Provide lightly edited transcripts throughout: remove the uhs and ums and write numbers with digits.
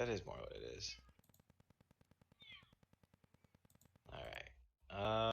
That is more what it is. All right.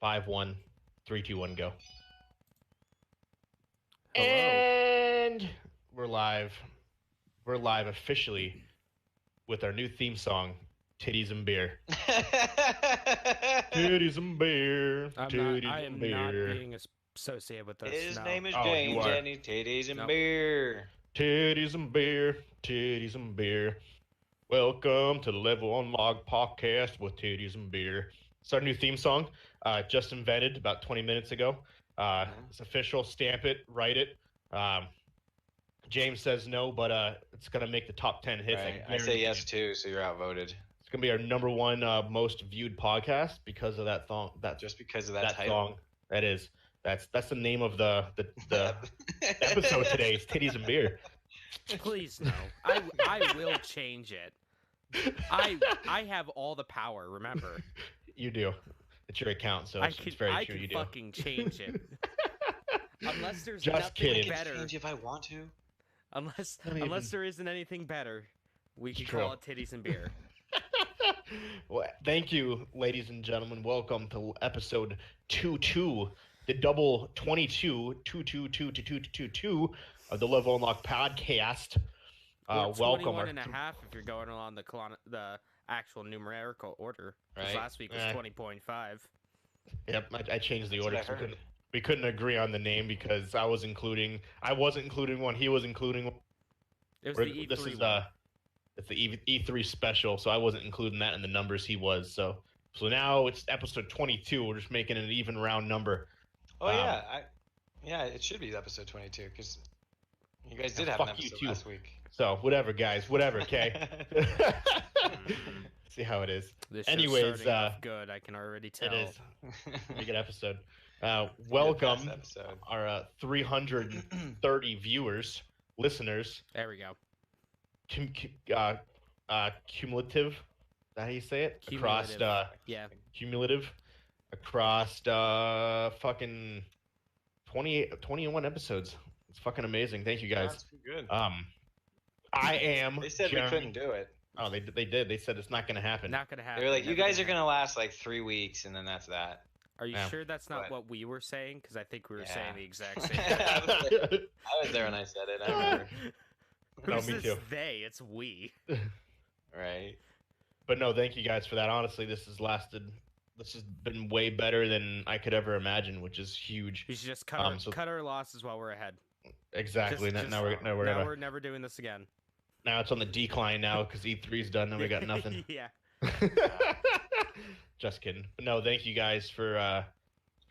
5, 1, 3, 2, 1, go. Hello. And we're live. We're live officially with our new theme song, Titties and Beer. Titties and beer. Titties I and am beer. not being associated with this. His no. name is Oh, you James, are. and he's titties and Nope. beer. Titties and beer. Titties and beer. Welcome to the Level Unlocked podcast with Titties and Beer. It's our new theme song. Just invented about 20 minutes ago. It's official. Stamp it. Write it. James says no, but it's gonna make the top 10 hits. Right. I say yes too, so you're outvoted. It's gonna be our number one most viewed podcast because of that song. Just because of that title. song. That is. That's the name of the episode today. It's Titties and Beer. Please no. I will change it. I have all the power. Remember. You do. It's your account, so it's very true. You do. I can fucking change it. Unless there's Just nothing kidding. I can better. change if I want to. Unless there isn't anything better, we can true. call it Titties and Beer. Well, thank you, ladies and gentlemen. Welcome to episode 22, the double 22, 222 of the Level Unlock podcast. Or Welcome. 21 and a half if you're going along the actual numerical order. Because Right. last week was 20.5. Yep, I changed the That's order. what I 'cause heard. we couldn't agree on the name because I wasn't including one. He was including one. It was the E3 This is one. it's the E3 special, so I wasn't including that in the numbers he was. So now it's episode 22. We're just making it an even round number. Oh yeah, it should be episode 22 because you guys did have an fuck you episode too. last week. So whatever, guys, whatever. Okay. See how it is. This show's Anyways, starting off good. I can already tell. It is a good episode. Past Welcome episode. our 330 viewers, listeners. There we go. Cumulative. Is that how you say it? Cumulative. Yeah. Cumulative across fucking 21 episodes. It's fucking amazing. Thank you guys. That's pretty good. I am. They said Jeremy. we couldn't do it. Oh, they did. They said it's not going to happen. Not gonna happen. They were like, you Never guys are gonna gonna last like 3 weeks, and then that's that. Are you Yeah. sure that's not But- what we were saying? Because I think we were Yeah. saying the exact same. I was there when I said it. I remember. No, Who's me this too. they? It's we. Right. But no, thank you guys for that. Honestly, this has been way better than I could ever imagine, which is huge. We should just cut cut our losses while we're ahead. Exactly. Just- now we're never doing this again. now it's on the decline now because E3's done and we got nothing. Yeah. Just kidding. But no, thank you guys for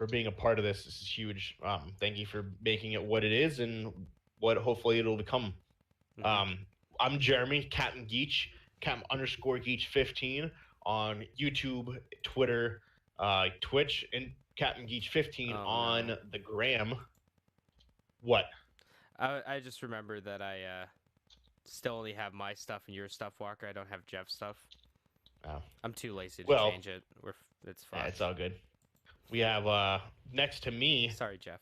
being a part of this. This is huge. Thank you for making it what it is and what hopefully it'll become. Mhm. I'm Jeremy, Captain Geach, Cap_Geach15 on YouTube, Twitter, Twitch, and Captain Geach15 Oh, on no. the gram. What? I just remember that I still only have my stuff and your stuff, Walker. I don't have Jeff's stuff. Oh. I'm too lazy to Well, change it. It's fine. Yeah, it's all good. We have next to me, Sorry, Jeff.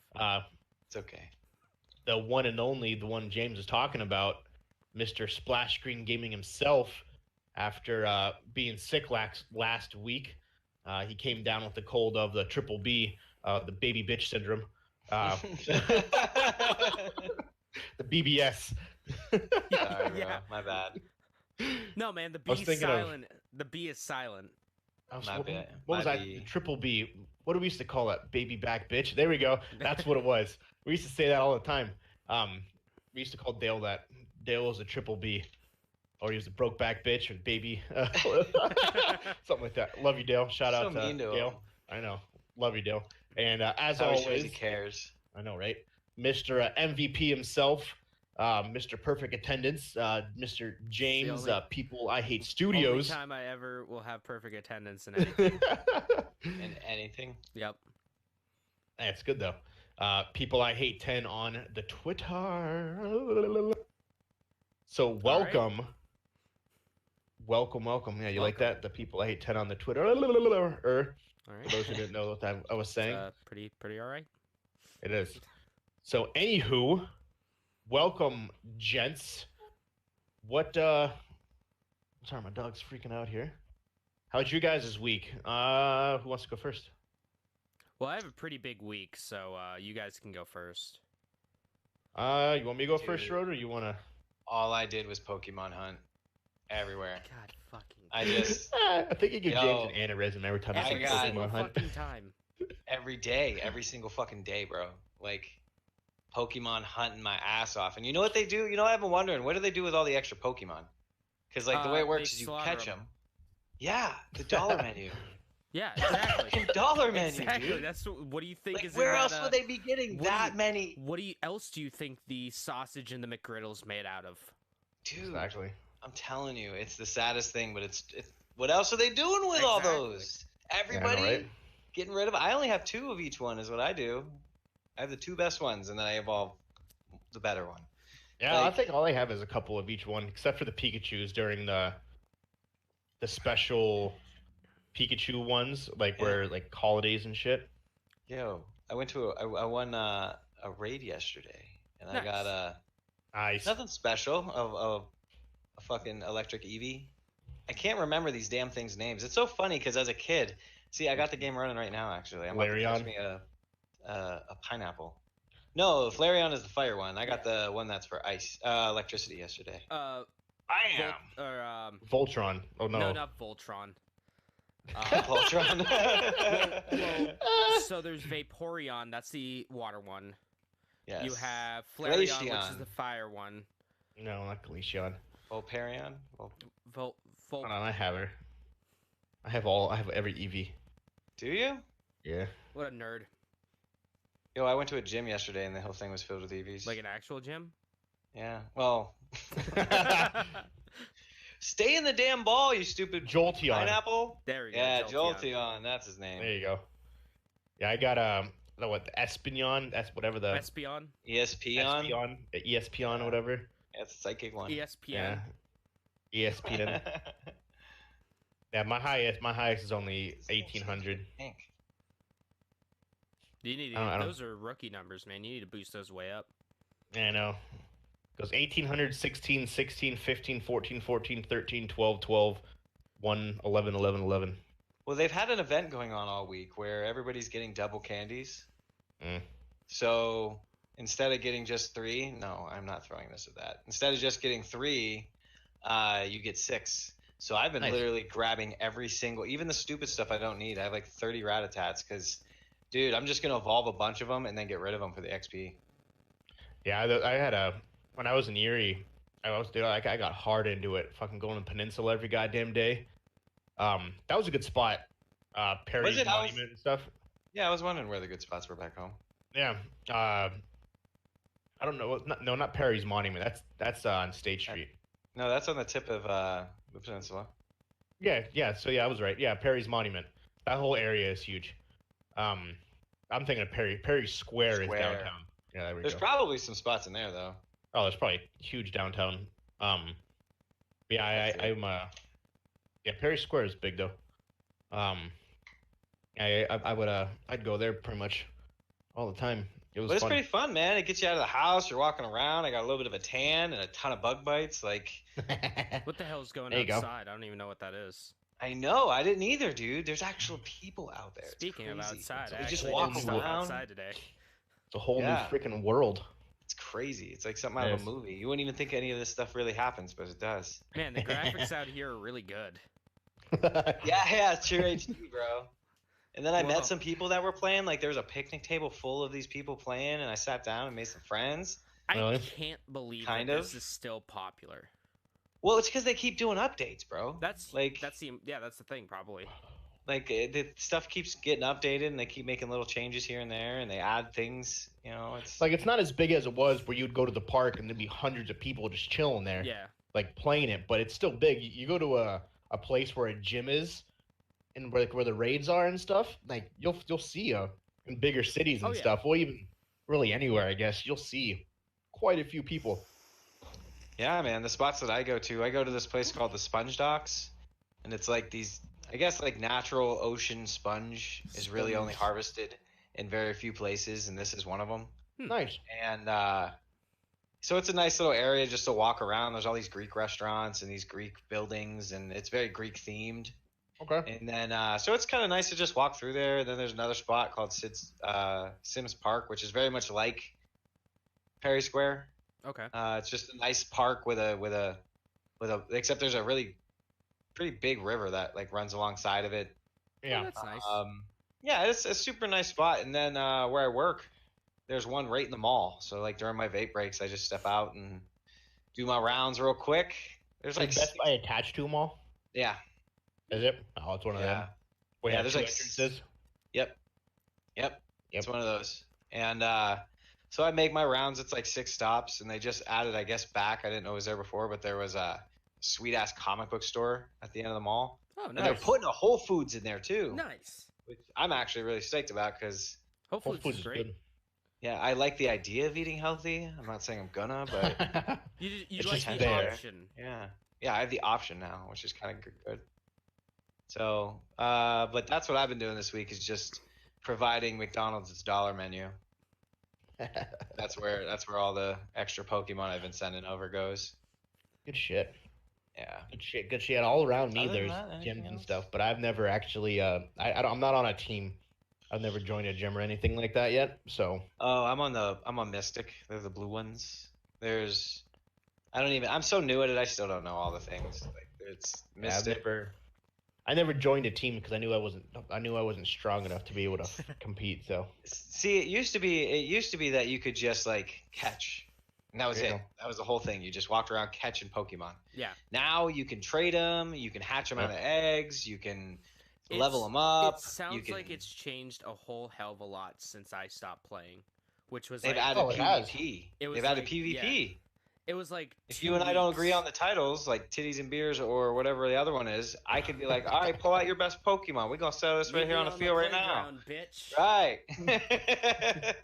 It's okay. the one and only, the one James was talking about, Mr. Splash Screen Gaming himself. After being sick last week, he came down with the cold of the triple B, the baby bitch syndrome, the BBS. Sorry, bro. Yeah. My bad. No, man, the I was B is thinking of- silent. The B is silent. My what bad. what was My that? B. Triple B. What do we used to call that? Baby back bitch. There we go. That's what it was. We used to say that all the time. We used to call Dale that. Dale was a triple B, or he was a broke back bitch or baby, something like that. Love you, Dale. Shout So out to mean to Dale. him. I know. Love you, Dale. And as How he shows always, he cares. I know, right? Mr. MVP himself, Mr. Perfect Attendance, Mr. James, only- People I Hate Only Studios. time I ever will have perfect attendance in anything. And anything. Yep. That's good though. People I Hate 10 on the Twitter. So welcome. Welcome. Yeah, you like Welcome. that? The People I Hate 10 on the Twitter. All For right. those who didn't know what I was saying, Pretty all right. it is. So anywho, welcome, gents. Sorry, my dog's freaking out here. How'd you guys this week? Who wants to go first? Well, I have a pretty big week, so you guys can go first. You want me to go first, Dude. Schroeder, or you want to? All I did was Pokemon hunt. Everywhere. God fucking. I just I think you give Yo, James an aneurysm every time I I say Every got- single Pokemon Hunt. fucking time. every day, every single fucking day, bro. Like Pokemon hunting my ass off. And you know what they do? You know, I've been wondering, what do they do with all the extra Pokemon? Because like the way it They works is you slaughter catch 'em. them. Yeah, the dollar menu. Yeah, exactly. Fucking dollar menu, Exactly. dude. That's what do you think Like, is where in else that, would they be getting what do that you- many? What else do you think the sausage and the McGriddle's made out of? Dude, Exactly. I'm telling you, it's the saddest thing, but it's what else are they doing with all Exactly. those? Everybody right? getting rid of. I only have 2 of each one, is what I do. I have the 2 best ones, and then I evolve the better one. Yeah, Like- I think all I have is a couple of each one, except for the Pikachu's during the special Pikachu ones, like Yeah. where like holidays and shit. Yo, I went to I won a raid yesterday, and I got Nice. Nice. nothing special of a fucking electric Eevee. I can't remember these damn things' names. It's so funny because as a kid, see, I got the game running right now. Actually, I'm about to catch Flareon? me a pineapple. No, Flareon is the fire one. I got the one that's for ice, electricity yesterday. Bam! Vol- Voltron. Oh no. no, not Voltron. Voltron. So there's Vaporeon, that's the water one. Yes. You have Flareon, which is Glaceon. the fire one. No, not Glaceon. Volparion. Vol- Hold on, I have her. I have every Eevee. Do you? Yeah. What a nerd. Yo, I went to a gym yesterday and the whole thing was filled with EVs. Like an actual gym? Yeah. Well, stay in the damn ball, you stupid Jolteon. pineapple. There we go. Yeah, Jolteon. Jolteon. That's his name. There you go. Yeah, I got the Espeon. That's whatever the Espeon? ESPeon. Espeon, Espeon, or whatever. That's a psychic one. ESPN. Yeah. ESPN. Yeah, my highest is only 1800. Pink. You need I don't- those are rookie numbers, man. You need to boost those way up. Yeah, I know. Goes 1800, 16, 16, 15, 14, 14, 13, 12, 12, 1, 11, 11, 11. Well, they've had an event going on all week where everybody's getting double candies. Mm. So instead of getting just 3, no, I'm not throwing this at that. Instead of just getting 3, you get 6. So I've been Nice. literally grabbing every single, even the stupid stuff I don't need. I have like 30 Rattatats because, dude, I'm just gonna evolve a bunch of them and then get rid of them for the XP. Yeah, I had when I was in Erie, I got hard into it. Fucking going to Peninsula every goddamn day. That was a good spot. Perry's it? I was- Monument and stuff. Yeah, I was wondering where the good spots were back home. Yeah. I don't know. Not Perry's Monument. That's on State Street. No, that's on the tip of the peninsula. Yeah. So yeah, I was right. Yeah, Perry's Monument. That whole area is huge. I'm thinking of Perry Square is Square. downtown. Yeah, there we There's go. probably some spots in there though. Oh, there's probably huge downtown. Yeah, I'm Yeah, Perry Square is big though. Um, I would I'd go there pretty much all the time. It was But it's fun. pretty fun, man. It gets you out of the house. You're walking around. I got a little bit of a tan and a ton of bug bites. Like, What the hell's going There you go. outside? I don't even know what that is. I know. I didn't either, dude. There's actual people out there. It's Speaking of crazy. outside, So I we just actually walk did stuff around. outside today. It's a whole Yeah. new freaking world. It's crazy. It's like something out of Yes. a movie. You wouldn't even think any of this stuff really happens, but it does. Man, the graphics out here are really good. Yeah, it's true HD, bro. And then I Whoa. met some people that were playing. Like, there was a picnic table full of these people playing, and I sat down and made some friends. I Really? can't believe Kind that of. this is still popular. Well, it's because they keep doing updates, bro. That's Like- that's the thing probably. Like, the stuff keeps getting updated, and they keep making little changes here and there, and they add things. You know, it's Like it's not as big as it was where you'd go to the park and there'd be hundreds of people just chilling there, Yeah. like playing it. But it's still big. You go to a place where a gym is, and where the raids are and stuff. Like you'll see in bigger cities and Oh, yeah. stuff. Well, even really anywhere, I guess you'll see quite a few people. Yeah, man. The spots that I go to this place called the Sponge Docks, and it's like these, I guess, like natural ocean sponge is really only Sponge. harvested in very few places, and this is one of them. Nice. And so it's a nice little area just to walk around. There's all these Greek restaurants and these Greek buildings, and it's very Greek themed. Okay. And then so it's kind of nice to just walk through there. And then there's another spot called Sims Park, which is very much like Perry Square. Okay. It's just a nice park with a except there's a really pretty big river that like runs alongside of it. Oh, Yeah. that's nice. Yeah, it's a super nice spot. And then where I work, there's one right in the mall. So like during my vape breaks, I just step out and do my rounds real quick. There's like Is Best Buy attached to them all? yeah, Is it? Oh, it's one of yeah, them. We Yeah, have there's two like entrances. yep. It's Yep. one of those. And so I make my rounds. It's like 6 stops, and they just added, I guess, back. I didn't know it was there before, but there was a sweet ass comic book store at the end of the mall, Oh, and they're nice. putting a Whole Foods in there too, Nice. which I'm actually really stoked about because Whole Hopefully Foods it's is great. good. yeah, I like the idea of eating healthy. I'm not saying I'm gonna, but You It's like just the there. option. yeah, I have the option now, which is kind of good. So, but that's what I've been doing this week is just providing McDonald's its dollar menu. That's where all the extra Pokemon I've been sending over goes. Good shit. Yeah. Good shit. Good shit. All around me, Other than there's that, anything gyms and else? stuff, but I've never actually. I'm not on a team. I've never joined a gym or anything like that yet. So Oh, I'm on Mystic. They're the blue ones. I'm so new at it. I still don't know all the things. Like it's yeah, Mystic. I never joined a team because I knew I wasn't strong enough to be able to compete. So See, it used to be that you could just like catch. And that was Yeah. it. That was the whole thing. You just walked around catching Pokemon. Yeah. Now you can trade them. You can hatch them out of eggs. You can level It's- them up. It sounds you can, like it's changed a whole hell of a lot since I stopped playing, which was they've like added Oh, it has. PvP. It was They've added like- PvP. it was like If 2 you and I don't agree weeks. on the titles, like titties and beers or whatever the other one is, I could be like, all right, pull out your best Pokemon. We're gonna settle this Meet right here me on the field right now. playground, bitch. Right.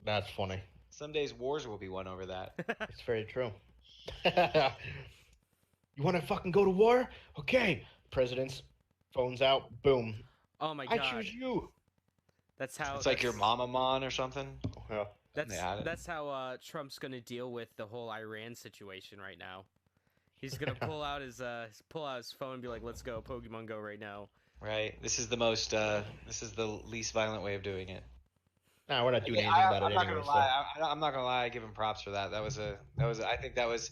that's funny. Some days wars will be won over that. It's very true. You want to fucking go to war? Okay. President's phones out. Boom. Oh my I god. choose you. That's how It's like your that's- Mamamon or something. Yeah. That's They added. that's how Trump's gonna deal with the whole Iran situation right now. He's gonna pull out his phone and be like, "Let's go, Pokemon Go right now." Right. This is the least violent way of doing it. Nah, we're not doing anything I'm about it not anyway. gonna lie. I'm not gonna lie. I give him props for that. That was I think that was.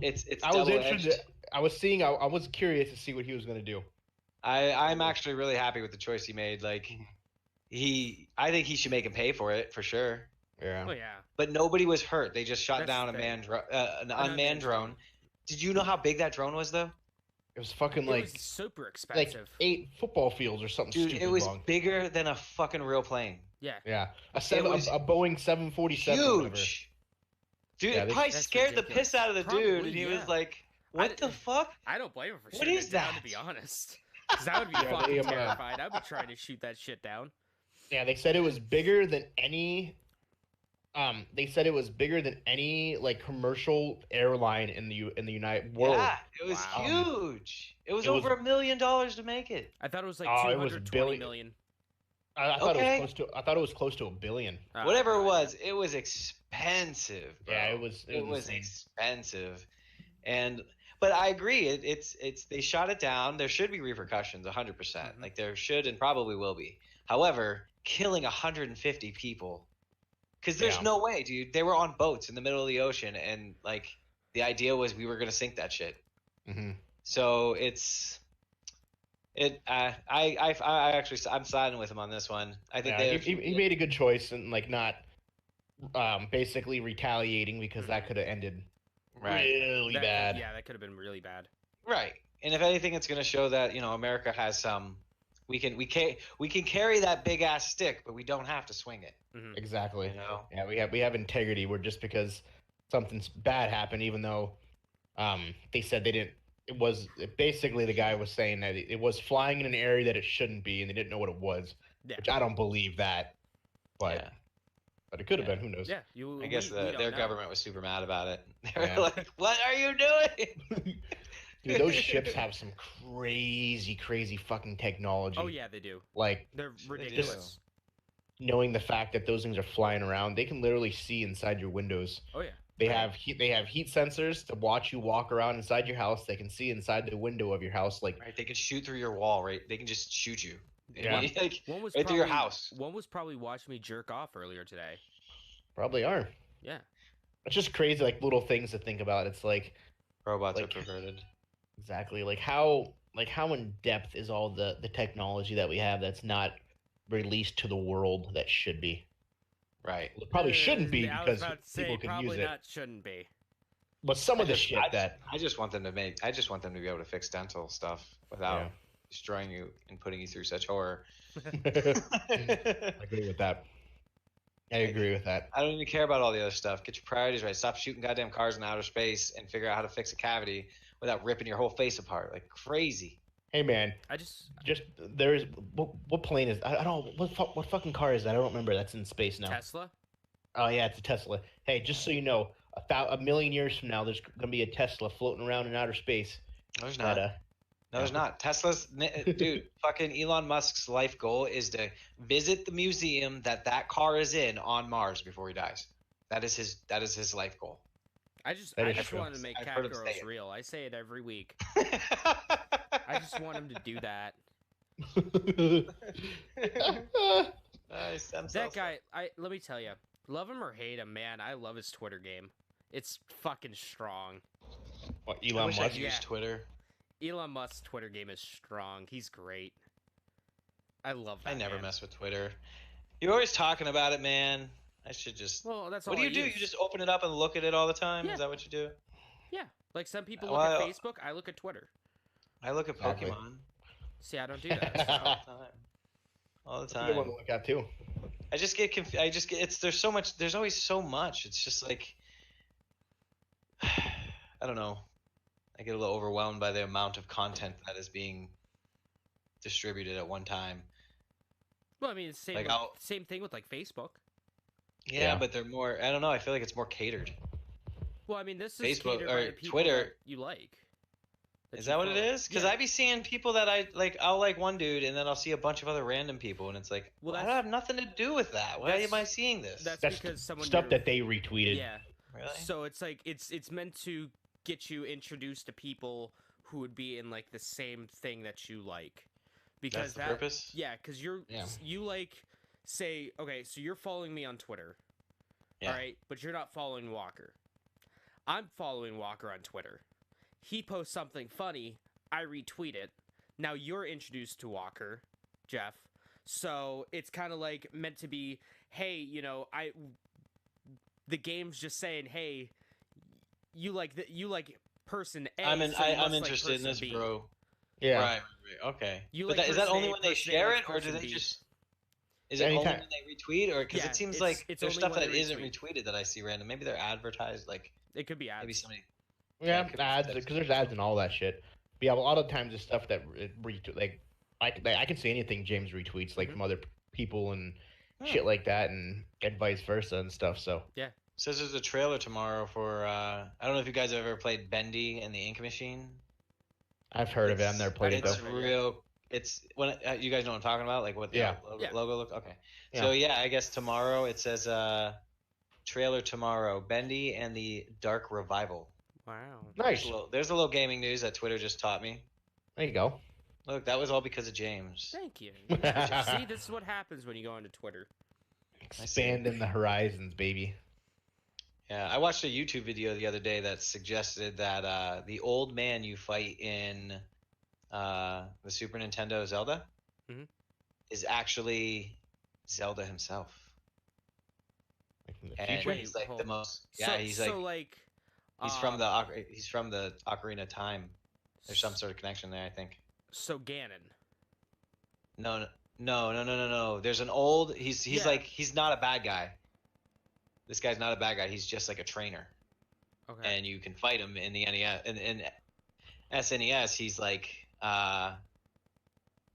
It's I was double-edged. interested. I was curious to see what he was gonna do. I'm actually really happy with the choice he made. Like, I think he should make him pay for it for sure. Yeah. Oh yeah. But nobody was hurt. They just shot That's down the thing. an unmanned unmanned drone. drone. Did you know how big that drone was, though? It was fucking It like was super like expensive. 8 football fields or something Dude, stupid it was long. bigger than a fucking real plane. Yeah. Yeah, was a Boeing 747. or whatever. Huge. Dude, Yeah, it they- probably That's scared the ridiculous. piss out of the dude, Probably, and he yeah. was like, "What the fuck?" I don't blame him for What shooting is it down, to that? be honest. Because I would be Yeah, fucking they, terrified. I'd be trying to shoot that shit down. Yeah, they said it was bigger than any They said it was bigger than any like commercial airline in the United world. Yeah, it was Wow. huge. It was It was- over $1 million to make it. I thought it was like Oh, it was 220 billion. million. I thought Okay. it was close to. I thought it was close to $1 billion. Whatever it right. was expensive. Bro. Yeah, it was insane. expensive, but I agree. It's they shot it down. There should be repercussions, 100%. Mhm. Like there should and probably will be. However, killing 150 people, because there's Yeah. no way, dude. They were on boats in the middle of the ocean, and like the idea was we were gonna sink that shit. Hmm. So I'm siding with him on this one. I think Yeah, he made a good choice and like not basically retaliating because that could have ended right. really bad. Yeah, that could have been really bad. Right. And if anything, it's going to show that America has some. We can carry that big ass stick, but we don't have to swing it. Mhm. Exactly. You know. Yeah, we have integrity. We're just because something's bad happened, even though they said they didn't. It was basically the guy was saying that it was flying in an area that it shouldn't be, and they didn't know what it was. Yeah. Which I don't believe that, but Yeah. but it could have Yeah. been. Who knows? Yeah, I guess we don't their know. government was super mad about it. They were Yeah. like, "What are you doing?" Dude, those ships have some crazy fucking technology. Oh yeah, they do. Like They're do. ridiculous. knowing the fact that those things are flying around, they can literally see inside your windows. Oh yeah. They have heat sensors to watch you walk around inside your house. They can see inside the window of your house. Like Right. They can shoot through your wall. Right. They can just shoot you. Yeah. Like, One was right through your probably- house. One was probably watching me jerk off earlier today. probably are. Yeah. It's just crazy, like little things to think about. It's like Robots Like- are perverted. exactly like how in depth is all the technology that we have that's not released to the world that should be. Right. Well, it probably shouldn't be I was because about to say, people can probably use it. not shouldn't be. But some of the shit that I just want them to be able to fix dental stuff without Yeah. destroying you and putting you through such horror. I agree with that. I agree with that. I don't even care about all the other stuff. Get your priorities right. Stop shooting goddamn cars in outer space and figure out how to fix a cavity without ripping your whole face apart like crazy. Hey man, I just there is what plane is I don't what fucking car is that? I don't remember. That's in space now. Tesla. Oh yeah, it's a Tesla. Hey, just so you know, a million years from now, there's gonna be a Tesla floating around in outer space. No, there's not. That, No, there's not. Tesla's dude. Fucking Elon Musk's life goal is to visit the museum that car is in on Mars before he dies. That is his life goal. I just That is true. wanted to make I've cat heard him say girls it. real. I say it every week. I just want him to do that. That guy, let me tell you, love him or hate him, man. I love his Twitter game. It's fucking strong. What, I Elon wish I Musk? could use Yeah. Twitter. Elon Musk's Twitter game is strong. He's great. I love that. I never man. mess with Twitter. You're always talking about it, man. I should just. Well, that's What all do you do? use. You just open it up and look at it all the time? Yeah. Is that what you do? Yeah, like some people look Well, at Facebook. I look at Twitter. I look at Exactly. Pokemon See, I don't do that. all the time. All the That's a good one time. to look at too. I just get confused. I just get there's so much. There's always so much. It's just like I don't know. I get a little overwhelmed by the amount of content that is being distributed at one time. Well, I mean, it's Like, I'll- same thing with like Facebook. Yeah, Yeah. but they're more. I don't know. I feel like it's more catered. Well, I mean, this is Facebook catered by or the people Twitter- that you like. Is you that what it follow. is? Because Yeah. I be seeing people that I like. I'll like one dude, and then I'll see a bunch of other random people, and it's like, Well, I that's- have nothing to do with that. Why that's- am I seeing this? That's That's because someone stuff you're- that they retweeted. Yeah. Really? So it's like it's meant to get you introduced to people who would be in like the same thing that you like. Because That's the that purpose. yeah, because Yeah. you like say okay, so you're following me on Twitter. Yeah. All right, but you're not following Walker. I'm following Walker on Twitter. He posts something funny, I retweet it. Now you're introduced to Walker, Jeff. So it's kind of like meant to be, hey, the game's just saying, hey, you like person A. I'm so you I'm must like interested in person this, B. bro. Yeah. Right. Okay. You But like is that person only A, when they person A share likes it, or do person they B. just? Is it only Anytime. when they retweet, or because Yeah, it seems it's- like it's there's only stuff when that they isn't retweet. retweeted that I see random. Maybe they're advertised, like It could be ads. maybe somebody. Yeah, could be ads steps. because there's ads and all that shit. But yeah, a lot of times it's stuff that like I can see anything James retweets like Mhm. from other people and shit like that, and vice versa and stuff. So Says there's a trailer tomorrow for I don't know if you guys have ever played Bendy and the Ink Machine. I've heard of it. I've never played it though. It's real. It's when you guys know what I'm talking about, like what the logo look. Okay, so I guess tomorrow it says trailer tomorrow, Bendy and the Dark Revival. Wow, nice. There's a little gaming news that Twitter just taught me. There you go. Look, that was all because of James. Thank you. See, this is what happens when you go onto Twitter. Expanding the horizons, baby. Yeah, I watched a YouTube video the other day that suggested that the old man you fight in the Super Nintendo Zelda is actually Zelda himself. And he's like the most. Yeah, he's like he's from the Ocarina of Time. There's some sort of connection there, I think. So Ganon. No. There's an old. He's like he's not a bad guy. This guy's not a bad guy. He's just like a trainer. Okay. And you can fight him in the NES. In SNES, he's like I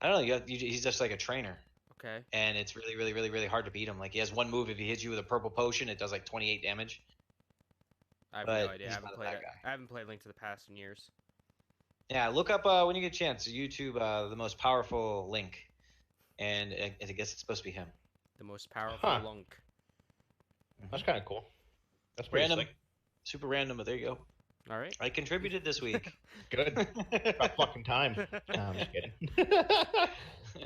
don't know. He's just like a trainer. Okay. And it's really, really, really, really hard to beat him. Like he has one move. If he hits you with a purple potion, it does like 28 damage. I have no idea. I haven't played Link to the Past in years. Yeah, look up when you get a chance. YouTube the most powerful Link, and I guess it's supposed to be him. The most powerful Link. That's kind of cool. That's pretty random, sick. Super random, but there you go. All right. I contributed this week. Good. About fucking time. No, I'm just kidding.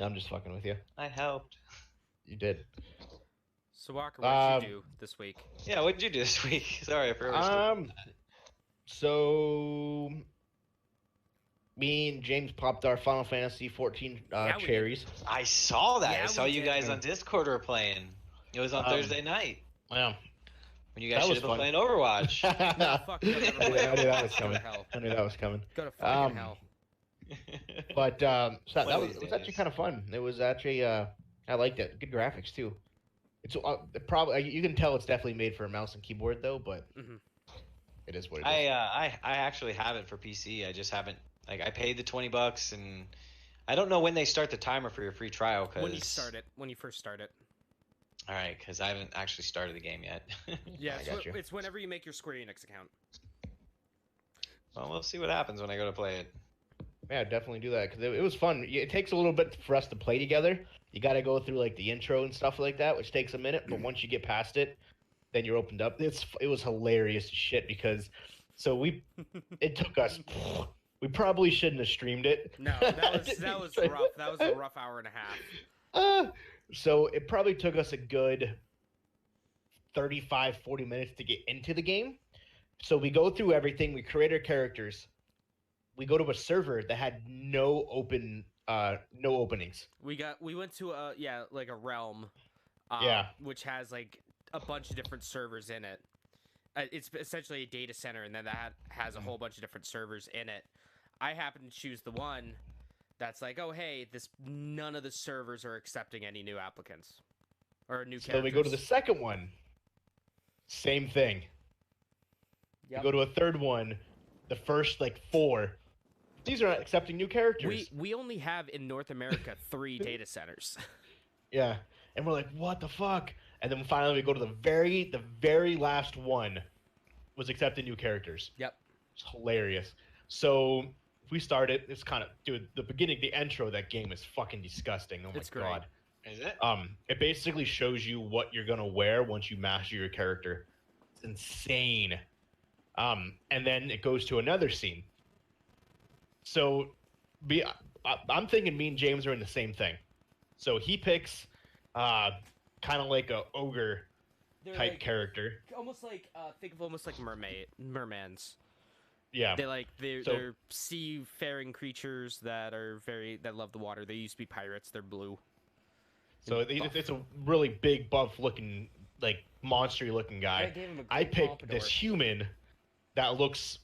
I'm just fucking with you. I helped. You did. So Walker, what did you do this week? Yeah, what did you do this week? Sorry, I forgot. So me and James popped our Final Fantasy 14 cherries. I saw that. I saw you guys on Discord were playing. It was on Thursday night. Yeah. When you guys should have been playing Overwatch. No, fuck, I knew that was coming. I knew that was coming. Go to fucking hell. But so that was actually kind of fun. It was actually I liked it. Good graphics too. It's probably you can tell it's definitely made for a mouse and keyboard though, but it is what it is. I actually have it for PC. I just haven't I paid the $20 and I don't know when they start the timer for your free trial. Cause when you first start it. All right, because I haven't actually started the game yet. Yeah, it's whenever you make your Square Enix account. Well, we'll see what happens when I go to play it. Yeah, definitely do that because it was fun. It takes a little bit for us to play together. You got to go through like the intro and stuff like that, which takes a minute. But once you get past it, then you're opened up. It was hilarious as shit because it took us. We probably shouldn't have streamed it. No, that was rough. That was a rough hour and a half. So it probably took us a good 35, 40 minutes to get into the game. So we go through everything. We create our characters. We go to a server that had no openings. We went to a realm. Which has like a bunch of different servers in it. It's essentially a data center, and then that has a whole bunch of different servers in it. I happen to choose the one that's like, oh hey, none of the servers are accepting any new applicants or new characters. So we go to the second one. Same thing. Yep. We go to a third one. The first 4. These are not accepting new characters. We only have in North America 3 data centers. Yeah, and we're like, what the fuck? And then finally we go to the very last one was accepting new characters. Yep. It's hilarious. So we started. It's kind of the beginning, the intro of that game is fucking disgusting. Oh my god. Is it? It basically shows you what you're gonna wear once you master your character. It's insane. And then it goes to another scene. So, I'm thinking me and James are in the same thing. So he picks, kind of like a ogre type character. Think of almost like mermans. Yeah. They're seafaring creatures that love the water. They used to be pirates. They're blue. So it's a really big, buff looking, monster looking guy. I picked this human that looks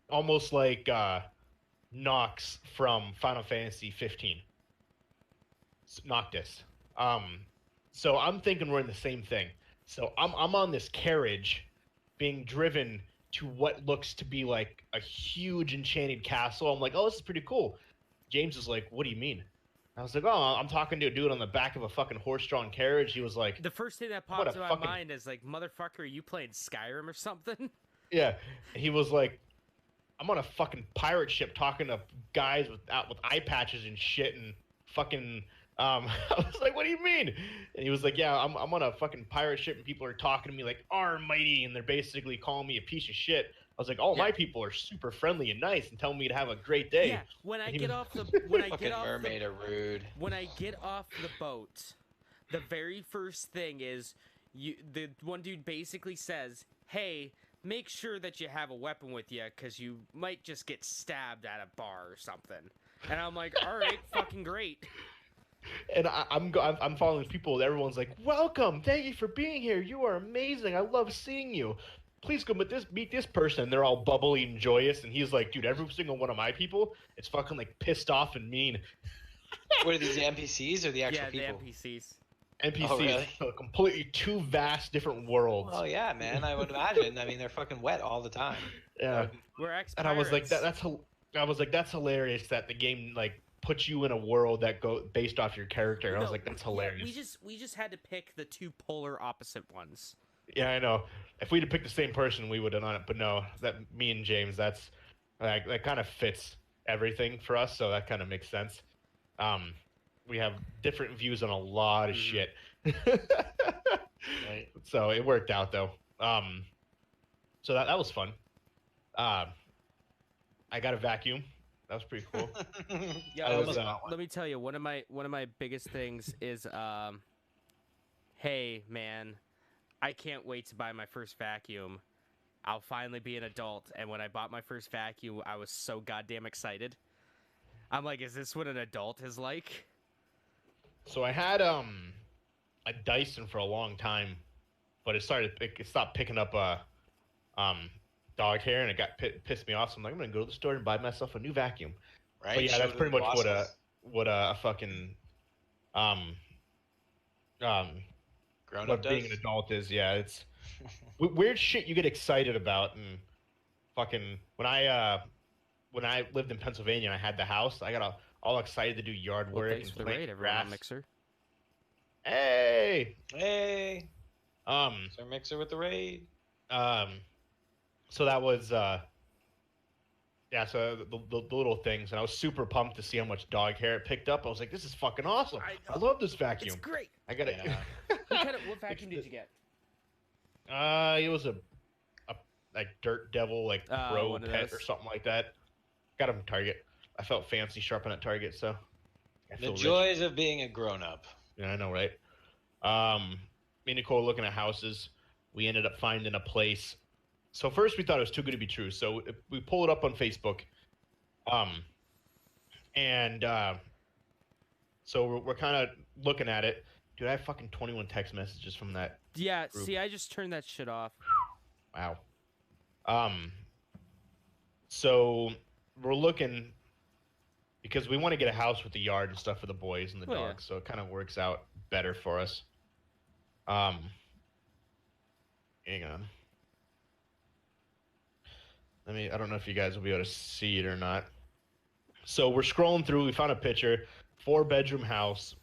almost like Nox from Final Fantasy 15. Noctis. So I'm thinking we're in the same thing. So I'm on this carriage being driven to what looks to be like a huge enchanted castle. I'm like, oh, this is pretty cool. James is like, what do you mean? I was like, oh, I'm talking to a dude on the back of a fucking horse-drawn carriage. He was like, The first thing that What pops a in my fucking- mind is like, motherfucker, are you playing Skyrim or something? yeah. And he was like, I'm on a fucking pirate ship talking to guys with eye patches and shit and fucking. I was like, what do you mean? And he was like, yeah, I'm on a fucking pirate ship and people are talking to me like Almighty, and they're basically calling me a piece of shit. I was like, all my people are super friendly and nice and telling me to have a great day. Yeah, when I And he get was- off the when I Fucking get off mermaid the, are rude. when I get off the boat, the very first thing is the one dude basically says, "Hey, make sure that you have a weapon with you cuz you might just get stabbed at a bar or something." And I'm like, "All right, fucking great." And I'm following people. Everyone's like, welcome, thank you for being here. You are amazing. I love seeing you. Please go meet this person. And they're all bubbly and joyous. And he's like, dude, every single one of my people is fucking like pissed off and mean. What are these, the NPCs or the actual Yeah, people? the NPCs. NPCs, Oh, really? so completely two vast different worlds. Oh yeah, man. I would imagine. I mean, they're fucking wet all the time. Yeah. We're ex-pirates. And I was like, that's hilarious that the game like puts you in a world that go based off your character. I was No, like, that's yeah, hilarious. we just had to pick the two polar opposite ones. Yeah, I know. If we'd have picked the same person, we would have done it. But no, that me and James, that kind of fits everything for us. So that kind of makes sense. We have different views on a lot of shit. Right. So it worked out though. So that was fun. I got a vacuum. That was pretty cool. Yeah, I was, let me tell you, one of my biggest things is hey man, I can't wait to buy my first vacuum. I'll finally be an adult, and when I bought my first vacuum, I was so goddamn excited. I'm like, is this what an adult is like? So I had a Dyson for a long time, but it stopped picking up dog hair, and it got pissed me off. So I'm like, I'm gonna go to the store and buy myself a new vacuum. Right. But yeah, Show that's the pretty much bosses. what a fucking Grown what up being does. an adult is. Yeah, it's weird shit you get excited about, and fucking when I lived in Pennsylvania and I had the house, I got all excited to do yard Well, work thanks and for the plant raid, everyone grass. on Mixer. Hey, Hey, um, Sir Mixer with the raid. so that was yeah, so the little things, and I was super pumped to see how much dog hair it picked up. I was like, this is fucking awesome. I love this vacuum. It's great. I got it. Yeah. What vacuum did you get? It was a like Dirt Devil, like Pro one of Pet those. or something like that. Got him from Target. I felt fancy shopping at Target, so I The feel rich. joys of being a grown up. Yeah, I know, right? Me and Nicole looking at houses. We ended up finding a place. So first we thought it was too good to be true. So we pull it up on Facebook. So we're kind of looking at it. Dude, I have fucking 21 text messages from that. Yeah, Group. see, I just turned that shit off. Wow. So we're looking because we want to get a house with the yard and stuff for the boys and the Well, yeah. dogs, so it kind of works out better for us. Hang on. I don't know if you guys will be able to see it or not. So we're scrolling through, we found a picture, 4-bedroom house.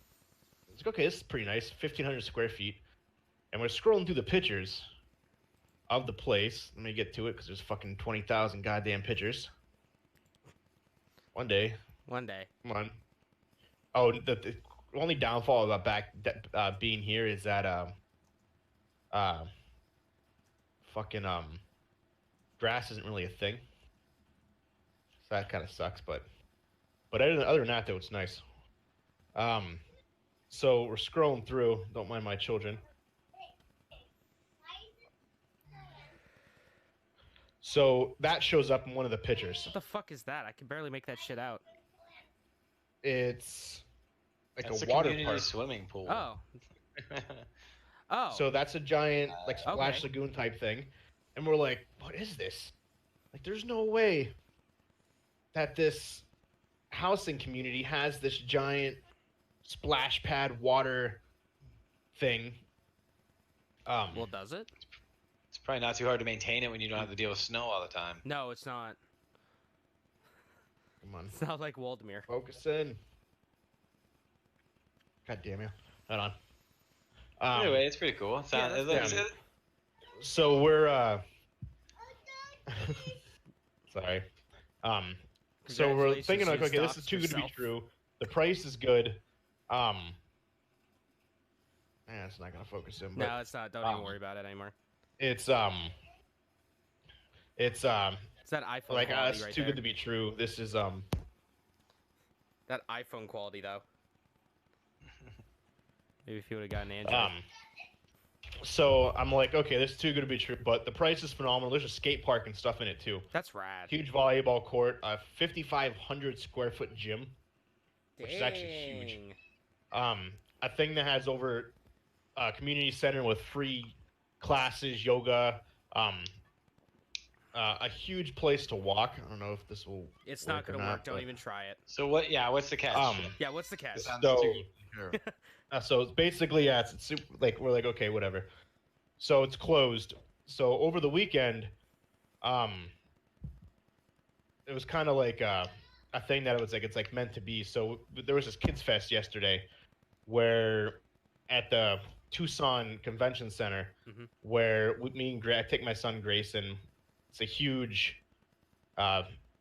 It's like, okay, this is pretty nice, 1,500 square feet. And we're scrolling through the pictures of the place. Let me get to it because there's fucking 20,000 goddamn pictures. One day. One day. Come on. Oh, the only downfall about being here is that grass isn't really a thing. So that kind of sucks, but other than that though, it's nice. So we're scrolling through. Don't mind my children. So that shows up in one of the pictures. What the fuck is that? I can barely make that shit out. It's like That's a a water community park. swimming pool. Oh. Oh. So that's a giant like splash Okay. lagoon type thing, and we're like, what is this? Like, there's no way that this housing community has this giant splash pad water thing. Well, does it? It's probably not too hard to maintain it when you don't have to deal with snow all the time. No, it's not. Come on, It's not like Waldemir. focus in. God damn you. Hold on. Anyway, it's pretty cool. that's It- So we're sorry. So we're Congratulations thinking to like, you, okay, this Stops is too good to be yourself. true. The price is good. It's not gonna focus in, but No, it's not. Don't even um, worry about it anymore. it's It's that iPhone like quality it's right too there. good to be true. This is That iPhone quality though. Maybe if you would have gotten Android. So I'm like, okay, this is too good to be true, but the price is phenomenal. There's a skate park and stuff in it too. That's rad. Huge volleyball court, a 5,500 square foot gym, which is actually huge. Dang. A thing that has over a community center with free classes, yoga, a huge place to walk. I don't know if this will. It's not or gonna work. Don't but- even try it. So what? Yeah, what's the catch? Yeah, what's the catch? It sounds So- too good to be true. So it's basically, yeah, it's super, like we're like, okay, whatever. So it's closed. So over the weekend, it was kind of like a thing that it was like it's like meant to be. So there was this kids fest yesterday, where at the Tucson Convention Center, Mhm. where me and I take my son Grayson. It's a huge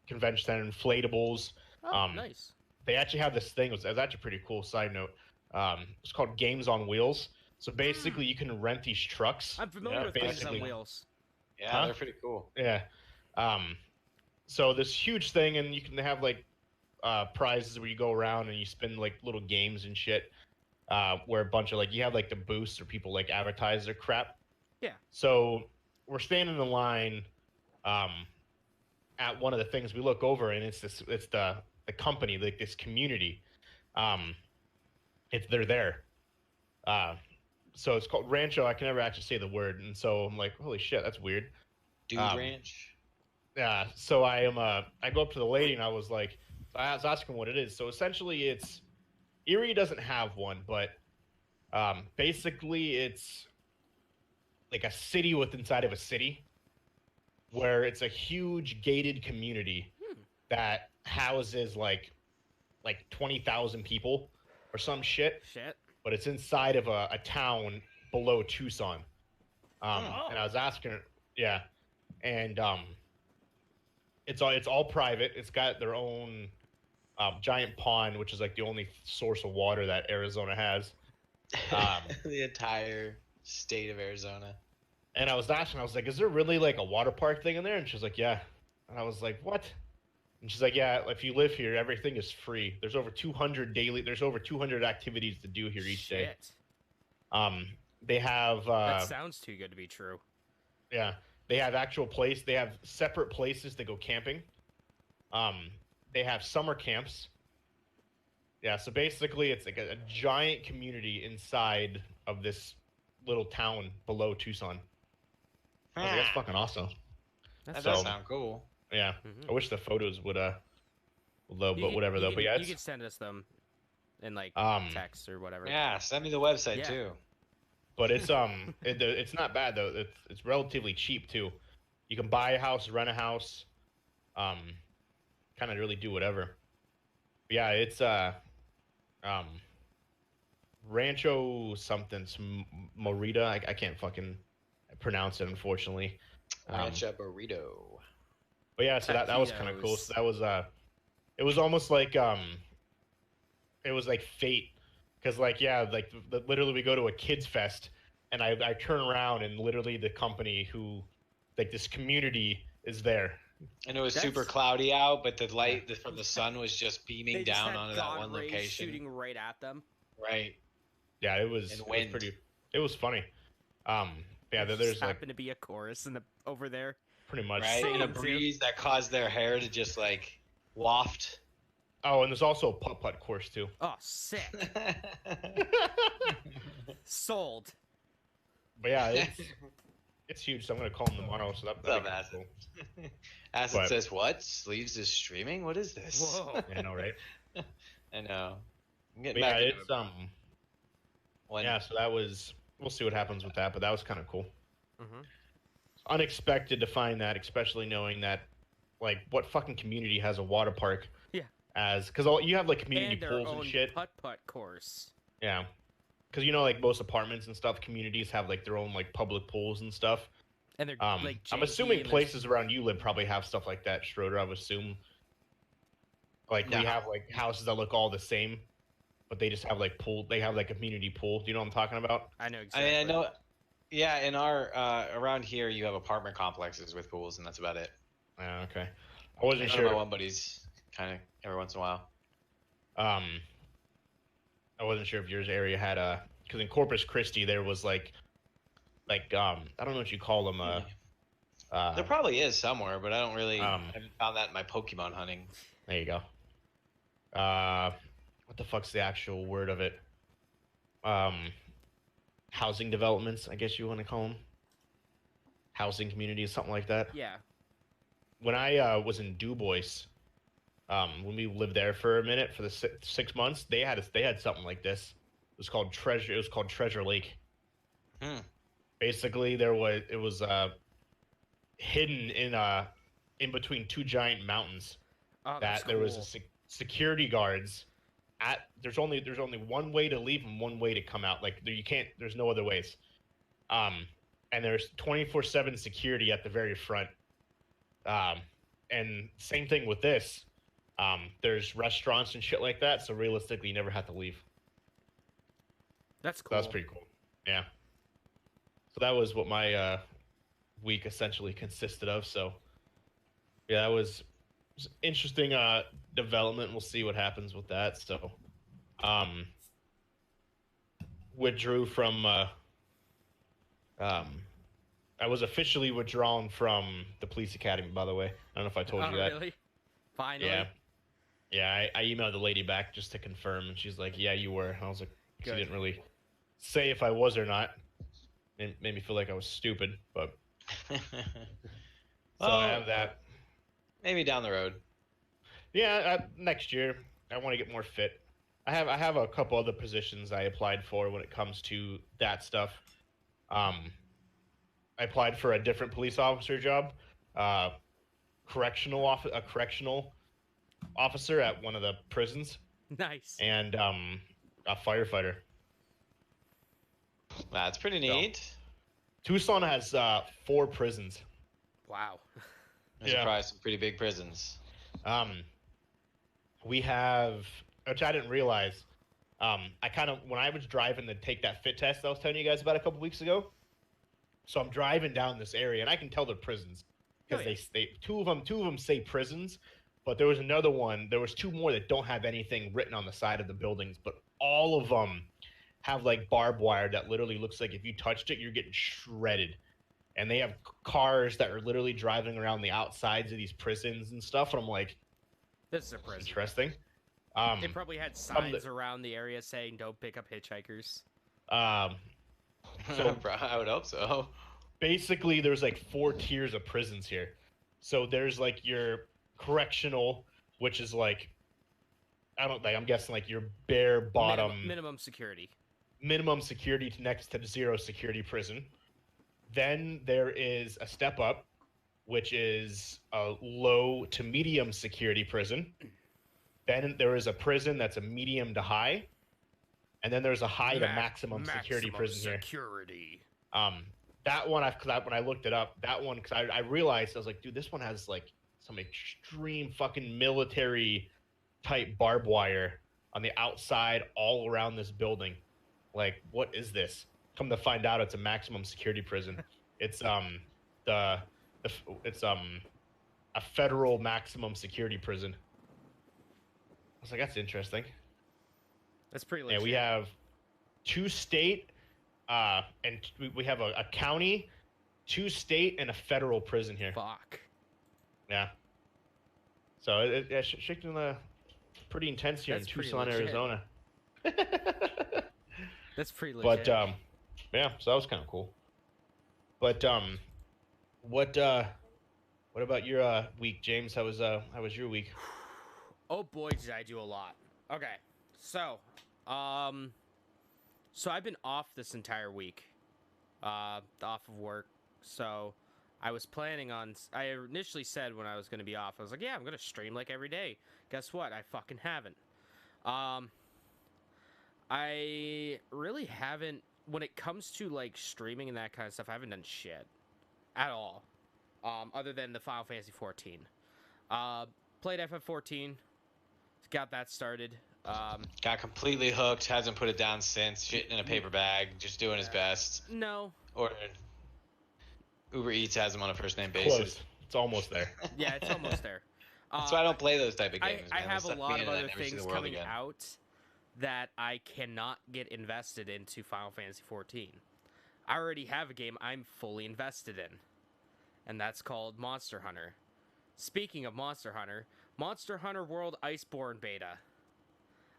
convention center, inflatables. Oh, nice. They actually have this thing. It was actually a pretty cool. Side note. It's called Games on Wheels. So basically, you can rent these trucks. I'm familiar Yeah, with Games on basically. Wheels. Yeah, Huh? they're pretty cool. Yeah. So this huge thing, and you can have like prizes where you go around and you spin like little games and shit. Where a bunch of like you have like the booths or people like advertise their crap. Yeah. So we're standing in line at one of the things. We look over and it's the company, like this community. They're there. So it's called Rancho. I can never actually say the word, and so I'm like, holy shit, that's weird. Dude Um, Ranch. Yeah. So I am. I go up to the lady and I was like, I was asking what it is. So essentially, it's Erie doesn't have one, but basically it's like a city within inside of a city, where it's a huge gated community that houses like 20,000 people or some shit. Shit. But it's inside of a town below Tucson. Oh. And I was asking her, yeah, and it's all private. It's got their own giant pond, which is like the only source of water that Arizona has. The entire state of Arizona. And I was asking, I was like, is there really like a water park thing in there? And she was like, yeah. And I was like, what? And she's like, yeah, if you live here, everything is free. There's over 200 activities to do here each day. Shit. They have That sounds too good to be true. yeah, they have they have separate places to go camping. They have summer camps. Yeah, so basically it's like a giant community inside of this little town below Tucson. I was like, that's fucking awesome. That So- does sound cool. Yeah. Mhm. I wish the photos would load, You but can- whatever you though. can- But yeah, you it's, can send us them in like Um, text or whatever. Yeah, send me the website Yeah. too. but it's it's not bad though. It's relatively cheap too. You can buy a house, rent a house, kind of really do whatever. But yeah, it's Rancho something Morita. I can't fucking pronounce it unfortunately. Rancha burrito. But yeah, so that was kind of cool. Taquitos. So that was it was almost like it was like fate, because like yeah, like literally we go to a kids fest, and I turn around and literally the company who like this community is there. And it was That's- super cloudy out, but the light from the sun was just beaming They just down had onto that God one rays location. shooting right at them. Right. Yeah, it was, And it was wind. pretty. It was funny. Yeah, There there's just like happened to be a chorus over there. pretty much. Right. And a Same, too. breeze that caused their hair to just like waft. Oh, and there's also a putt-putt course too. Oh, sick. Sold. But yeah, it's huge. So I'm gonna call him tomorrow. So What's that'll up, be Acid? cool. Acid But- says, "What? Sleeves is streaming? What is this?" Whoa. Yeah, I know, right? I know. I'm But getting yeah, back into it's it. When- yeah. So that was. We'll see what happens with that, but that was kind of cool. hmm Unexpected to find that, especially knowing that, like, what fucking community has a water park? Yeah. Because you have like community And their pools own and shit. putt-putt course. Yeah, because you know, like most apartments and stuff, communities have like their own like public pools and stuff. And they're like I'm janky assuming and places around you live probably have stuff like that, Schroeder. I would assume like No. we have like houses that look all the same, but they just have like pool. They have like a community pool. Do you know what I'm talking about? I know I exactly. mean, I know. Yeah, in our around here, you have apartment complexes with pools, and that's about it. Okay. I I wasn't know sure. my one buddies kind of every once in a while. Um, I wasn't sure if yours area had a because in Corpus Christi there was I don't know what you call them There probably is somewhere, but I don't really. I um haven't found that in my Pokemon hunting. there you go. What the fuck's the actual word of it? Um, housing developments, I guess you want to call them. Housing communities, something like that. Yeah. When I was in Du Bois, when we lived there for a minute for the 6 months, they had something like this. It was called Treasure. It was called Treasure Lake. Hmm. Basically, it was hidden in between two giant mountains. Oh, that's That there was cool. security guards at. There's only one way to leave and one way to come out. Like you can't. There's no other ways. And there's 24/7 security at the very front. And same thing with this. There's restaurants and shit like that, so realistically, you never have to leave. That's So cool. that's pretty cool. Yeah. So that was what my week essentially consisted of. So yeah, that was interesting development. We'll see what happens with that. So, withdrew from. I was officially withdrawn from the police academy. By the way, I don't know if I told Oh, you that. really? Finally. Yeah. Yeah, I emailed the lady back just to confirm, and she's like, "Yeah, you were." And I was like, Good. she didn't really say if I was or not. It made me feel like I was stupid, but so I have that. Maybe down the road. Yeah, next year I want to get more fit. I have a couple other positions I applied for when it comes to that stuff. I applied for a different police officer job, a correctional officer at one of the prisons, Nice. and a firefighter. That's pretty neat. Tucson has 4 prisons. Wow. I'm Yeah. surprised some pretty big prisons. We have, which I didn't realize. I kind of when I was driving to take that fit test I was telling you guys about a couple weeks ago. So I'm driving down this area, and I can tell they're prisons because Oh, yeah. they two of them say prisons, but there was another one. There was 2 more that don't have anything written on the side of the buildings, but all of them have like barbed wire that literally looks like if you touched it, you're getting shredded. And they have cars that are literally driving around the outsides of these prisons and stuff. And I'm like, This is a prison. interesting. They probably had some of signs around the area saying "Don't pick up hitchhikers." So- I would hope so. Basically, there's like 4 tiers of prisons here. So there's like your correctional, which is like, I'm guessing like your bare bottom Minimum security. minimum security to next to 0 security prison. Then there is a step up, which is a low to medium security prison. Then there is a prison that's a medium to high. And then there's a high to maximum security prison here. Security. That one, when I looked it up, because I realized, I was like, dude, this one has like some extreme fucking military type barbed wire on the outside all around this building. Like, what is this? Come to find out, it's a maximum security prison. It's a federal maximum security prison. I was like, that's interesting. That's pretty Yeah, legit. we have 2 state, and we have a county, 2 state, and a federal prison here. Fuck. Yeah. So it's shaking pretty intense here That's in pretty Tucson, legit. Arizona. That's pretty legit. But yeah, so that was kind of cool. But what about your week, James? How was your week? Oh boy, did I do a lot. Okay, so I've been off this entire week, off of work. So I was planning on. I initially said when I was going to be off, I was like, yeah, I'm going to stream like every day. Guess what? I fucking haven't. I I really haven't. When it comes to like streaming and that kind of stuff, I haven't done shit at all. Other than the Final Fantasy 14. Played FF14. Got that started. Got completely hooked. Hasn't put it down since. Shit in a paper bag. Just doing his best. No. Ordered. Uber Eats has him on a first name basis. Close. It's almost there. Yeah, it's almost there. That's why I don't play those type of games. I man. have They a suck lot me of in and I other never see things the world coming again. out that I cannot get invested into Final Fantasy 14. I already have a game I'm fully invested in, and that's called Monster Hunter. Speaking of Monster Hunter World Iceborne beta.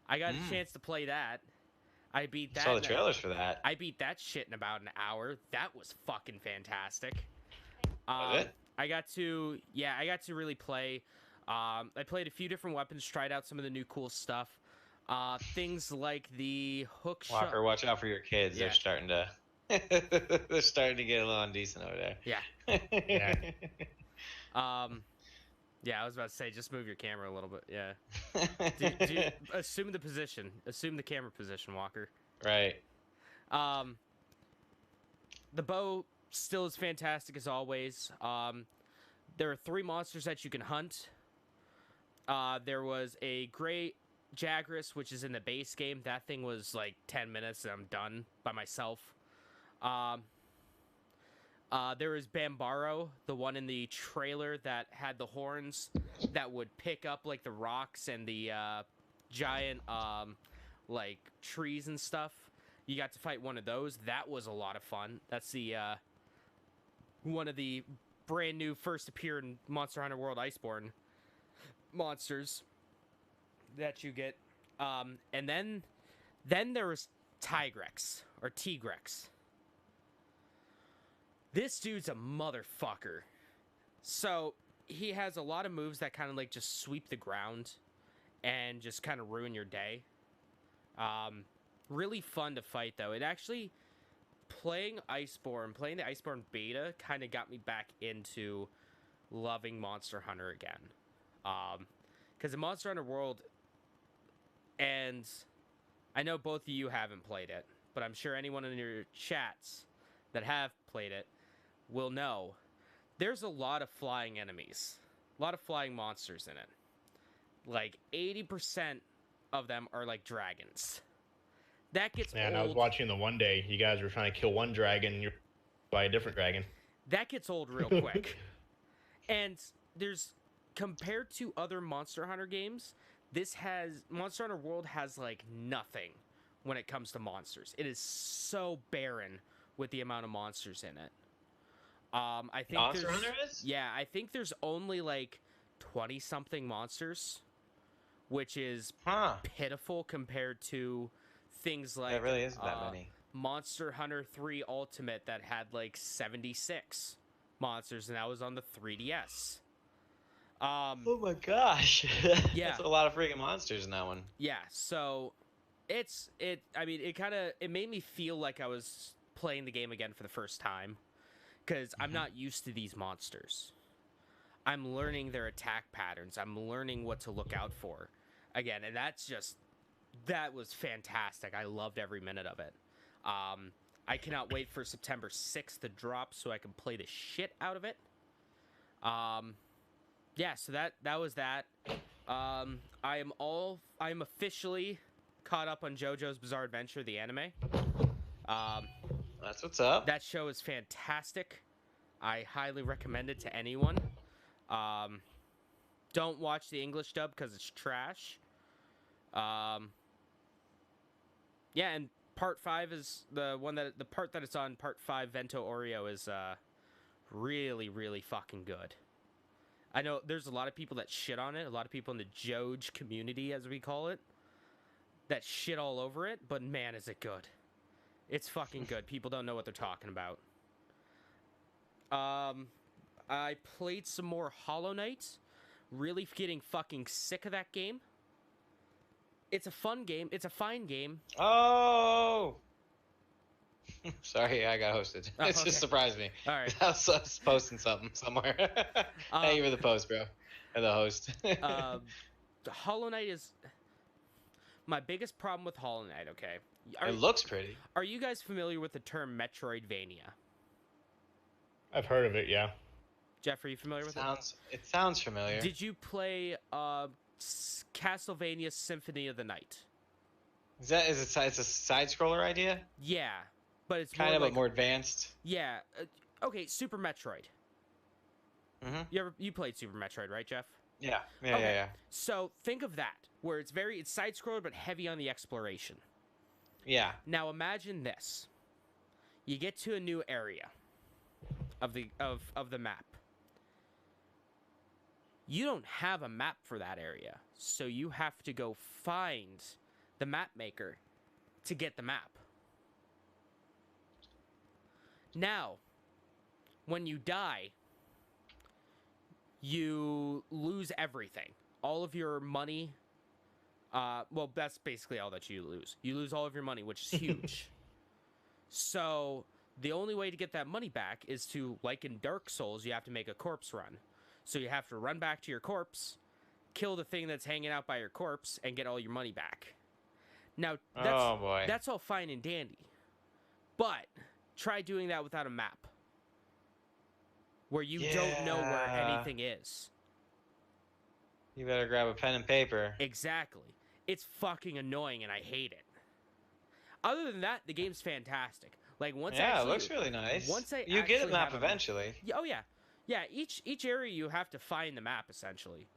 I got a chance to play that. I beat that. Saw the trailers for that. I beat that shit in about an hour. That was fucking fantastic. Was it? I got to really play. I played a few different weapons, tried out some of the new cool stuff. Things like the hook shot. Walker, watch out for your kids. Yeah. They're starting to they're starting to get a little indecent over there. Yeah. Yeah. Yeah, I was about to say, just move your camera a little bit. Yeah. Assume the position. Assume the camera position, Walker. Right. The bow still is fantastic as always. There are 3 monsters that you can hunt. There was a gray Jagras, which is in the base game. That thing was like 10 minutes and I'm done by myself. There was Bambaro, the one in the trailer that had the horns that would pick up like the rocks and the giant like trees and stuff. You got to fight one of those. That was a lot of fun. That's the one of the brand new first appear in Monster Hunter World Iceborne monsters that you get. And then there was Tigrex or Tigrex. This dude's a motherfucker. So he has a lot of moves that kind of like just sweep the ground and just kind of ruin your day. Really fun to fight though. It actually, playing the Iceborne beta kind of got me back into loving Monster Hunter again. Because in Monster Hunter World, and I know both of you haven't played it, but I'm sure anyone in your chats that have played it will know there's a lot of flying enemies, a lot of flying monsters in it. Like 80% of them are like dragons. That gets old. And I was watching the one day you guys were trying to kill one dragon and you're by a different dragon. That gets old real quick. And there's, compared to other Monster Hunter games, Monster Hunter World has like nothing when it comes to monsters. It is so barren with the amount of monsters in it. I think Monster Hunter is? Yeah, I think there's only like 20 something monsters, which is pitiful compared to things like That really isn't that many. Monster Hunter 3 Ultimate that had like 76 monsters, and that was on the 3DS. Oh my gosh. Yeah. That's a lot of freaking monsters in that one. Yeah, so it made me feel like I was playing the game again for the first time, because I'm not used to these monsters. I'm learning their attack patterns. I'm learning what to look out for again, and that was fantastic. I loved every minute of it. I cannot wait for September 6th to drop so I can play the shit out of it. Yeah, so that was that. I am officially caught up on JoJo's Bizarre Adventure, the anime. That's what's up. That show is fantastic. I highly recommend it to anyone. Don't watch the English dub because it's trash. Yeah, and part 5 is the part that it's on. Part 5, Vento Oreo, is really, really fucking good. I know there's a lot of people that shit on it, a lot of people in the Joj community, as we call it, that shit all over it, but man, is it good. It's fucking good. People don't know what they're talking about. I played some more Hollow Knight. Really getting fucking sick of that game. It's a fun game. It's a fine game. Oh! Sorry, I got hosted. Oh, It okay. just surprised me. All right. I was posting something somewhere. Thank you for the post, bro. Or the host. Hollow Knight is... My biggest problem with Hollow Knight, okay? Are, It looks pretty. are you guys familiar with the term Metroidvania? I've heard of it. Yeah. Jeff, are you familiar with It sounds familiar. Did you play Castlevania Symphony of the Night? It's a side scroller idea? Yeah, but it's Kind more of, like, but more advanced. Yeah. Okay, Super Metroid. Mm-hmm. You played Super Metroid, right, Jeff? Yeah. Okay. Yeah. So think of that, where it's side scroller but heavy on the exploration. Yeah. Now imagine this: you get to a new area of the map. You don't have a map for that area, so you have to go find the map maker to get the map. Now, when you die, you lose everything. All of your money. Well, that's basically all that you lose. You lose all of your money, which is huge. So the only way to get that money back is to, like in Dark Souls, you have to make a corpse run. So you have to run back to your corpse, kill the thing that's hanging out by your corpse, and get all your money back. Now, Oh boy. that's all fine and dandy. But try doing that without a map, where you don't know where Yeah. anything is. You better grab a pen and paper. Exactly. It's fucking annoying, and I hate it. Other than that, the game's fantastic. Like once, Yeah, actually, it looks really nice. once I you get a actually map have a- eventually. Oh yeah, yeah. Each area you have to find the map essentially.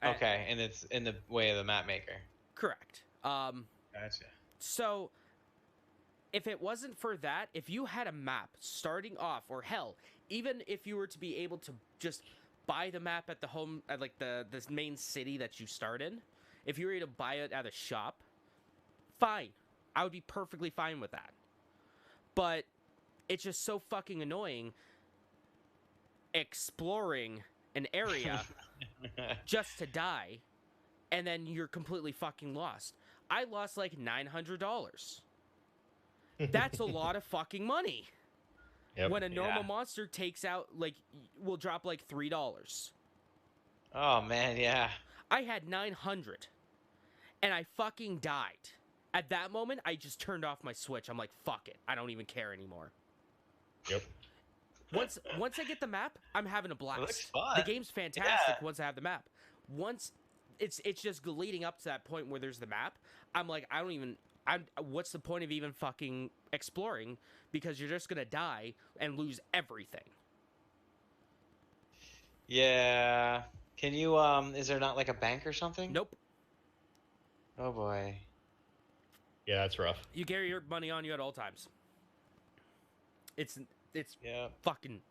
Okay, and it's in the way of the map maker. Correct. Gotcha. So if it wasn't for that, if you had a map starting off, or hell, even if you were to be able to just buy the map at like this main city that you start in, if you were able to buy it at a shop, fine. I would be perfectly fine with that. But it's just so fucking annoying exploring an area just to die, and then you're completely fucking lost. I lost like $900. That's a lot of fucking money. Yep. When a normal Yeah. monster takes out, like, will drop like $3. Oh man, yeah. I had 900, and I fucking died. At that moment, I just turned off my Switch. I'm like, fuck it. I don't even care anymore. Yep. Once I get the map, I'm having a blast. looks fun. The game's fantastic Yeah. once I have the map. Once it's just leading up to that point where there's the map, I'm like, what's the point of even fucking exploring? Because you're just gonna die and lose everything. Yeah. Can you is there not like a bank or something? Nope. Oh boy. Yeah, that's rough. You carry your money on you at all times. It's Yeah. fucking.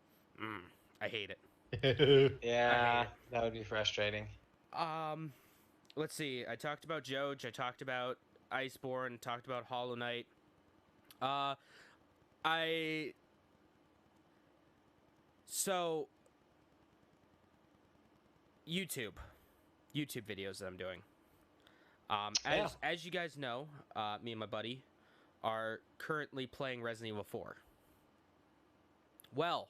I hate it. Yeah. That would be frustrating. Let's see. I talked about Joge. I talked about Iceborne. Talked about Hollow Knight. So YouTube videos that I'm doing. Yeah. As you guys know, me and my buddy are currently playing Resident Evil 4. Well,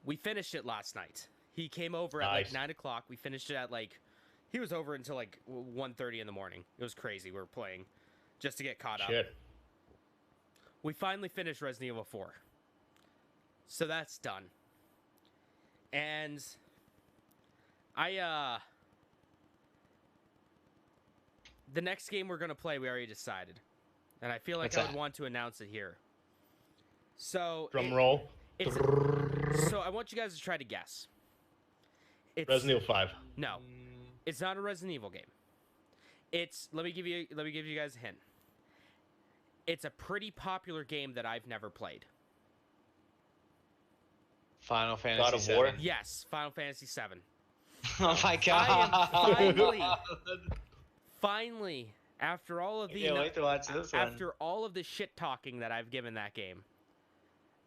we finished it last night. He came over at like Nice. 9 o'clock. We finished it at like, he was over until like 1:30 in the morning. It was crazy. We were playing just to get caught up. Shit. We finally finished Resident Evil 4. So that's done. And the next game we're going to play, we already decided. And I feel like What's I would that? want to announce it here. So Drum roll. so I want you guys to try to guess. It's Resident Evil 5. No. It's not a Resident Evil game. It's let me give you guys a hint. It's a pretty popular game that I've never played. Final Fantasy God of VII. War? Yes, Final Fantasy VII. Oh my I god. am finally, after all of the Can't wait to watch this one. after all of the shit talking that I've given that game.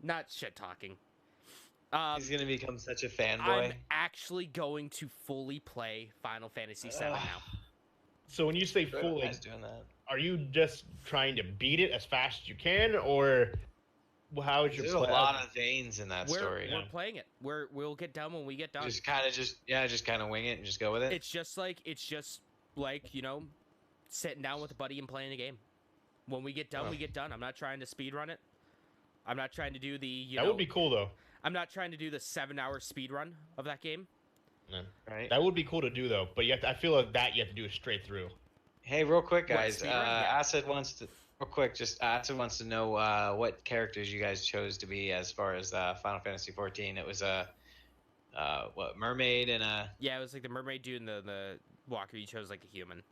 Not shit talking. He's gonna become such a fanboy. I'm actually going to fully play Final Fantasy VII now. So when you say Good fully, guys doing that. are you just trying to beat it as fast as you can, or how is your There's a play? lot of veins in that We're story. we're playing it. We'll get done when we get done. Just kind of wing it and just go with it. It's just like you know, sitting down with a buddy and playing a game. When we get done, we get done. I'm not trying to speed run it. I'm not trying to do the That would be cool though. I'm not trying to do the 7-hour speed run of that game. Yeah. Right. That would be cool to do though, but I feel like that you have to do it straight through. Hey, real quick, What, guys. speedrun? Yeah. Acid wants to. Real quick, just Acid wants to know what characters you guys chose to be as far as Final Fantasy 14. It was a what, mermaid and a. Yeah, it was like the mermaid dude and the walker. You chose like a human.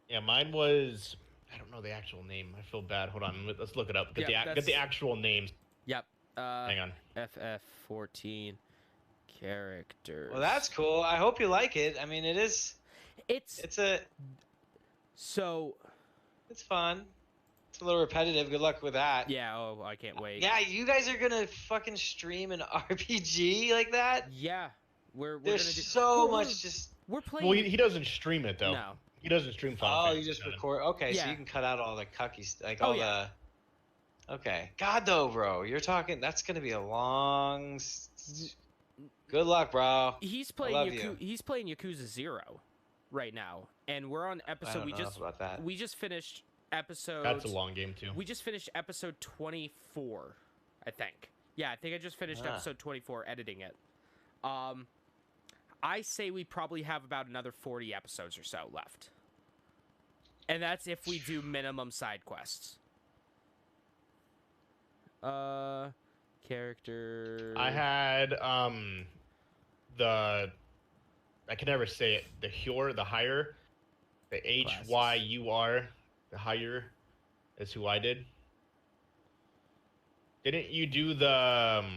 Yeah, mine was. I don't know the actual name. I feel bad. Hold on, let's look it up. Get the actual names. Yep. Hang on. FF14 characters. Well, that's cool. I hope you like it. I mean, it's so. It's fun. It's a little repetitive. Good luck with that. Yeah. Oh, I can't wait. Yeah, you guys are gonna fucking stream an RPG like that? Yeah. We're There's gonna do so much just. We're playing. Well, he doesn't stream it though. No. He doesn't stream Final Oh, Fantasy you just VII. record. Okay, so Yeah. you can cut out all the cucky, like Oh, all yeah. the. Okay, God though, bro, you're talking. That's gonna be a long. Good luck, bro. He's playing. love you. He's playing Yakuza 0 right now, and we're on I episode. don't know enough about that. We just finished episode. That's a long game too. We just finished episode 24, I think. Yeah, I think I just finished Ah. episode 24 editing it. I say we probably have about another 40 episodes or so left. And that's if we do minimum side quests. Character. I had I can never say it. The Hyur, the higher, the HYUR, the higher is who I did. Didn't you do the? I don't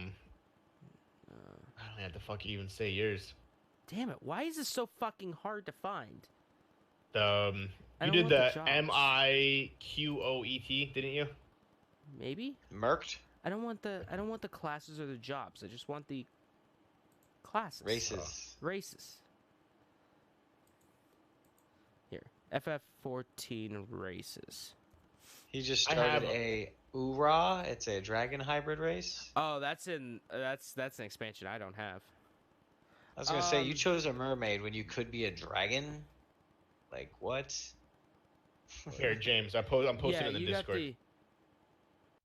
know how the fuck you even say yours. Damn it! Why is this so fucking hard to find? The I you don't did want the the jobs. MIQOET, didn't you? Maybe. Merked I don't want the classes or the jobs. I just want the classes. races. Races. Here. FF14 races. He just I have started a Ura. It's a dragon hybrid race. Oh, that's an expansion I don't have. I was gonna say you Um, chose a mermaid when you could be a dragon. Like what? Here, James, I'm posting yeah, in the you Discord. got the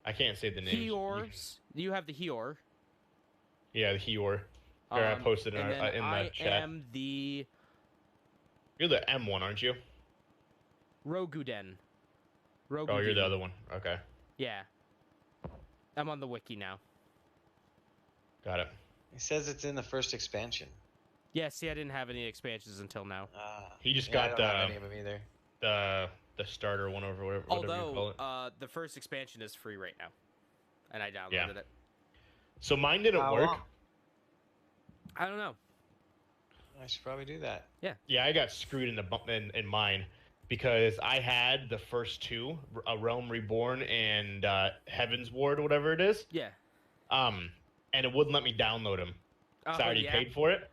I can't say the names. Hiors. You have the Hior. Yeah, the Hyur. Here, I posted it and in then the I chat. am the You're the M one, aren't you? Roguden. Oh, you're the other one. Okay, Yeah. I'm on the wiki now. got it. He says it's in the first expansion. Yeah, see, I didn't have any expansions until now. He just I got don't have any of them either. the starter one over whatever you call Although, it. the first expansion is free right now. And I downloaded Yeah. it. So mine didn't How work. long? I don't know. I should probably do that. Yeah, I got screwed in mine because I had the first two, A Realm Reborn and Heaven's Ward, or whatever it is. Yeah. And it wouldn't let me download them. Oh, So I already yeah. paid for it.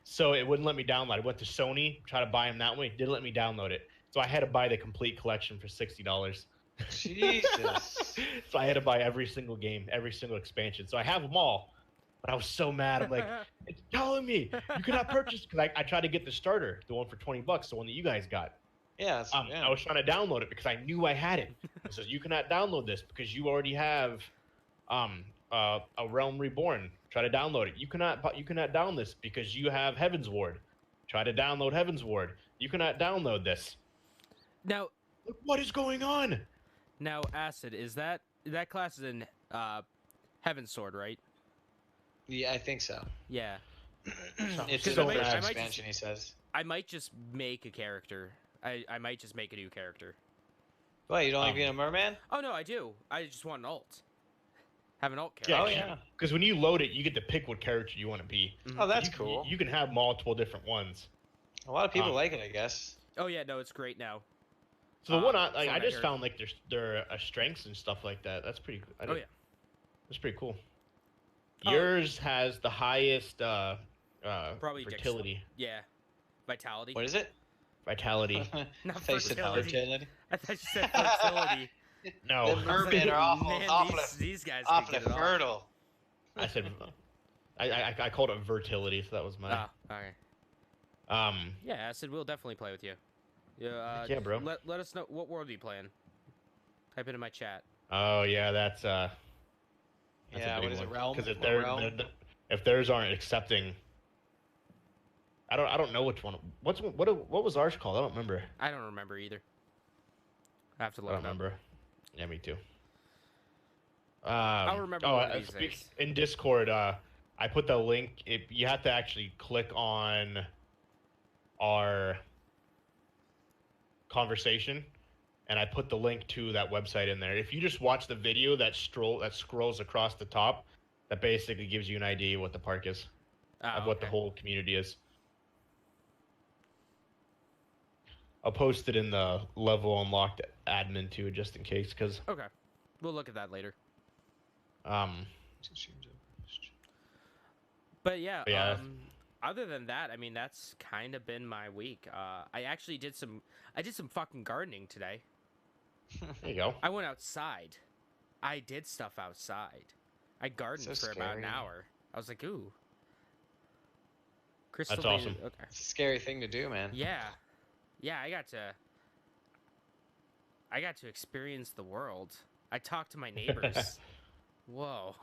So it wouldn't let me download. I went to Sony, try to buy them that way. It didn't let me download it. So I had to buy the complete collection for $60. Jesus. So I had to buy every single game, every single expansion. So I have them all. But I was so mad. I'm like, it's telling me you cannot purchase, because I tried to get the starter, the one for $20, the one that you guys got. Yeah, that's, yeah. I was trying to download it because I knew I had it. It says you cannot download this because you already have A Realm Reborn. Try to download it. You cannot download this because you have Heaven's Ward. Try to download Heaven's Ward. You cannot download this. Now, What is going on? Acid, is that class is in Heaven's Sword, right? Yeah, I think so. Yeah. It's so in the bad. first I might expansion, he says. I might just make a character. I might just make a new character. What, you don't like being a merman? Oh no, I do. I just want an alt. Have an alt Yeah, character. Oh, yeah. Because when you load it, you get to pick what character you want to be. Oh, that's You- cool. You can have multiple different ones. A lot of people um, like it, I guess. Oh yeah, no, it's great now. So the one from I what I just heard. found like their strengths and stuff like that. That's pretty. Oh yeah. That's pretty cool. Oh. Yours has the highest Probably fertility. Yeah. Vitality. What is it? Vitality. Not Face it, fertility. fertility. I thought you said fertility. No, The mermen are awful, Man, awful, these guys can awfully get it all. fertile. I said I called it fertility, so that was my. Ah, okay. Um, Yeah, Acid, we'll definitely play with you. Yeah, Yeah, bro. Let us know what world are you playing. Type it in my chat. Oh yeah, that's a Yeah, big what is it, one. Realm? Because Realm? if theirs aren't accepting, I don't know which one. What was ours called? I don't remember. I don't remember either. I have to I look don't it up. remember. Yeah, me too. I'll remember one of these days. In Discord, I put the link. You have to actually click on our conversation, and I put the link to that website in there. If you just watch the video that scrolls across the top, that basically gives you an idea what the park is, of what the whole community is. I'll post it in the level unlocked admin too, just in case, because Okay, we'll look at that later. But yeah, other than that, I mean, that's kind of been my week. I actually did some fucking gardening today. There you go. I went outside. I did stuff outside. I gardened for about an hour. I was like, ooh. Crystal That's awesome. Okay. It's a scary thing to do, man. Yeah. Yeah, I got to experience the world. I talked to my neighbors. Whoa.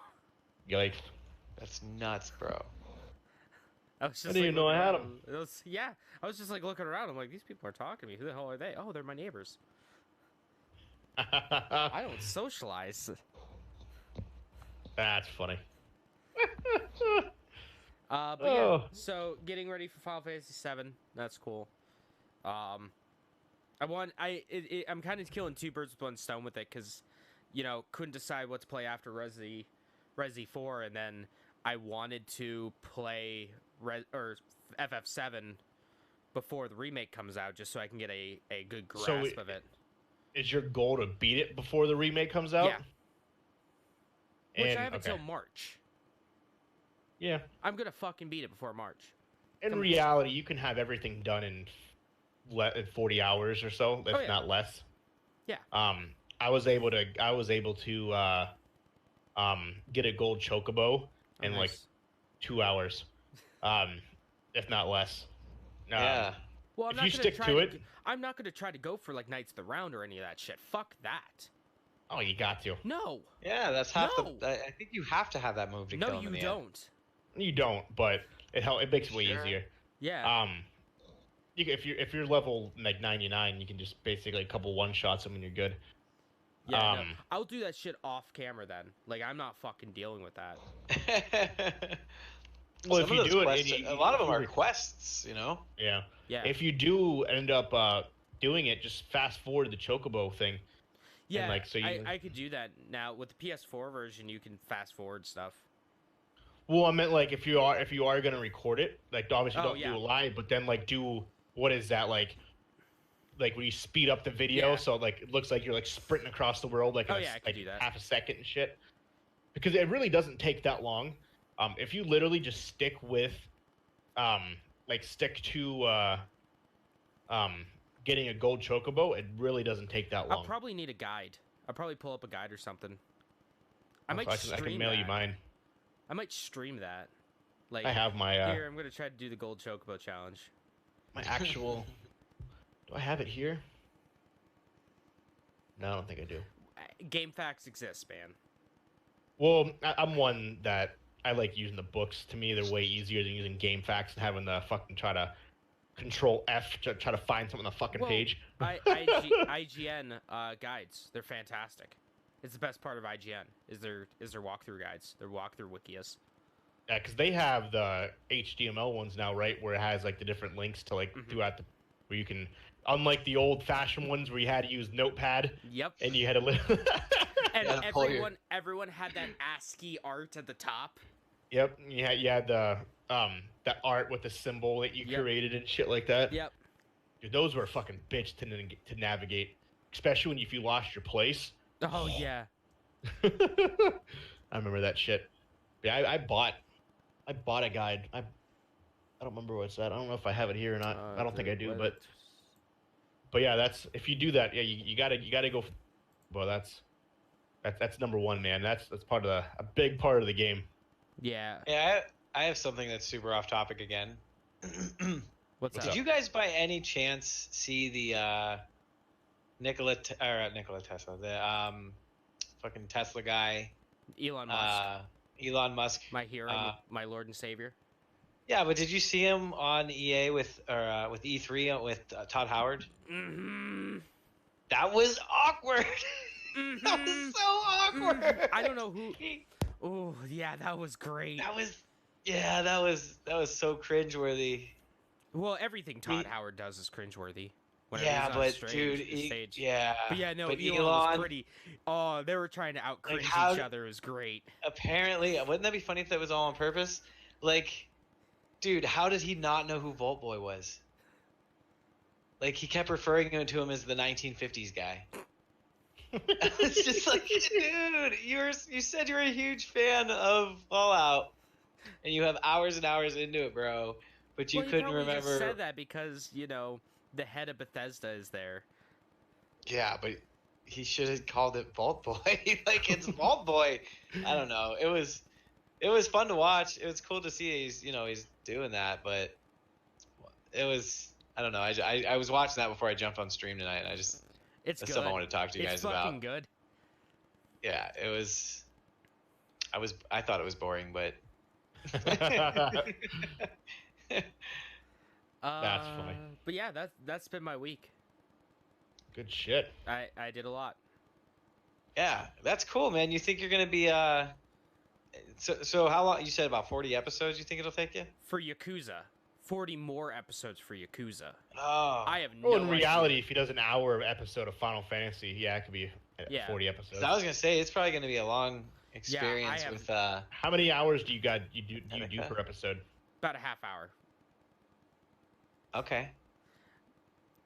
Yikes. That's nuts, bro. I was just I didn't even know I had them. Yeah, I was just like looking around. I'm like, these people are talking to me. Who the hell are they? Oh, they're my neighbors. I don't socialize. That's funny. But yeah, so getting ready for Final Fantasy VII. That's cool. I'm kind of killing two birds with one stone with it because, couldn't decide what to play after Resi 4, and then I wanted to play FF7 before the remake comes out, just so I can get a good grasp of it. Is your goal to beat it before the remake comes out? Yeah. Which I have until March. Yeah. I'm gonna fucking beat it before March. In reality, you can have everything done in 40 hours or so, if not less. Yeah. I was able to get a gold chocobo in like 2 hours, if not less. Yeah. Well, if you stick to it, I'm not gonna try to go for like Knights of the Round or any of that shit. Fuck that. Oh, you got to. No. Yeah, that's half the. I think you have to have that move to kill him. No, you don't. You don't, but it makes it way easier. Yeah. If you're level like 99, you can just basically a couple one shots them and you're good. Yeah, no. I'll do that shit off camera then. Like, I'm not fucking dealing with that. Well, if you do it, a lot of them are quests, Yeah. Yeah. If you do end up doing it, just fast forward the chocobo thing. Yeah. And I could do that now with the PS4 version. You can fast forward stuff. Well, I meant like if you are gonna record it, like obviously don't do a live, but then like do what is that like when you speed up the video so like it looks like you're like sprinting across the world like I could do that. half a second and shit, because it really doesn't take that long. If you literally just stick with stick to getting a gold chocobo, it really doesn't take that long. I'll probably need a guide. I'll probably pull up a guide or something. I can mail you mine. I might stream that. Like, I have my here, I'm gonna try to do the gold chocobo challenge. My actual. Do I have it here? No, I don't think I do. Game facts exist, man. Well, I'm one that I like using the books. To me, they're way easier than using game facts and having to fucking try to control F to try to find something on the fucking page. IGN guides, they're fantastic. It's the best part of IGN is their walkthrough guides, their walkthrough wikias. Yeah, because they have the HTML ones now, right? Where it has like the different links to like throughout where you can, unlike the old-fashioned ones where you had to use Notepad. Yep. And you had to. And everyone had that ASCII art at the top. Yep. You had the that art with the symbol that you created and shit like that. Yep. Dude, those were a fucking bitch to navigate, especially if you lost your place. Oh yeah. I remember that shit. Yeah, I bought a guide. I don't remember what it's at. I don't know if I have it here or not. I don't think I do, but yeah, that's if you do that, yeah, you gotta go. Well, that's number one, man. That's part of a big part of the game. Yeah. Yeah, I have something that's super off topic again. What's What's up? Did you guys by any chance see the Nikola Tesla, the fucking Tesla guy, Elon Musk, Elon Musk? my hero, my Lord and Savior. Yeah, but did you see him on EA with E3 with Todd Howard? Mm-hmm. That was awkward. Mm-hmm. That was so awkward. I don't know who. Oh yeah, that was great. That was so cringeworthy. Well, everything Todd Howard does is cringeworthy. Whenever Yeah, he's on but stage. yeah. But yeah, no, but Elon was pretty. Oh, they were trying to out cringe each other. It was great. Apparently, wouldn't that be funny if that was all on purpose? Like, dude, how did he not know who Vault Boy was? Like, he kept referring to him as the 1950s guy. It's just like, dude, you said you're a huge fan of Fallout, and you have hours and hours into it, bro, but you couldn't remember. Just said that because the head of Bethesda is there. Yeah, but he should have called it Vault Boy. Like, it's Vault Boy. I don't know. It was fun to watch. It was cool to see he's doing that, but it was, I don't know. I was watching that before I jumped on stream tonight, and that's good. something I want to talk to you guys about. It's fucking good. Yeah, it was. I thought it was boring, but. That's funny. But yeah, that's been my week. Good shit. I did a lot. Yeah, that's cool, man. You think you're gonna be So how long? You said about 40 episodes. You think it'll take you? For Yakuza, 40 more episodes for Yakuza. Oh, I have no. Well, in idea. reality, if he does an hour episode of Final Fantasy, yeah, it could be 40 episodes. I was gonna say it's probably gonna be a long experience with. How many hours do you do per episode? About a half hour. Okay.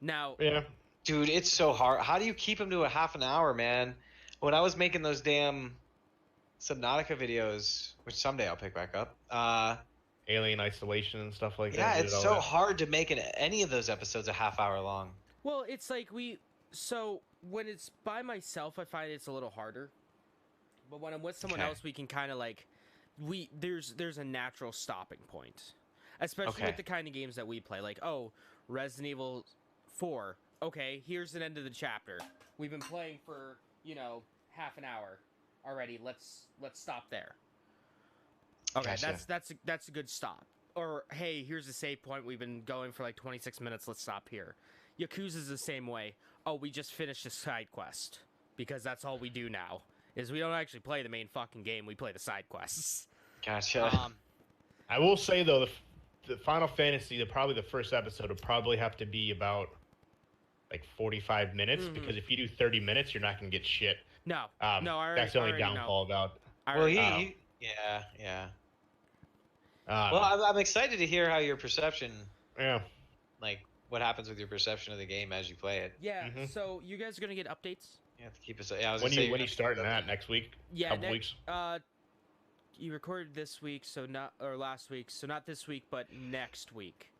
Now. Yeah. Dude, it's so hard. How do you keep him to a half an hour, man? When I was making those damn Subnautica videos, which someday I'll pick back up. Alien Isolation and stuff like that. Yeah, it's so hard to make any of those episodes a half hour long. Well, it's like so when it's by myself, I find it's a little harder. But when I'm with someone else, we can kind of like, there's a natural stopping point. Especially with the kind of games that we play. Like, Resident Evil 4. Okay, here's an end of the chapter. We've been playing for, half an hour already. Let's stop there. Okay, gotcha. that's a good stop. Or hey, here's a save point. We've been going for like 26 minutes. Let's stop here. Yakuza's the same way. Oh, we just finished a side quest because that's all we do now. Is we don't actually play the main fucking game. We play the side quests. Gotcha. I will say though, the Final Fantasy, probably the first episode would probably have to be about like 45 minutes because if you do 30 minutes, you're not gonna get shit. No, that's the only downfall about. Well, yeah. Well, I'm excited to hear how your perception. Yeah. Like what happens with your perception of the game as you play it. Yeah. So you guys are gonna get updates. You have to keep us. Yeah, I was when gonna say you starting that next week? Yeah, couple weeks. You recorded this week, or last week, so not this week, but next week.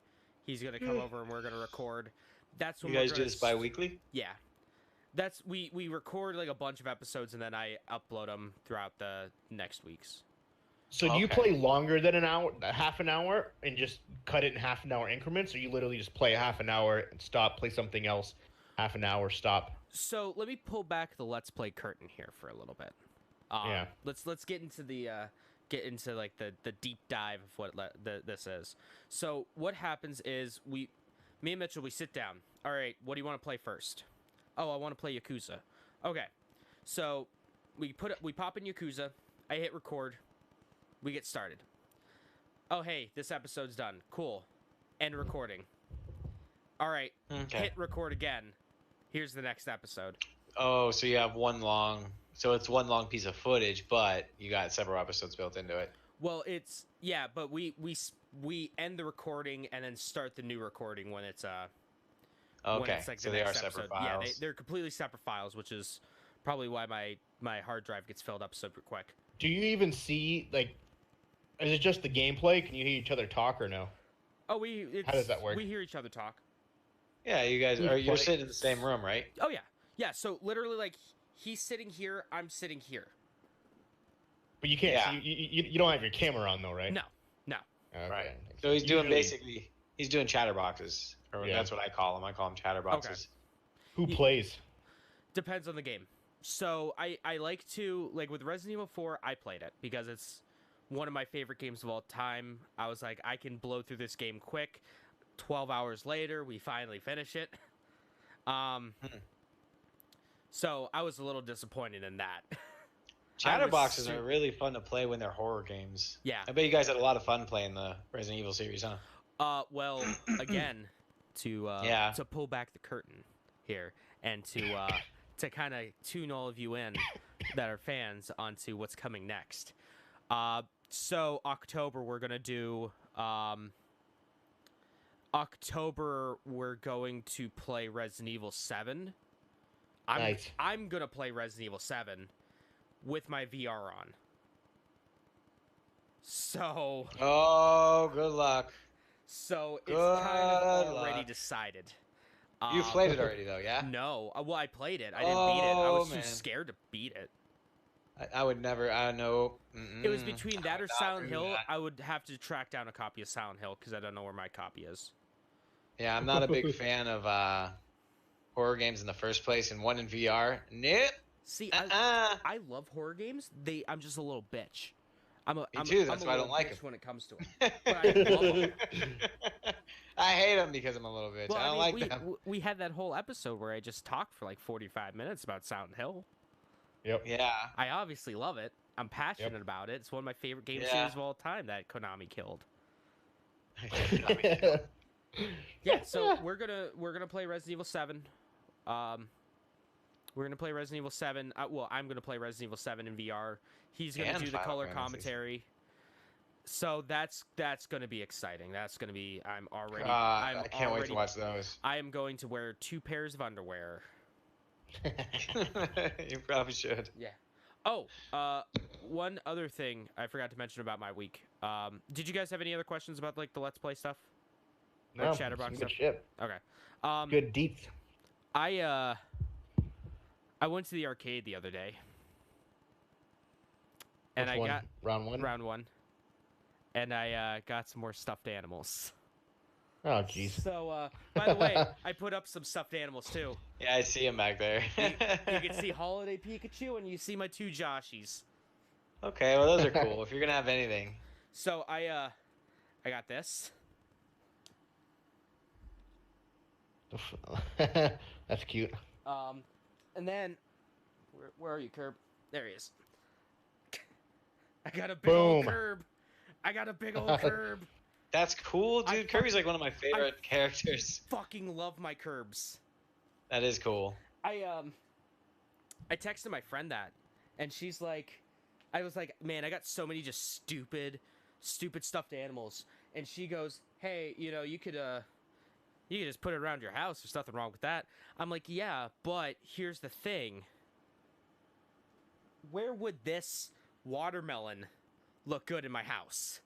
He's gonna come over and we're gonna record. That's when you guys do this bi-weekly. Yeah, that's we record like a bunch of episodes and then I upload them throughout the next weeks. So do you play longer than an hour, half an hour, and just cut it in half an hour increments, or you literally just play a half an hour and stop, play something else, half an hour, stop? So let me pull back the Let's Play curtain here for a little bit. Yeah. Let's get into the like the deep dive of what this is. So what happens is me and Mitchell, we sit down. All right, what do you want to play first? Oh, I want to play Yakuza. Okay, so we pop in Yakuza. I hit record. We get started. Oh, hey, this episode's done. Cool. End recording. All right, hit record again. Here's the next episode. Oh, so you have it's one long piece of footage, but you got several episodes built into it. Well, but we end the recording and then start the new recording when it's okay. When it's like So the they next are separate episode. files. Yeah, they're completely separate files, which is probably why my hard drive gets filled up super quick. Do you even see is it just the gameplay? Can you hear each other talk or no? Oh, how does that work? We hear each other talk. Yeah, you guys you're sitting in the same room, right? Oh yeah. So literally, like he's sitting here, I'm sitting here. But you can't. Yeah. So you don't have your camera on though, right? No. Okay. Right. So he's doing He's doing chatterboxes, or Yeah. that's what I call them. I call them chatterboxes. Who plays? Depends on the game. So I like to, like with Resident Evil 4, I played it because it's one of my favorite games of all time. I was like, I can blow through this game quick. 12 hours later, we finally finish it. So I was a little disappointed in that. Chatterboxes are really fun to play when they're horror games. Yeah. I bet you guys had a lot of fun playing the Resident Evil series, huh? Well, again, to pull back the curtain here and to kind of tune all of you in that are fans onto what's coming next. So October we're gonna do. October we're going to play Resident Evil 7. Nice. I'm gonna play Resident Evil 7 with my VR on. So. Oh, good luck. So it's kind of Good already luck. decided. You've played it already, though, yeah? No. Well, I played it. I didn't beat it. I was man. too scared to beat it. I would never. I know. It was between that I or would not Silent do Hill. that. I would have to track down a copy of Silent Hill because I don't know where my copy is. Yeah, I'm not a big fan of horror games in the first place, and one in VR. Nope. See, Uh-uh. I love horror games. I'm just a little bitch. I'm too, I'm that's a why I little don't like bitch 'em. when it comes to it. But I love 'em. I hate them because I'm a little bitch. Well, I don't like them. we had that whole episode where I just talked for like 45 minutes about Silent Hill. Yep. Yeah. I obviously love it. I'm passionate about it. It's one of my favorite game Yeah. series of all time that Konami killed. Yeah, so we're gonna play Resident Evil 7. We're gonna play Resident Evil 7. Well, I'm gonna play Resident Evil 7 in VR. He's gonna And do the Final color Fantasy. commentary. So that's gonna be exciting. That's gonna be. I'm I can't wait to watch those. I am going to wear 2 pairs of underwear. You probably should. Yeah. Oh, one other thing I forgot to mention about my week. Did you guys have any other questions about like the Let's Play stuff? No, Chatterbox some stuff? good shit. Okay. Good deets. I went to the arcade the other day, and Which I one? got round one. round 1, and I got some more stuffed animals. Oh jeez. So, by the way, I put up some stuffed animals too. Yeah, I see him back there. You can see Holiday Pikachu, and you see my 2 Joshies. Okay, well those are cool. If you're gonna have anything. So I got this. That's cute. And then, where are you, Curb? There he is. I got a big old Boom. Curb. I got a big old Curb. That's cool, dude. I Kirby's like one of my favorite characters. Fucking love my Curbs. That is cool. I texted my friend that, and she's like, I was like, man, I got so many just stupid stuffed animals, and she goes, hey, you could just put it around your house. There's nothing wrong with that. I'm like, yeah, but here's the thing. Where would this watermelon look good in my house?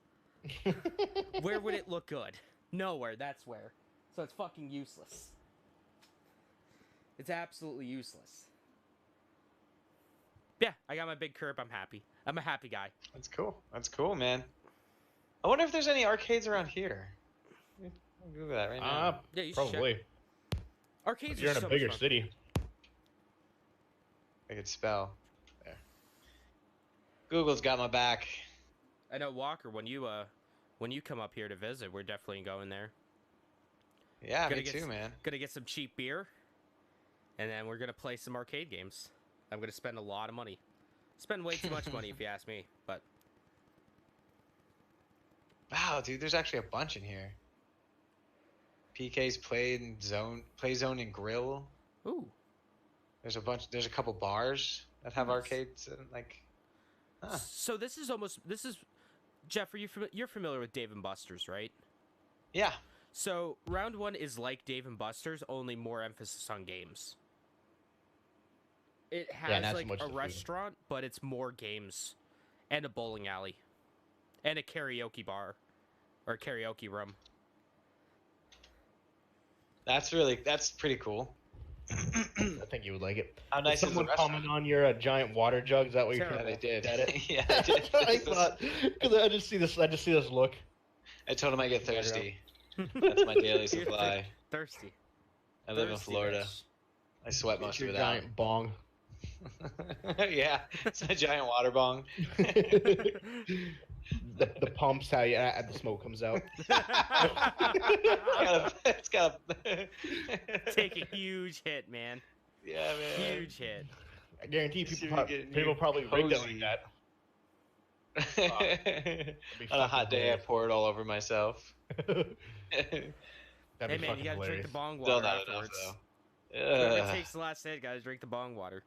Where would it look good? Nowhere, that's where. So it's fucking useless. It's absolutely useless. Yeah, I got my big Curb. I'm happy. I'm a happy guy. That's cool. That's cool, man. I wonder if there's any arcades around here. I'll Google that right now. Yeah, you should Probably. Arcades If you're are in a so much bigger fun. city. I could spell. There. Google's got my back. I know, Walker, when you come up here to visit, we're definitely going there. Yeah, Gonna me get too, s- man. Gonna get some cheap beer, and then we're gonna play some arcade games. I'm gonna spend a lot of money. Spend way too much money if you ask me, but Wow, dude, there's actually a bunch in here. PK's Play Zone and Grill. ooh. There's a couple bars that have Nice. arcades and like. Huh. So this is Jeff, you're familiar with Dave and Buster's, right? Yeah. So round 1 is like Dave and Buster's, only more emphasis on games. It has not so like much a the food. restaurant, but it's more games, and a bowling alley, and a karaoke bar, or a karaoke room. That's pretty cool. I think you would like it. How nice Did is the someone restaurant? comment on your giant water jug? Is that what you're Terrible. Yeah, they did. At it? Yeah, they did. I thought, because I just see this look. I told him I get thirsty. That's my daily You're supply. thirsty. I live in Thirsty Florida. bitch. I sweat Get most your of it out. giant bong. Yeah, it's a giant water bong. the pumps how the smoke comes out. It's got a Take a huge hit, man. Yeah, man. Huge hit. I guarantee Should people, we get new people probably rigged it cozy? like that. Be On a hot fucking day, I hilarious. pour it all over myself. That'd Hey be man, fucking you gotta drink hilarious. the bong Still water not enough, afterwards. though. Whoever Ugh. takes the last hit, guys, drink the bong water.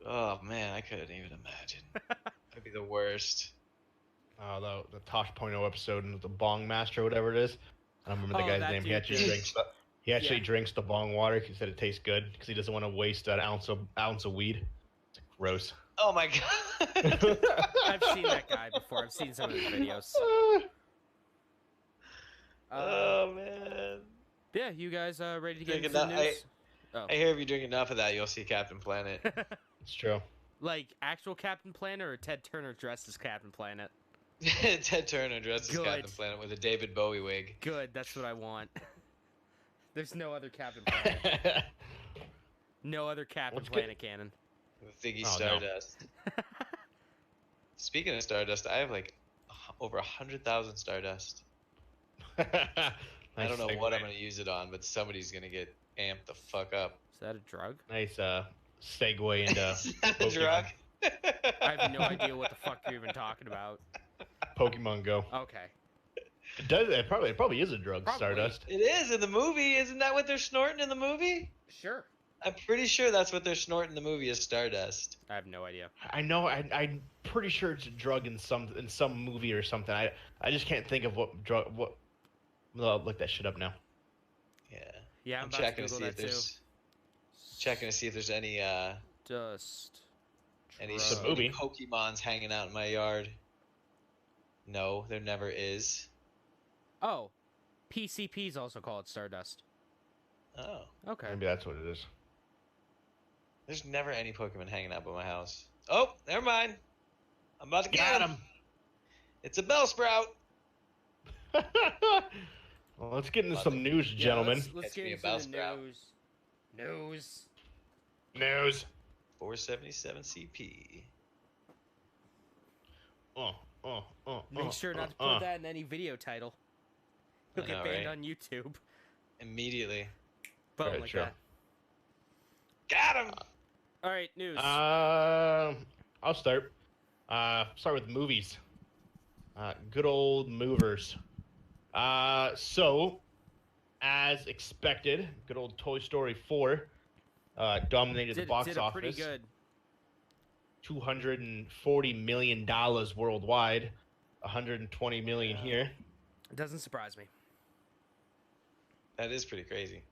Oh man, I couldn't even imagine. That'd be the worst. The Tosh.0 episode and the Bong Master, whatever it is. I don't remember the Oh, guy's that name. He dude, actually dude. drinks. He actually Yeah. drinks the bong water. He said it tastes good because he doesn't want to waste an ounce of weed. It's gross. Oh my god. I've seen that guy before. I've seen some of his videos. Oh man. Yeah, you guys ready to get Drink into the enough- news? Oh. I hear if you drink enough of that, you'll see Captain Planet. It's true. Like actual Captain Planet or Ted Turner dressed as Captain Planet? Ted Turner dressed as Good. Captain Planet with a David Bowie wig. Good, that's what I want. There's no other Captain Planet. No other Captain Let's get- Planet canon. With Ziggy Oh, no. Stardust. Speaking of Stardust, I have like over 100,000 Stardust. I don't know what I'm gonna use it on, but somebody's gonna get amped the fuck up. Is that a drug? Nice segue into Is that a Pokemon. drug? I have no idea what the fuck you're even talking about. Pokemon Go. Okay. It does. It probably is a drug. Probably. Stardust. It is in the movie. Isn't that what they're snorting in the movie? Sure. I'm pretty sure that's what they're snorting in the movie is Stardust. I have no idea. I know. I'm pretty sure it's a drug in some movie or something. I just can't think of what drug. What. I'll look that shit up now. Yeah. Yeah, I'm I'm about checking to to Google see if that too. there's checking to see if there's any Dust. any It's a drug. movie. Pokemons hanging out in my yard. No, there never is. Oh, PCP is also called Stardust. Oh, Okay. Maybe that's what it is. there's never any Pokemon hanging out by my house. Oh, never mind. I'm about to get Got him. him. It's a Bellsprout. Well, let's get into some news, Yeah, gentlemen. let's Catch get me a into the Bellsprout. news. News. News. 477 CP. Make sure not to put that in any video title. You'll I get know, banned right? on YouTube. Immediately. Boom, Right, like sure. that. Got him. All right, news. I'll start. Start with movies. Good old movers. So, as expected, good old Toy Story 4 dominated the box did a pretty office. good. $240 million worldwide, 120 million here. It doesn't surprise me. That is pretty crazy.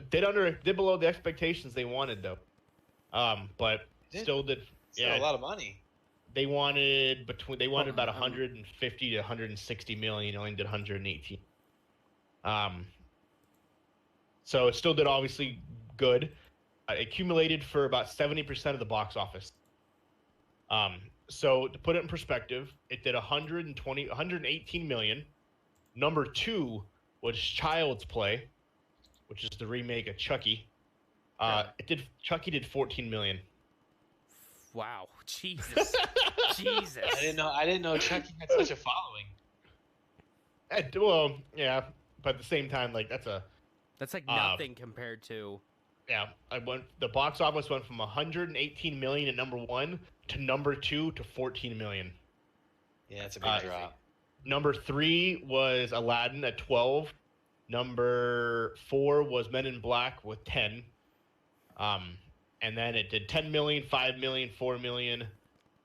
Did below the expectations they wanted though. But Did? still did. Still Yeah, a lot of money. they wanted about Um, 150 to 160 million. Only did 118. So it still did obviously good. Accumulated for about 70% of the box office. So to put it in perspective, it did 118 million. Number 2 was Child's Play, which is the remake of Chucky. Chucky did 14 million. Wow, Jesus, Jesus. I didn't know Chucky had such a following. Well, yeah, but at the same time, like That's like nothing compared to. yeah. The box office went from 118 million at number 1 to number 2 to 14 million. Yeah, it's a big drop. Number 3 was Aladdin at 12. Number 4 was Men in Black with 10. And then it did 10 million, 5 million, 4 million,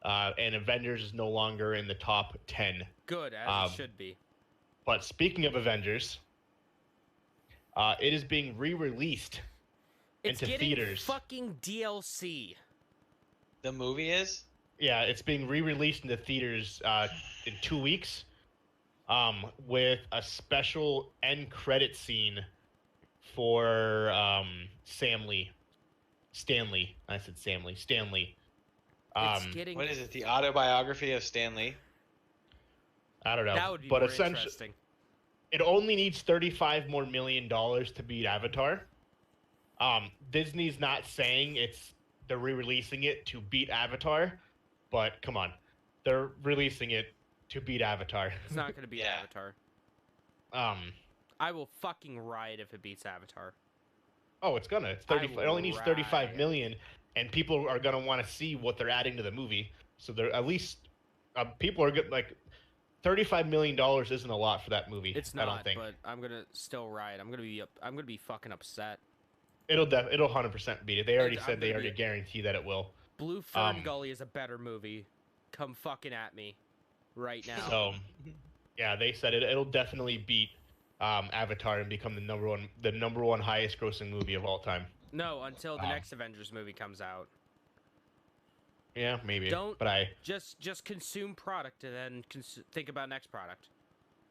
and Avengers is no longer in the top 10. Good, as it should be. But speaking of Avengers, it is being re-released It's into getting theaters. fucking DLC. The movie is? Yeah, it's being re-released into theaters in 2 weeks, with a special end credit scene for Stanley. I said Stanley. It's getting. What is it? The autobiography of Stan Lee? I don't know. That would be but more essentially, interesting. it only needs $35 more million to beat Avatar. Disney's not saying they're re-releasing it to beat Avatar, but come on, they're releasing it to beat Avatar. It's not going to beat Yeah. Avatar. um, I will fucking riot if it beats Avatar. oh, it's gonna. It's I 30. It will only needs 35 riot. million, and people are gonna want to see what they're adding to the movie. So they're at least people are good. Like $35 million isn't a lot for that movie. It's I don't not, think but I'm gonna still riot. I'm gonna be fucking upset. it'll 100% beat it. They already I'm said they gonna already be- guarantee that it will. Blue Fern Um, Gully is a better movie. Come fucking at me, right now. So, yeah, they said it'll definitely beat Avatar and become the number one highest grossing movie of all time. No, until the Wow. next Avengers movie comes out. Yeah, maybe. Don't- But Just consume product and then think about next product.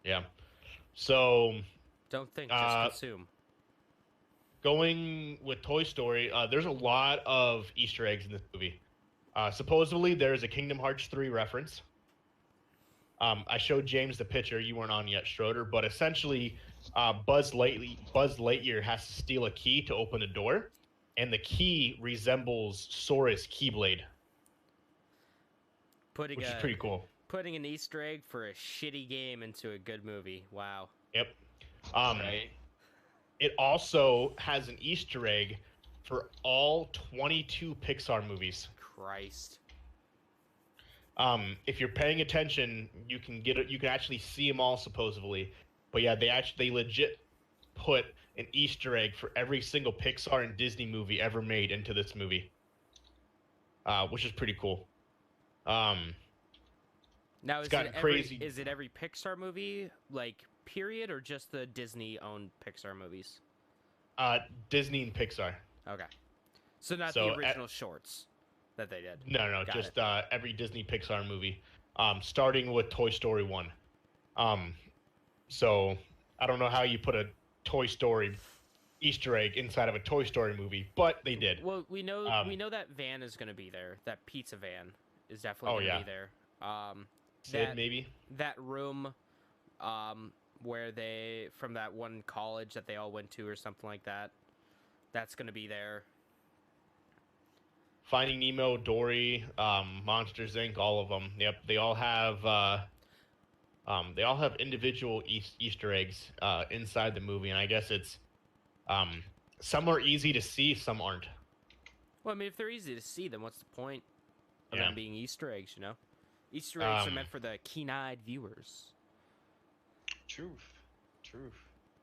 yeah. So Don't think, just consume. going with Toy Story, there's a lot of Easter eggs in this movie. Supposedly, there's a Kingdom Hearts 3 reference. I showed James the picture. You weren't on yet, Schroeder. But essentially, Buzz Lightyear has to steal a key to open a door, and the key resembles Sora's Keyblade, Putting which is pretty cool. putting an Easter egg for a shitty game into a good movie. Wow. Yep. Right. It also has an Easter egg for all 22 Pixar movies. Christ. If you're paying attention, you can get it. You can actually see them all supposedly. But yeah, they legit put an Easter egg for every single Pixar and Disney movie ever made into this movie, which is pretty cool. Now, It's gotten crazy. Is it every Pixar movie, like, period, or just the Disney-owned Pixar movies? Disney and Pixar. Okay. So not So, the original shorts that they did. No, Got just every Disney Pixar movie, starting with Toy Story 1. So I don't know how you put a Toy Story Easter egg inside of a Toy Story movie, but they did. Well, we know that van is going to be there. That pizza van is definitely Oh, going to yeah. be there. Sid, that- maybe? That room where they, from that one college that they all went to or something like that, that's going to be there. Finding Nemo, Dory, Monsters Inc., all of them. Yep, they all have individual Easter eggs inside the movie, and I guess it's some are easy to see, some aren't. Well, I mean, if they're easy to see, then what's the point of Yeah. them being Easter eggs, you know? Easter eggs are Um, meant for the keen-eyed viewers. Truth.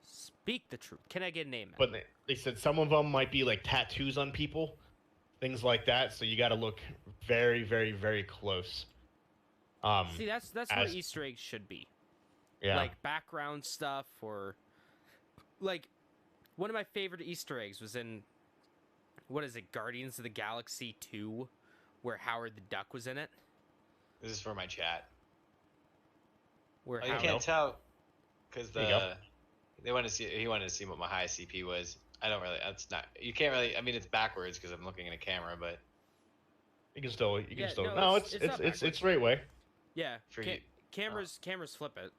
Speak the truth. Can I get a name? But they said some of them might be like tattoos on people, things like that. So you got to look very, very, very close. See, that's what as- Easter eggs should be. Yeah. Like background stuff, or like one of my favorite Easter eggs was in, what is it, Guardians of the Galaxy 2, where Howard the Duck was in it. This is for my chat. Where Oh, you Howard, can't tell because There you go. he wanted to see what my highest CP was. I don't really. That's not. You can't really. I mean, it's backwards because I'm looking at a camera, but you can still. Yeah, No, no, it's it's not it's right way. yeah, For you- cameras flip it.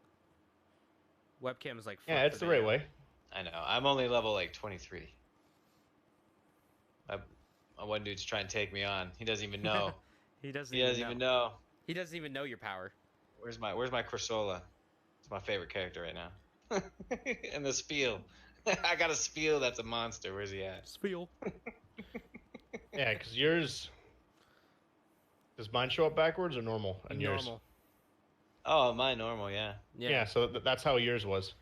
Webcams like flip Yeah, it's the right video. way. I know. I'm only level like 23. My one dude's trying to take me on. He doesn't even know. He doesn't. He doesn't even know. He doesn't even know your power. Where's my Corsola? It's my favorite character right now. And the Spiel. I got a Spiel that's a monster. Where's he at? Spiel. Yeah, because yours. Does mine show up backwards or normal? And yours. Normal. Oh, my normal, yeah. Yeah, so that's how yours was.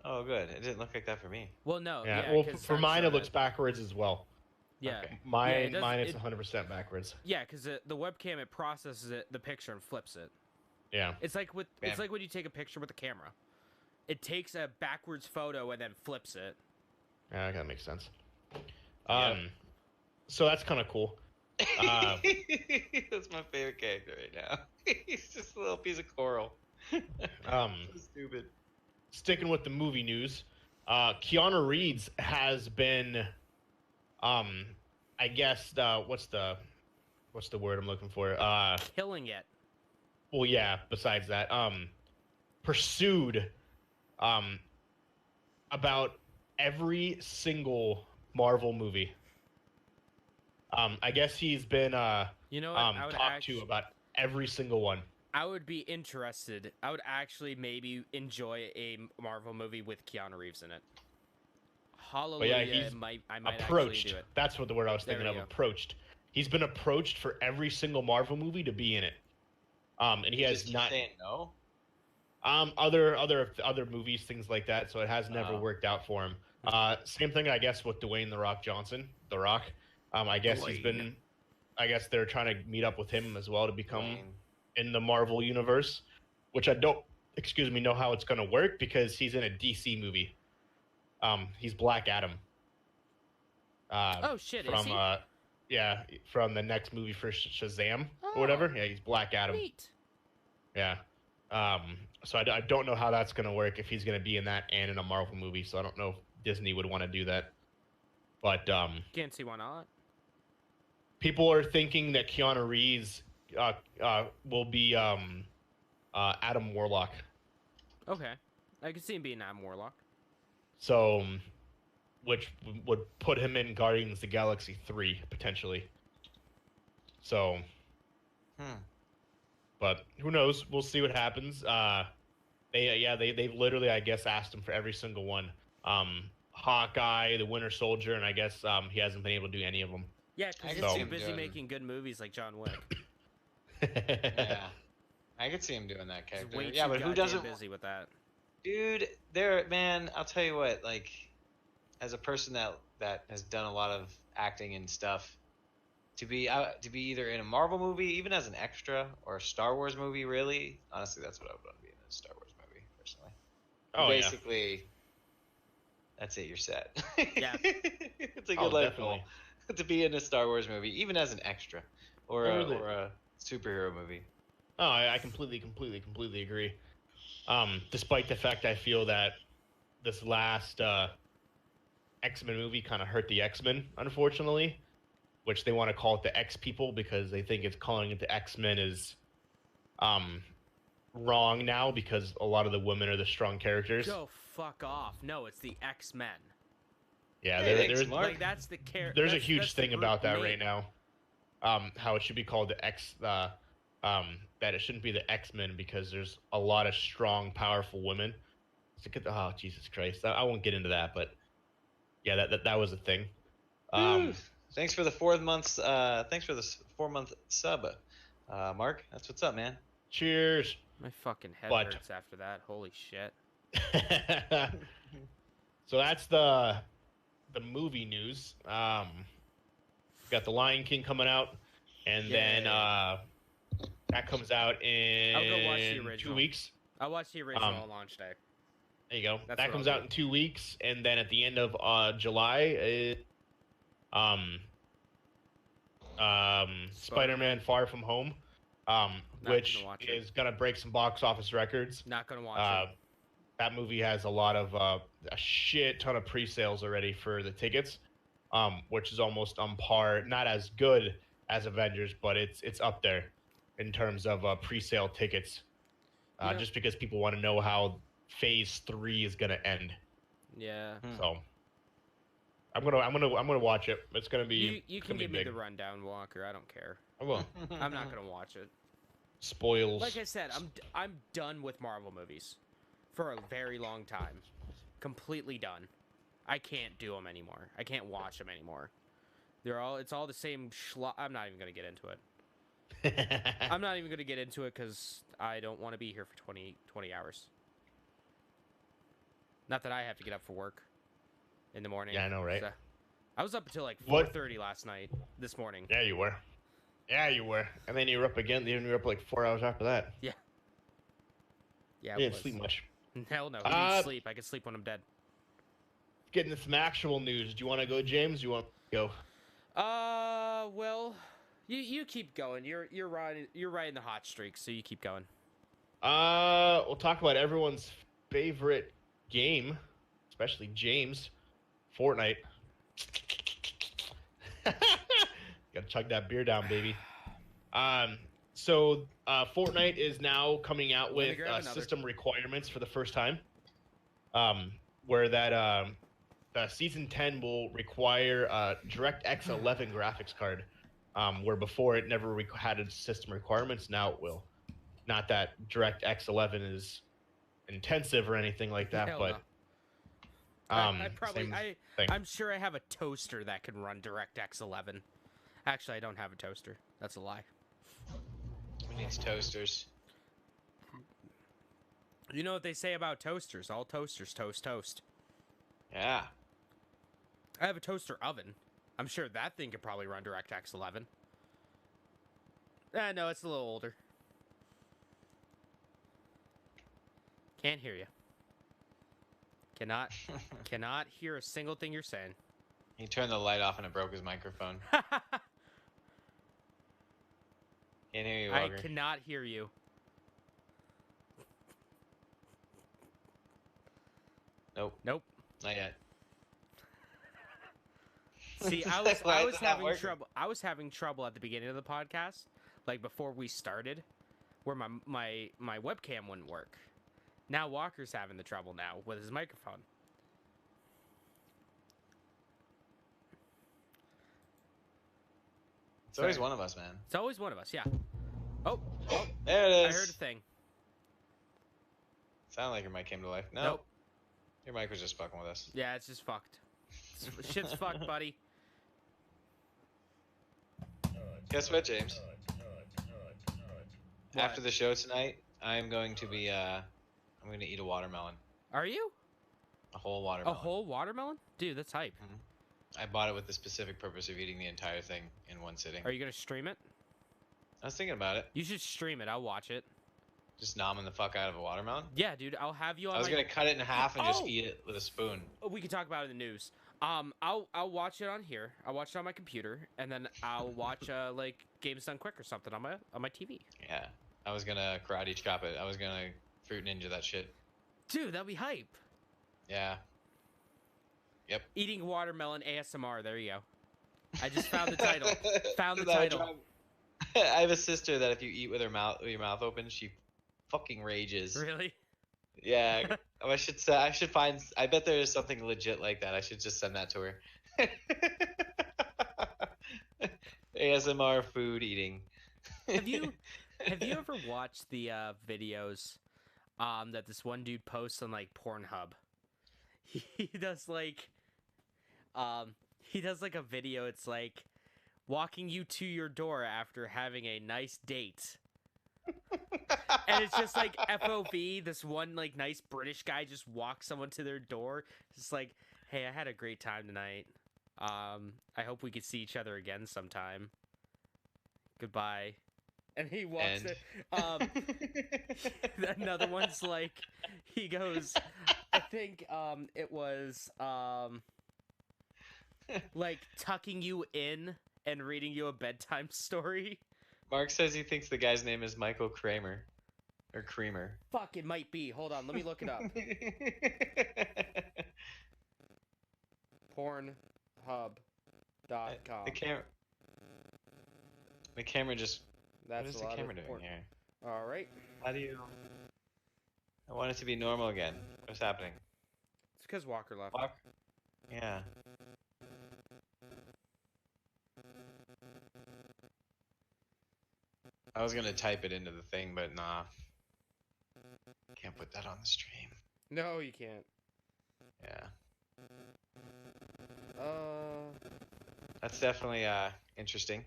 Oh, good. It didn't look like that for me. Well, no. Yeah. Yeah. Well, 'cause for I'm mine, sure it looks that- backwards as well. Yeah. Okay. Mine, Yeah, it does- mine is it- 100% backwards. Yeah, because the webcam, it processes the picture and flips it. Yeah. It's like Bam. it's like when you take a picture with a camera. It takes a backwards photo and then flips it. Yeah, that makes sense. Yep. So that's kind of cool. That's my favorite character right now. He's just a little piece of coral. Um, So stupid. Sticking with the movie news, Keanu Reeves has been, I guess, what's the word I'm looking for? Killing it. Well, yeah. Besides that, pursued about every single Marvel movie. I guess he's been You know what? I would talked to about every single one. I would be interested. I would actually maybe enjoy a Marvel movie with Keanu Reeves in it. Hallelujah! But yeah, he's I might approached. actually do it. That's what the word I was There thinking of. we go. Approached. He's been approached for every single Marvel movie to be in it. And he has Just keep not. saying no. Other movies, things like that. So it has never Oh. worked out for him. Same thing, I guess, with Dwayne the Rock Johnson. The Rock. I guess he's Dwayne. been. I guess they're trying to meet up with him as well to become Dwayne. in the Marvel universe, which I don't. Know how it's going to work because he's in a DC movie. He's Black Adam. Oh shit! From Is he? yeah, from the next movie for Shazam Oh. or whatever. Yeah, he's Black Adam. Neat. Yeah. So I don't know how that's gonna work if he's gonna be in that and in a Marvel movie. So I don't know if Disney would want to do that. But Can't see why not. people are thinking that Keanu Reeves will be Adam Warlock. Okay, I could see him being Adam Warlock. So, which would put him in Guardians of the Galaxy 3 potentially. So, but who knows? We'll see what happens. They've literally, I guess, asked him for every single one. Hawkeye, the Winter Soldier, and I guess he hasn't been able to do any of them. Yeah, I because could he's see too him busy doing- making good movies like John Wick. Yeah, I could see him doing that He's character. way Yeah, too but who goddamn doesn't? busy with that. Dude, man, I'll tell you what. Like, as a person that has done a lot of acting and stuff, to be either in a Marvel movie, even as an extra, or a Star Wars movie, really, honestly, that's what I would want to be in a Star Wars movie, personally. Oh, yeah. Basically, that's it. You're set. Yeah. It's a good Oh, life definitely. goal to be in a Star Wars movie, even as an extra, or Or the- a superhero movie. Oh, I completely agree. Despite the fact I feel that this last X-Men movie kind of hurt the X-Men, unfortunately, which they want to call it the X-People because they think it's calling it the X-Men is wrong now because a lot of the women are the strong characters. Go fuck off. No, it's the X-Men. Yeah, Hey, thanks, there's Mark. Like that's the character. there's a huge thing about that right now. How it should be called the that it shouldn't be the X-Men because there's a lot of strong, powerful women. Oh, Jesus Christ. I won't get into that, but yeah, that was a thing. Thanks for the 4 months. Thanks for this 4-month sub, Mark. That's what's up, man. Cheers. My fucking head But- hurts after that. Holy shit. So that's the movie news. Got The Lion King coming out, and then that comes out I'll go watch the in 2 original. weeks. I watched the original on launch day. There you go. That's That what comes I'll out do. in 2 weeks, and then at the end of July, Spider-Man: Far From Home, which gonna watch it. is gonna break some box office records. Not gonna watch it. That movie has a lot of a shit ton of pre-sales already for the tickets, which is almost on par, not as good as Avengers, but it's up there in terms of pre-sale tickets. Yeah. Just because people want to know how Phase 3 is gonna end. Yeah. So I'm gonna watch it. It's gonna be You it's can gonna give be me big. the rundown, Walker. I don't care. I will. I'm not gonna watch it. Spoils. Like I said, I'm done with Marvel movies for a very long time. Completely done. I can't do them anymore. I can't watch them anymore. It's all the same I'm not even gonna get into it. I'm not even gonna get into it because I don't want to be here for 20 hours. Not that I have to get up for work in the morning. Yeah, I know, right? So- I was up until like What- 4:30 last night. This morning. Yeah, you were. And then you were up again. Then you were up like 4 hours after that. Yeah. Yeah. You it didn't was. sleep much. Hell no. Who needs sleep? I can sleep when I'm dead. Getting into some actual news. Do you want to go, James? Do you want to go? Well, you keep going. You're riding the hot streak, so you keep going. We'll talk about everyone's favorite game, especially James, Fortnite. Gotta chug that beer down, baby. So Fortnite is now coming out Let me with grab another. system requirements for the first time, where that season 10 will require a DirectX 11 graphics card, where before it never had its system requirements. Now it will. Not that DirectX 11 is intensive or anything like that, Hell but no. I probably same thing. I'm sure I have a toaster that can run DirectX 11. Actually, I don't have a toaster. That's a lie. Who needs toasters? You know what they say about toasters? All toasters toast. Yeah. I have a toaster oven. I'm sure that thing could probably run DirectX 11. No, it's a little older. Can't hear you. Cannot hear a single thing you're saying. He turned the light off and it broke his microphone. Can't hear you, I Walker. cannot hear you. Nope. Nope. Not yet. See, I Why was is it not having working? trouble. I was having trouble at the beginning of the podcast, like before we started, where my webcam wouldn't work. Now Walker's having the trouble now with his microphone. It's always one of us, man. It's always one of us, yeah. Oh, There it I is. heard a thing. Sounded like your mic came to life. No. Nope. Your mic was just fucking with us. Yeah, it's just fucked. Shit's fucked, buddy. Guess what, James? What? After the show tonight, I'm going to be I'm going to eat a watermelon. Are you? A whole A watermelon. whole watermelon? Dude, that's hype. I bought it with the specific purpose of eating the entire thing in one sitting. Are you gonna stream it? I was thinking about it. You should stream it. I'll watch it. Just nomming the fuck out of a watermelon. Yeah, dude. I'll have you on. I was my... gonna cut it in half and just Oh! eat it with a spoon. We can talk about it in the news. I'll watch it on here. I'll watch it on my computer, and then I'll watch like Games Done Quick or something on my TV. Yeah. I was gonna karate chop it. I was gonna fruit ninja that shit. Dude, that'd be hype. Yeah. Yep. Eating watermelon ASMR. There you go. I just found the title. Found the That would title. drive- I have a sister that if you eat with your mouth open, she fucking rages. Really? Yeah. I should say. I should find. I bet there is something legit like that. I should just send that to her. ASMR food eating. Have you ever watched the videos that this one dude posts on like Pornhub? He does like a video. It's like walking you to your door after having a nice date. And it's just like FOV, this one like nice British guy just walks someone to their door. Just like, hey, I had a great time tonight. I hope we could see each other again sometime. Goodbye. And he walks it. Another one's like, he goes, I think it was like tucking you in and reading you a bedtime story. Mark says he thinks the guy's name is Michael Kramer. Or Creamer. Fuck, it might be. Hold on, let me look it up. Pornhub.com. The camera just. That's what is a the lot camera of doing porn. here? All right. How do you? I want it to be normal again. What's happening? It's because Walker left. Walk. Yeah. I was gonna type it into the thing, but nah. Can't put that on the stream. No, you can't. Yeah. That's That's definitely interesting.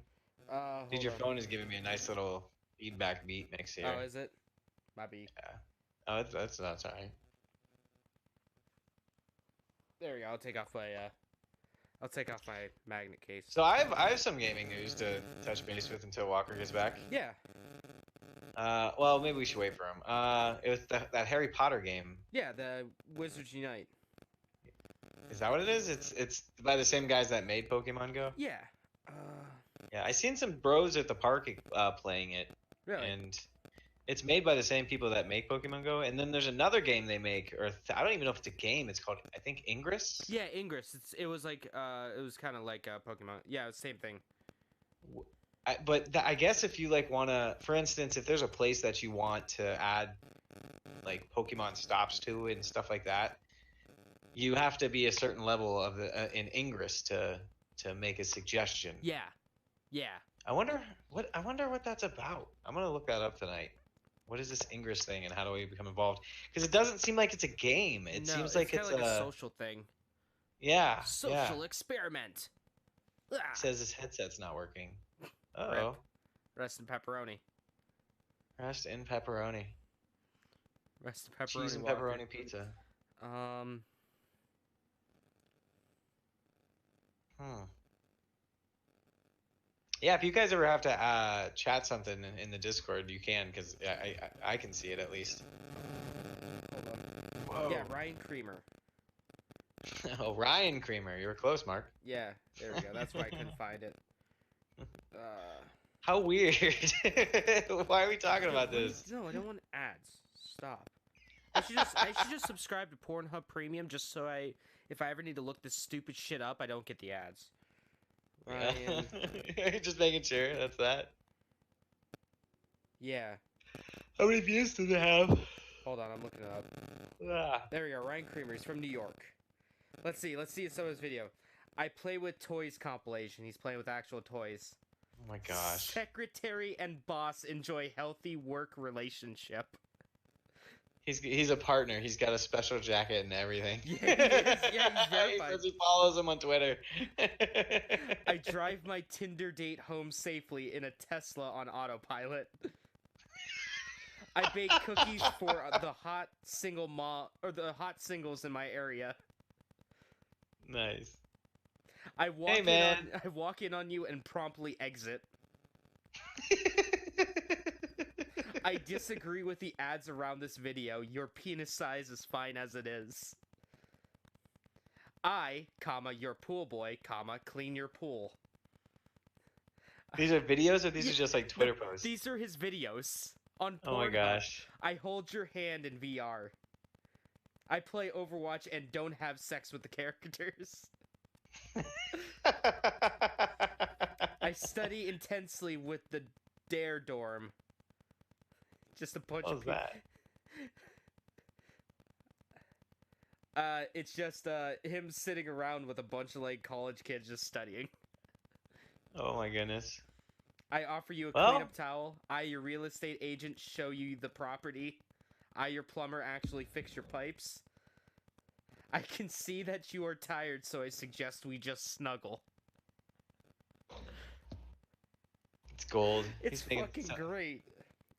Dude, hold your on. phone is giving me a nice little feedback beat mix here. Oh, is it? Might be. Yeah. Oh, that's alright. There we go. I'll take off my magnet case. So I have some gaming news to touch base with until Walker gets back. Yeah. Well, maybe we should wait for him. It was that Harry Potter game. Yeah, the Wizards Unite. Is that what it is? It's by the same guys that made Pokemon Go. Yeah. Yeah, I seen some bros at the park playing it, Really? and it's made by the same people that make Pokemon Go. And then there's another game they make, or I don't even know if it's a game. It's called, I think, Ingress. Yeah, Ingress. It was like it was kind of like Pokemon. Yeah, it was the same thing. I guess if you like want to, for instance, if there's a place that you want to add like Pokemon stops to and stuff like that, you have to be a certain level of in Ingress to make a suggestion. Yeah. Yeah. I wonder what that's about. I'm gonna look that up tonight. What is this Ingress thing and how do we become involved? Because it doesn't seem like it's a game. It seems like it's kinda like a social thing. Yeah. Social experiment. It says his headset's not working. Uh-oh. Rest in pepperoni. Rest in pepperoni. Rest in pepperoni. Cheese and Walker. pepperoni pizza. Yeah, if you guys ever have to chat something in the Discord, you can, because I can see it at least. Hold on. Yeah, Ryan Creamer. Oh, Ryan Creamer. You were close, Mark. Yeah, there we go. That's why I couldn't find it. How weird. Why are we talking about this? No, I don't want ads. Stop. I should just subscribe to Pornhub Premium just so if I ever need to look this stupid shit up, I don't get the ads. Ryan. Just making sure. That's that. Yeah. How many views does it have? Hold on, I'm looking it up. Ah. There we go. Ryan Creamer. He's from New York. Let's see some of his video. I play with toys compilation. He's playing with actual toys. Oh my gosh. Secretary and boss enjoy healthy work relationship. He's a partner. He's got a special jacket and everything. Yeah, he is. Yeah, he's verified. He says he follows him on Twitter. I drive my Tinder date home safely in a Tesla on autopilot. I bake cookies for the hot singles in my area. Nice. I walk in on you and promptly exit. I disagree with the ads around this video. Your penis size is fine as it is. Your pool boy, clean your pool. These are videos or these are just like Twitter posts? These are his videos on Pornhub. Oh my gosh. I hold your hand in VR. I play Overwatch and don't have sex with the characters. I study intensely with the Dare Dorm. Just a bunch of people. That? It's just him sitting around with a bunch of like college kids just studying. Oh my goodness. I offer you a cleanup towel. I, your real estate agent, show you the property. I, your plumber, actually fix your pipes. I can see that you are tired, so I suggest we just snuggle. It's gold. It's fucking great.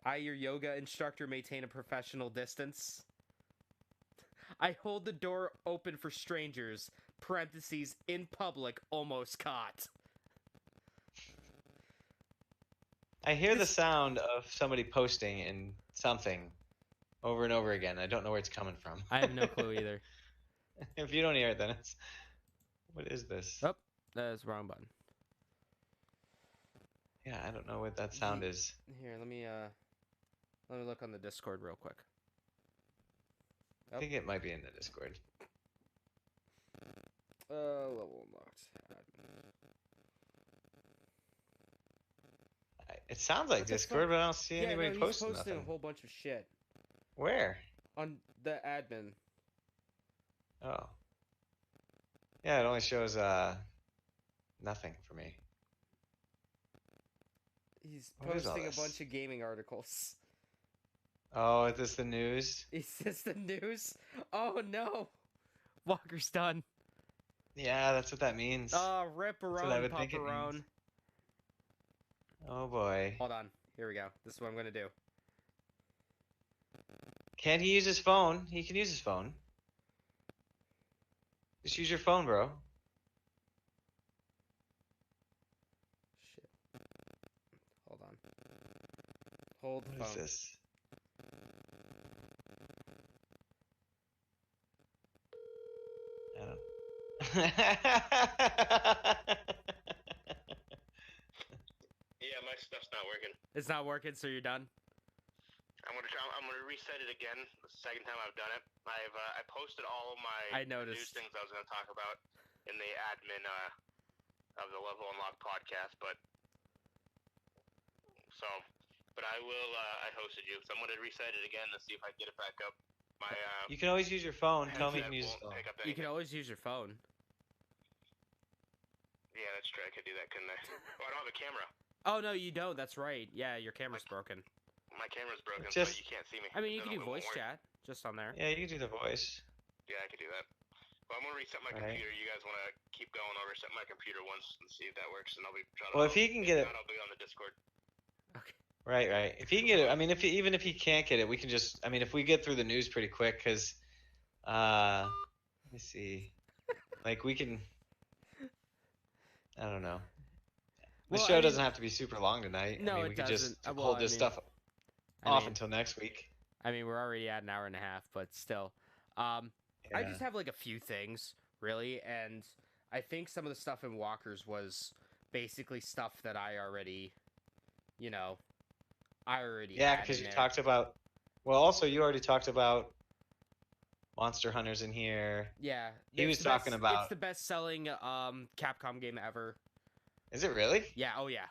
I, your yoga instructor, maintain a professional distance. I hold the door open for strangers. Parentheses, in public, almost caught. I hear the sound of somebody posting in something over and over again. I don't know where it's coming from. I have no clue either. If you don't hear it, then it's... What is this? Oh, that is the wrong button. Yeah, I don't know what that sound is. Here, let me look on the Discord real quick. I think it might be in the Discord. Level unlocked. It sounds like Discord, but I don't see anybody posting he's posting nothing. a whole bunch of shit. Where? On the admin. Oh. Yeah, it only shows nothing for me. He's What is all posting a this? bunch of gaming articles. Oh, is this the news? Is this the news? Oh no! Walker's done. Yeah, that's what that means. Oh, rip what I around, would pop think it around. means. Oh boy. Hold on. Here we go. This is what I'm gonna do. Can he use his phone? He can use his phone. Just use your phone, bro. Shit. Hold on. Hold What phone. is this? I don't. Yeah, my stuff's not working. It's not working, so you're done. I'm gonna reset it again. The second time I've done it. I posted all of my I noticed. news things I was gonna talk about in the admin of the Level Unlock podcast, but So, but I will. I hosted you, so I'm gonna reset it again to see if I can get it back up. My You can always use your phone. Tell me you headset can use your won't phone. pick up You can anything. always use your phone. Yeah, that's true. I could do that, couldn't I? Oh, I don't have a camera. Oh no, you don't. That's right. Yeah, your camera's broken. My camera's broken, so Just- you can't see me. I mean, you Then can do it won't voice work. chat just on there. Yeah, you can do the voice. Yeah, I could do that. Well, I'm gonna reset my Right. computer. You guys want to keep going? I'll reset my computer once and see if that works, and I'll be trying to. Well, if he can get it, not, I'll be on the Discord. Okay. right. If he can get it, I mean, even if he can't get it, we can just. I mean, if we get through the news pretty quick, because, let me see, like we can. I don't know. The Well, show I mean- doesn't have to be super long tonight. No, I mean, it we could just doesn't. Well, hold I this mean- stuff I off mean- until next week. I mean, we're already at an hour and a half, but still. I Yeah. just have like a few things, really, and I think some of the stuff in Walker's was basically stuff that I already, Yeah, had because in you there. talked about. Well, also you already talked about Monster Hunters in here. Yeah, He it's was the talking best- about- It's the best-selling Capcom game ever. Is it really? Yeah. Oh yeah.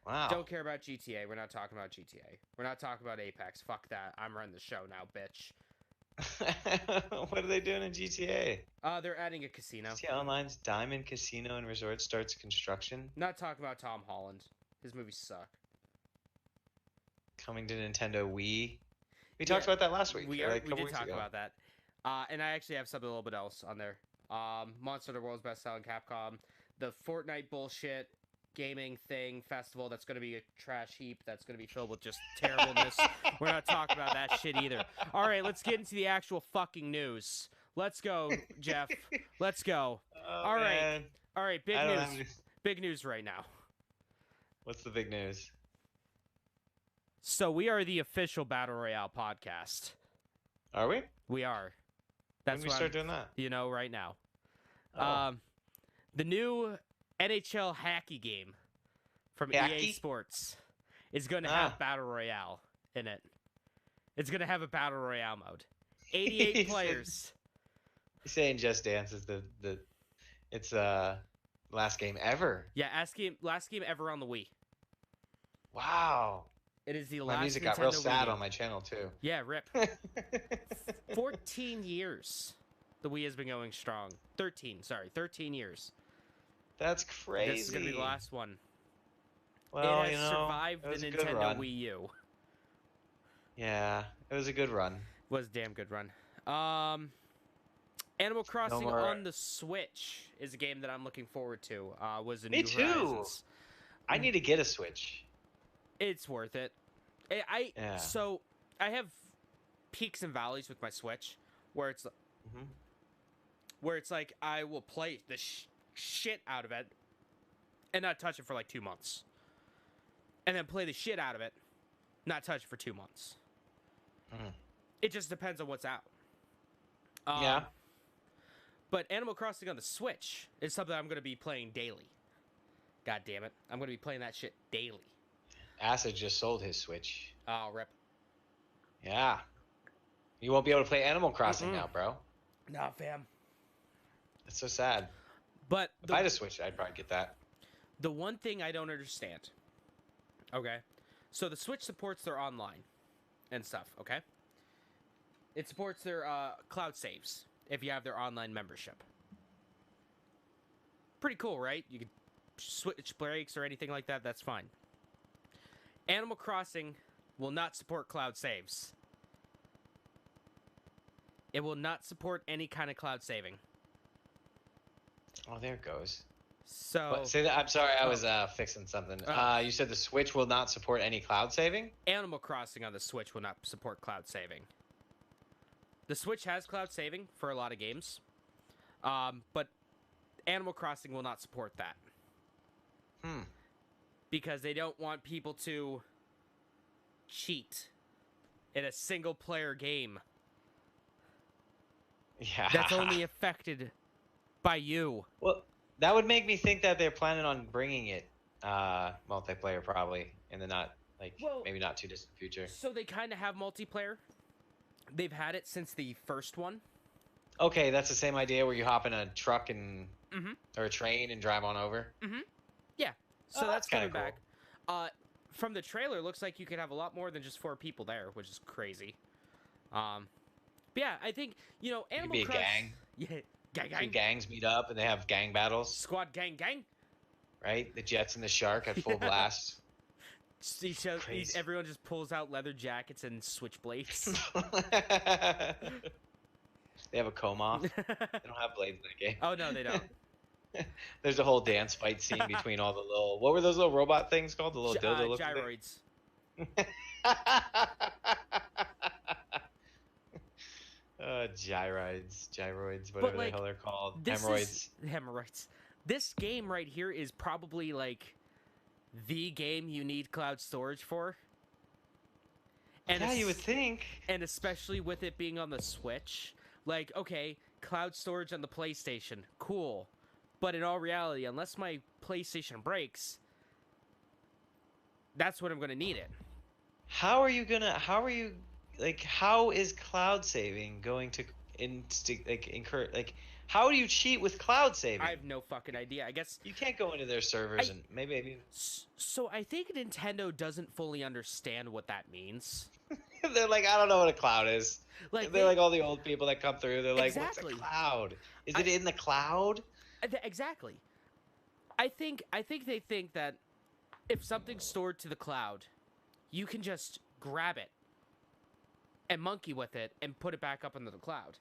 Wow. Don't care about GTA. We're not talking about GTA. We're not talking about Apex. Fuck that. I'm running the show now, bitch. What are they doing in GTA? They're adding a casino. GTA Online's Diamond Casino and Resort starts construction. Not talking about Tom Holland. His movies suck. Coming to Nintendo Wii. We Yeah, talked about that last week. We, or are, like a we couple did weeks talk ago. about that. And I actually have something a little bit else on there. Monster Hunter World's best-selling Capcom. The Fortnite bullshit gaming thing festival that's going to be a trash heap that's going to be filled with just terribleness. We're not talking about that shit either. All right, let's get into the actual fucking news. Let's go, Jeff. Let's go. Oh, All right. man. All right, big I don't have news. any- Big news right now. What's the big news? So we are the official Battle Royale podcast. Are we? We are. That's When we what start I'm, doing that? you know, right now. Oh. The new NHL Hacky game from EA Hacky? Sports is going to Ah. have Battle Royale in it. It's going to have a Battle Royale mode. 88 He said- players. He's saying Just Dance is the it's last game ever. Yeah, last game ever on the Wii. Wow. It is the My last music Nintendo got real Wii sad game. on my channel too. Yeah, rip. 14 years. The Wii has been going strong. 13 years. That's crazy. This is going to be the last one. Well, it has you know, survived it was the a good Nintendo run. Wii U. Yeah, it was a good run. Was a damn good run. Animal Crossing more- on the Switch is a game that I'm looking forward to. Was a Me New too. Horizons. I need to get a Switch. It's worth it. Yeah. So I have peaks and valleys with my Switch, where it's Mhm. like I will play the shit out of it and not touch it for like 2 months, and then play the shit out of it, not touch it for 2 months. Mhm. It just depends on what's out. Yeah. But Animal Crossing on the Switch is something I'm going to be playing daily. God damn it. I'm going to be playing that shit daily. Acid just sold his Switch. Oh, rip. Yeah. You won't be able to play Animal Crossing Mm-mm. now, bro. Nah, fam. That's so sad. But If I had a Switch, I'd probably get that. the one thing I don't understand. Okay. So the Switch supports their online and stuff, okay? It supports their cloud saves if you have their online membership. Pretty cool, right? You can switch breaks or anything like that, that's fine. Animal Crossing will not support cloud saves. It will not support any kind of cloud saving. Oh, there it goes. So What? Say that. I'm sorry, I was fixing something. Oh. You said the Switch will not support any cloud saving? Animal Crossing on the Switch will not support cloud saving. The Switch has cloud saving for a lot of games, but Animal Crossing will not support that Hmm. because they don't want people to cheat in a single-player game Yeah. that's only affected by you. Well, that would make me think that they're planning on bringing it multiplayer probably in the Well- maybe not too distant future. So they kind of have multiplayer. They've had it since the first one. Okay, that's the same idea where you hop in a truck and Mhm. or a train and drive on over. Yeah, so Oh, that's that's kinda coming back. from the trailer, it looks like you could have a lot more than just 4 people there, which is crazy. But yeah, I think It could Animal be a Cross- gang. Yeah, Three gang. gangs meet up and they have gang battles, Squad gang. right? The Jets and the Shark at full blast. Crazy. Everyone just pulls out leather jackets and switchblades. They have a comb off. They don't have blades in that game. Oh no, they don't. There's a whole dance fight scene between all the little. What were those little robot things called? The little dildo looking gyroids. Gyroids, But, whatever like, the hell they're called. Hemorrhoids. Hemorrhoids. Hemorrhoids. This game right here is probably like the game you need cloud storage for. And Yeah, es- you would think. And especially with it being on the Switch, like, okay, cloud storage on the PlayStation, cool. But in all reality, unless my PlayStation breaks, that's when I'm gonna need it. How are you like? How is cloud saving going to incur like? How do you cheat with cloud saving? I have no fucking idea. I guess You can't go into their servers and maybe so. I think Nintendo doesn't fully understand what that means. they're like, I don't know what a cloud is. Like They're like all the old people that come through. They're like, Exactly. what's a cloud? Is it in the cloud? Exactly. I think they think that if something's stored to the cloud, you can just grab it and monkey with it and put it back up into the cloud.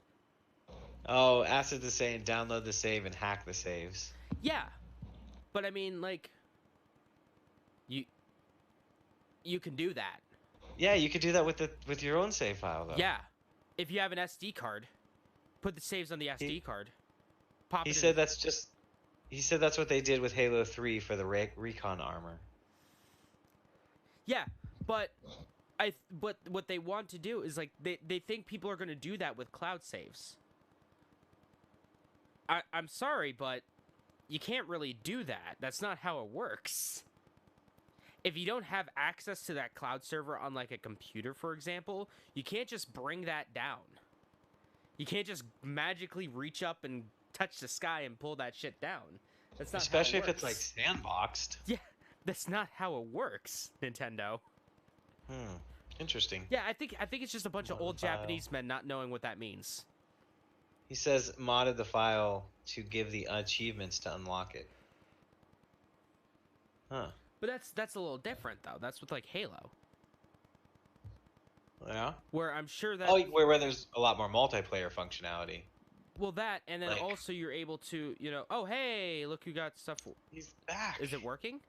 Oh, Acid is saying download the save and hack the saves. Yeah. But I mean, like, you can do that. Yeah, you could do that with your own save file though. Yeah. If you have an SD card, put the saves on the SD card. Pop He it said in. that's what they did with Halo 3 for the recon armor. Yeah, but what they want to do is like they think people are going to do that with cloud saves. I'm sorry, but you can't really do that. That's not how it works. If you don't have access to that cloud server on like a computer, for example, you can't just bring that down. You can't just magically reach up and touch the sky and pull that shit down. That's not Especially how if it it's like works. sandboxed. Yeah, that's not how it works, Nintendo. Interesting. Yeah, I think it's just a bunch of Mod old the file. Japanese men not knowing what that means. He says modded the file to give the achievements to unlock it. Huh. But that's a little different though. That's with like Halo, Yeah. where I'm sure that Oh, where there's a lot more multiplayer functionality. well that and then like- also you're able to oh hey look who got stuff. He's back. Is it working?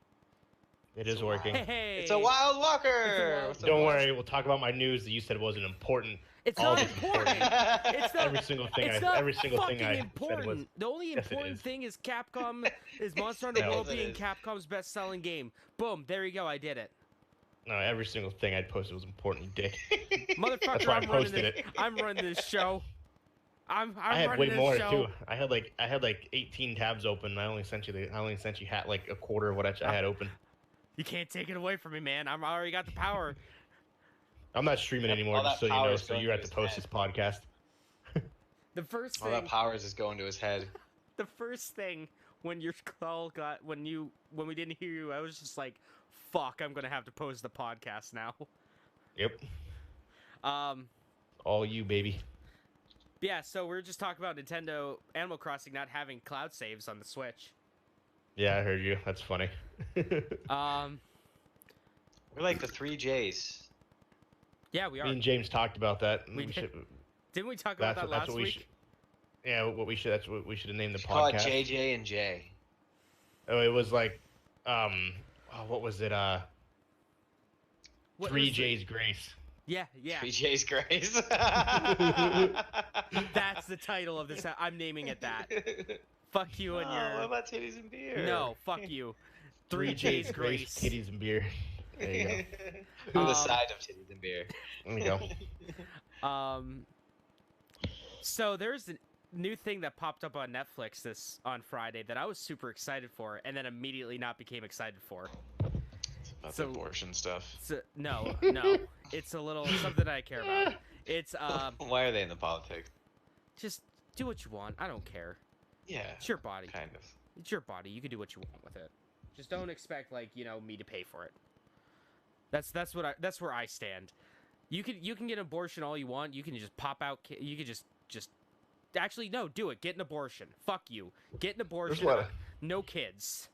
It is working. Hey, It's a Wild Walker. It's a wild- What's up, Don't boys? worry, we'll talk about my news that you said wasn't important. It's all not this important. It's not. Every single thing It's not every single fucking thing I important. said was. The only Yes, it important is. thing is Capcom is Monster Hunter No. World Yes, it being is. Capcom's best-selling game. Boom, there you go. I did it, No, every single thing I posted was important, you dick. motherfucker. That's why I I'm running posted this. it. I'm running this show. I'm I had running way this more show. too. I had like 18 tabs open. And I only sent you like a quarter of what I had open. You can't take it away from me, man. I'm already got the power. I'm not streaming anymore, all just that so you power know. is So going you to have to his post head. this podcast. The first All thing, that powers is going to his head. the first thing when your call got when we didn't hear you, I was just like, "Fuck, I'm gonna have to post the podcast now." Yep, Um, all you, baby. yeah. So we are just talking about Nintendo Animal Crossing not having cloud saves on the Switch. Yeah, I heard you. That's funny. We're like the 3Js. Yeah, we are. Me and James talked about that. We did. should. Didn't we talk about that last what we week? should. Yeah, what we should. That's what we should have named the Call it podcast. JJ and J. Oh, it was like, what was it? What Three was it? J's Grace. Yeah, yeah. 3J's Grace. That's the title of this. I'm naming it that. Fuck you and Oh, your. what about titties and beer? No, fuck you. Three J's J's Grace. titties and beer. There you go. the Um, side of titties and beer. There you go. So there's a new thing that popped up on Netflix on Friday that I was super excited for, and then immediately not became excited for. About So- the abortion stuff. So, no, it's a little something I care about. It's Why are they in the politics? just do what you want. I don't care. Yeah, It's your body. kind of. It's your body. You can do what you want with it. Just don't expect me to pay for it. That's where I stand. You can get an abortion all you want. You can just pop out. You can just actually no, do it. Get an abortion. Fuck you. Get an abortion. No kids.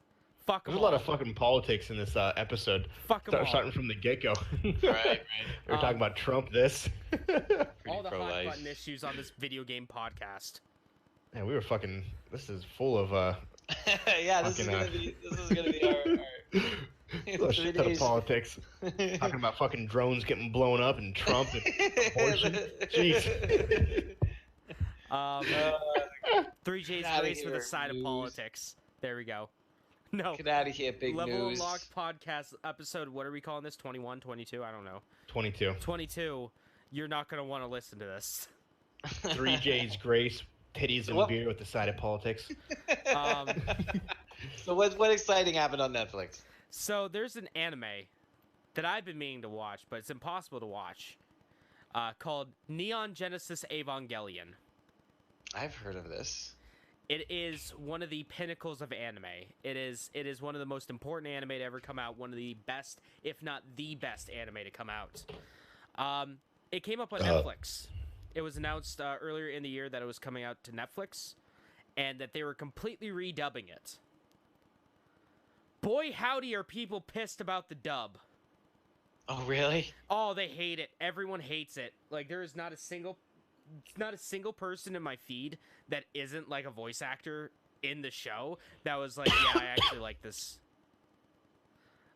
Fuck them There's a lot of fucking politics in this episode. Fuck them all. Starting from the get-go. Right. We're talking about Trump. This. All the hot pro-life. button issues on this video game podcast. Man, we were fucking. This is full of Yeah, this is gonna be our a shit ton of politics. Talking about fucking drones getting blown up and Trump and abortion. Jeez. 3J's Get outta grace with a here, side of news. politics. There we go. No. Get out of here, big Level news. Unlocked podcast episode, what are we calling this? 21, 22? I don't know. 22. 22. You're not going to want to listen to this. 3J's grace, titties and What? beer with the side of politics. So what exciting happened on Netflix? So there's an anime that I've been meaning to watch, but it's impossible to watch, called Neon Genesis Evangelion. I've heard of this. It is one of the pinnacles of anime. It is one of the most important anime to ever come out. One of the best, if not the best, anime to come out. It came up on Netflix. It was announced earlier in the year that it was coming out to Netflix, and that they were completely redubbing it. Boy, howdy, are people pissed about the dub. Oh, really? Oh, they hate it. Everyone hates it. Like, there is not a single person in my feed that isn't like a voice actor in the show that was like, yeah, I actually like this.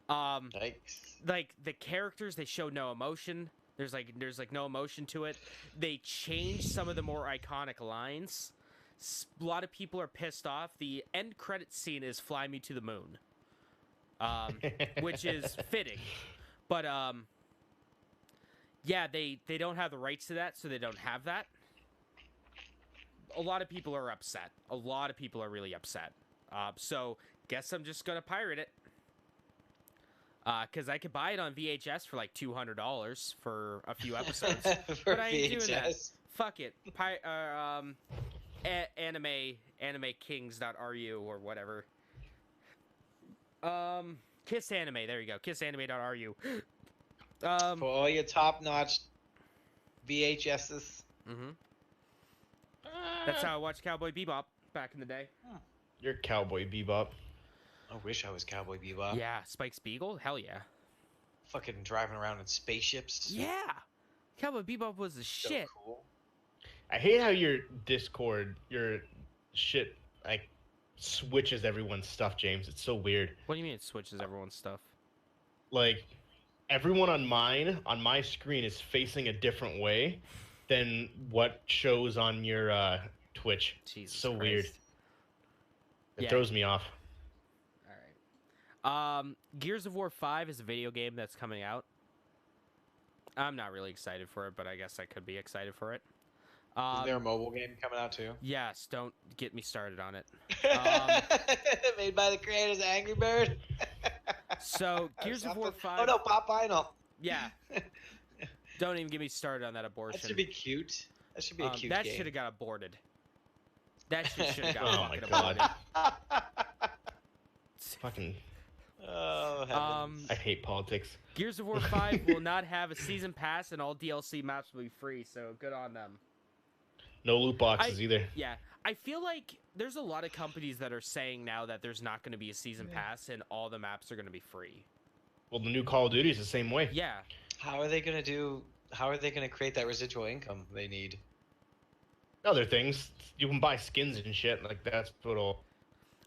Yikes. Like the characters, they show no emotion. There's no emotion to it. They changed some of the more iconic lines. A lot of people are pissed off. The end credit scene is "Fly Me to the Moon," which is fitting, but yeah, they don't have the rights to that, so they don't have that. A lot of people are upset. A lot of people are really upset. So guess I'm just gonna pirate it. Because I could buy it on VHS for like $200 for a few episodes. For But I ain't doing that. VHS. Fuck it. Animekings.ru or whatever. Kiss Anime. There you go. Kissanime.ru. For all your top-notch VHSs. Mm-hmm. That's how I watched Cowboy Bebop back in the day. You're Cowboy Bebop. I wish I was Cowboy Bebop. Yeah, Spike Spiegel? Hell yeah. Fucking driving around in spaceships. Yeah! Cowboy Bebop was the So shit. cool. I hate how your Discord, your shit, like, switches everyone's stuff, James. It's so weird. What do you mean it switches everyone's stuff? Like, everyone on my screen is facing a different way than what shows on your Twitch. Jesus so Christ. weird. It Yeah. throws me off. Alright. Gears of War 5 is a video game that's coming out. I'm not really excited for it, but I guess I could be excited for it. Is there a mobile game coming out too? Yes, don't get me started on it. Made by the creators of Angry Bird. So, Gears of War Something. 5... Oh no, Pop Vinyl. Yeah. Don't even get me started on that abortion. That should be cute. That should be a cute that game. should have got aborted. That shit should have got Oh my fucking God. aborted. Fucking, Oh, heavens. I hate politics. Gears of War 5 will not have a season pass, and all DLC maps will be free, so good on them. No loot boxes either. Yeah, I feel like there's a lot of companies that are saying now that there's not going to be a season pass, and all the maps are going to be free. Well, the new Call of Duty is the same way. Yeah, How are they gonna create that residual income they need? Other things, you can buy skins and shit. Like, that's what'll.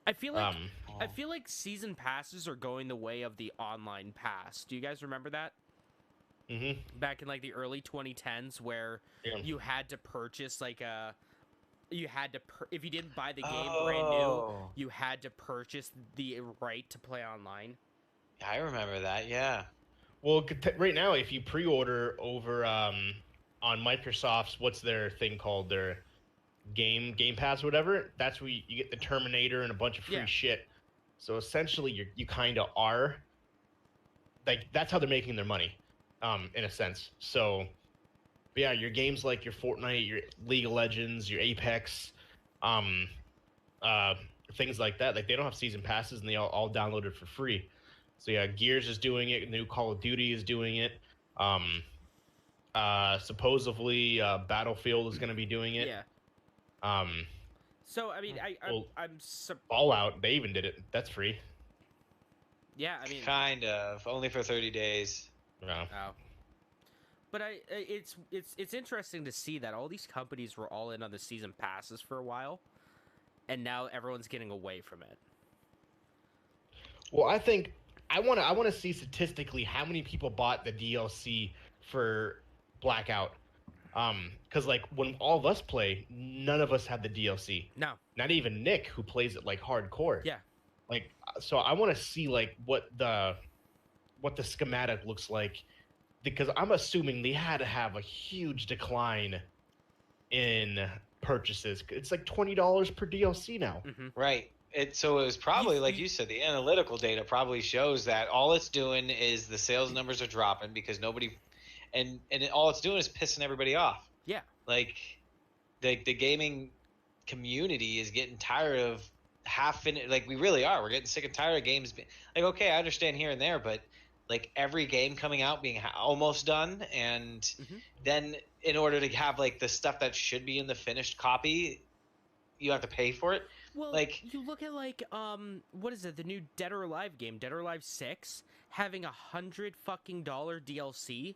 I feel like season passes are going the way of the online pass. Do you guys remember that? Mm-hmm. Back in like the early 2010s, where Yeah. you had to purchase like if you didn't buy the game brand new, you had to purchase the right to play online. I remember that. Yeah. Well, right now, if you pre-order over on Microsoft's, what's their thing called? Their Game Pass or whatever. That's where you get the Terminator and a bunch of free Yeah. shit. So essentially, you kind of are. Like, that's how they're making their money, in a sense. So, but yeah, your games like your Fortnite, your League of Legends, your Apex, things like that. Like, they don't have season passes, and they all downloaded for free. So yeah, Gears is doing it. New Call of Duty is doing it. Supposedly Battlefield is going to be doing it. Yeah. Um, So I mean, Well, I'm Fallout, they even did it. That's free. yeah. I mean, Kind of, only for 30 days. Yeah. oh. But it's interesting to see that all these companies were all in on the season passes for a while, and now everyone's getting away from it. Well, I think I want to see statistically how many people bought the DLC for Blackout. Because like when all of us play, none of us had the DLC. No. Not even Nick, who plays it like hardcore. Yeah. Like, so I want to see like what the schematic looks like, because I'm assuming they had to have a huge decline in purchases. It's like $20 per DLC now. Mm-hmm. Right. So it was probably like You- you said, the analytical data probably shows that all it's doing is the sales numbers are dropping because nobody, all it's doing is pissing everybody off. Yeah. Like the gaming community is getting tired of like we really are. We're getting sick and tired of games like, okay, I understand here and there, but like every game coming out being almost done, and then in order to have like the stuff that should be in the finished copy, you have to pay for it. Well, Like- you look at like what is it? The new Dead or Alive game, Dead or Alive 6, having $100 fucking DLC,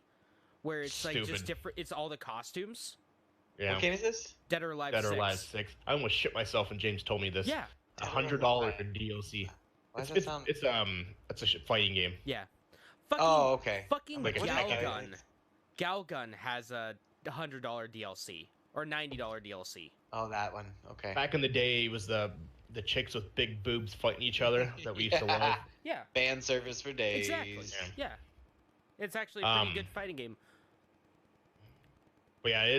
where it's like just Stupid. different. It's all the costumes. Yeah. What game is this? Dead or Alive Dead 6. or Alive 6. I almost shit myself when James told me this. Yeah. $100 DLC. Why does that sound? It's a fighting game. Yeah. Fucking, Oh, okay. Fucking Like a Tekken. Galgun. Galgun has a $100 DLC or $90 DLC. Oh, that one. Okay. Back in the day, it was the chicks with big boobs fighting each other that we used to love. Yeah. Fan service for days. Exactly. Yeah. Yeah. It's actually a pretty Um, good fighting game. But yeah,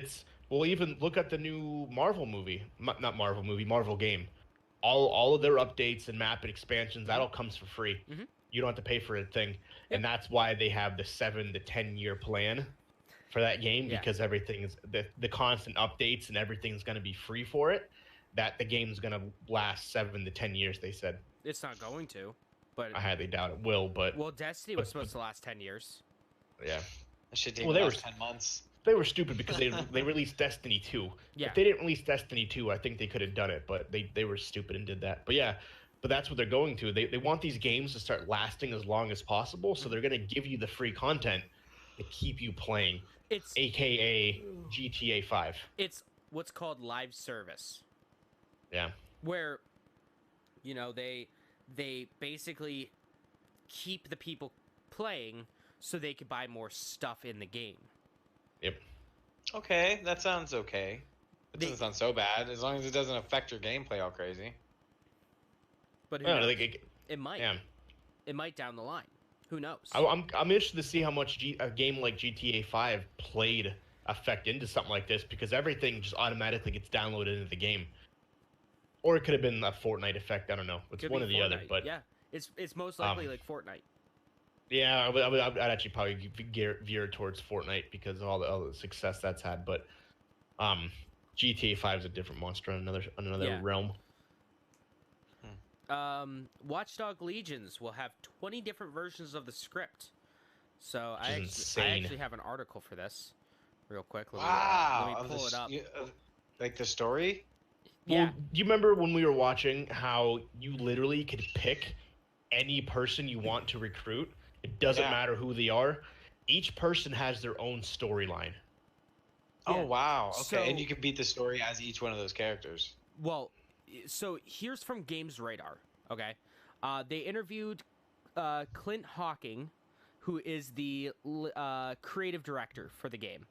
we'll even look at the new Marvel movie, not Marvel movie, Marvel game. All of their updates and map and expansions, that all comes for free. Mhm. You don't have to pay for a thing, Yep. and that's why they have the 7 to 10 year plan for that game, Yeah. because everything's the constant updates and everything's going to be free for it. That the game's going to last 7 to 10 years. They said. It's not going to, but I highly doubt it will, but well, Destiny was supposed to last 10 years. yeah. That should take Well, they last were- 10 months. They were stupid because they released Destiny 2. Yeah. If they didn't release Destiny 2, I think they could have done it, but they were stupid and did that. But yeah, but that's what they're going to. They want these games to start lasting as long as possible, so they're going to give you the free content to keep you playing, It's aka GTA 5. it's what's called live service, Yeah. where you know they basically keep the people playing so they could buy more stuff in the game. Yep. Okay, that sounds okay. It They- doesn't sound so bad as long as it doesn't affect your gameplay all crazy. But who Yeah, knows? like, It might. yeah. It might down the line. Who knows? I'm interested to see how much a game like GTA 5 played affect into something like this, because everything just automatically gets downloaded into the game. Or it could have been a Fortnite effect. I don't know. It's Could one be or the other. Fortnite, But yeah, it's most likely like Fortnite. yeah, I'd actually probably veer towards Fortnite because of all the success that's had. But GTA 5 is a different monster on another Yeah. realm. Watchdog Legions will have 20 different versions of the script. So Which I is insane. actually have an article for this, real quick. Wow. Let me pull it up. Like the story? Yeah. Well, do you remember when we were watching how you literally could pick any person you want to recruit? It doesn't Yeah. matter who they are. Each person has their own storyline. Yeah. Oh, wow. Okay. So- and you can beat the story as each one of those characters. Well, so here's from Games Radar. Okay, they interviewed Clint Hawking, who is the creative director for the game.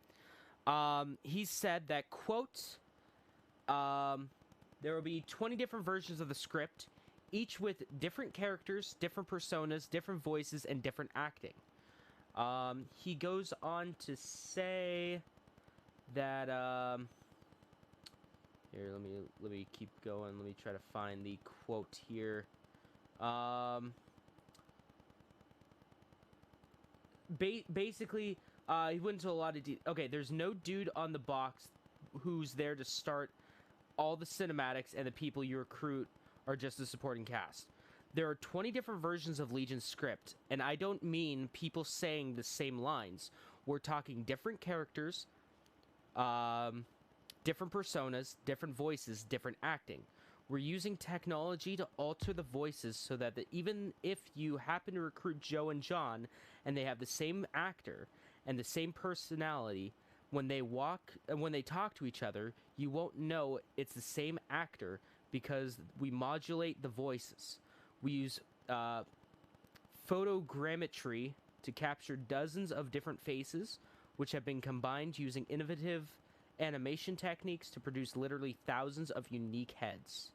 He said that, quote, there will be 20 different versions of the script, each with different characters, different personas, different voices, and different acting. He goes on to say that here, let me keep going. Let me try to find the quote here. Basically, he went into a lot of okay, there's no dude on the box who's there to start all the cinematics, and the people you recruit are just the supporting cast. There are 20 different versions of Legion's script, and I don't mean people saying the same lines. We're talking different characters, different personas, different voices, different acting. We're using technology to alter the voices so that even if you happen to recruit Joe and John and they have the same actor and the same personality, when they talk to each other, you won't know it's the same actor because we modulate the voices. We use photogrammetry to capture dozens of different faces, which have been combined using innovative animation techniques to produce literally thousands of unique heads.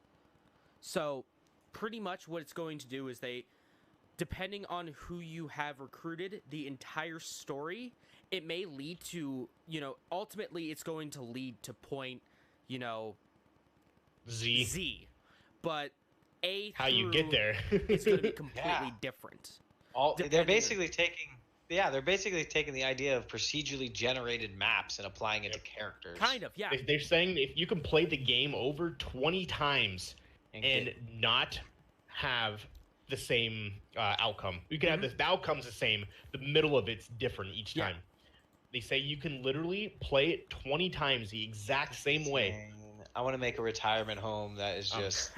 So, pretty much what it's going to do is depending on who you have recruited, the entire story, it may lead to, ultimately it's going to lead to point, Z. But how you get there it's going to be completely different. They're basically taking the idea of procedurally generated maps and applying it to characters. Kind of, yeah. They're saying if you can play the game over 20 times and not have the same outcome, you can have the outcome's the same, the middle of it's different each time. They say you can literally play it 20 times the exact same way. I want to make a retirement home that is just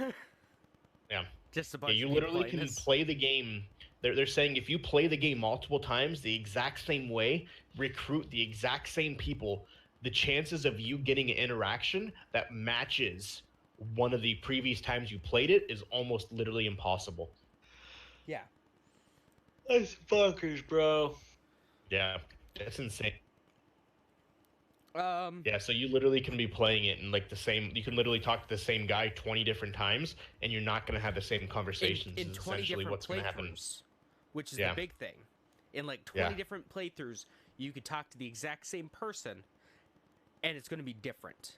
just a bunch you of literally can play the game. They're saying if you play the game multiple times the exact same way, recruit the exact same people, the chances of you getting an interaction that matches one of the previous times you played it is almost literally impossible. Yeah. That's bonkers, bro. Yeah, that's insane. Um, Yeah, so you literally can be playing it in like the same. You can literally talk to the same guy 20 different times, and you're not going to have the same conversations. in is 20 essentially different what's going to happen. playthroughs, which is the big thing. In like 20 different playthroughs, you could talk to the exact same person, and it's going to be different.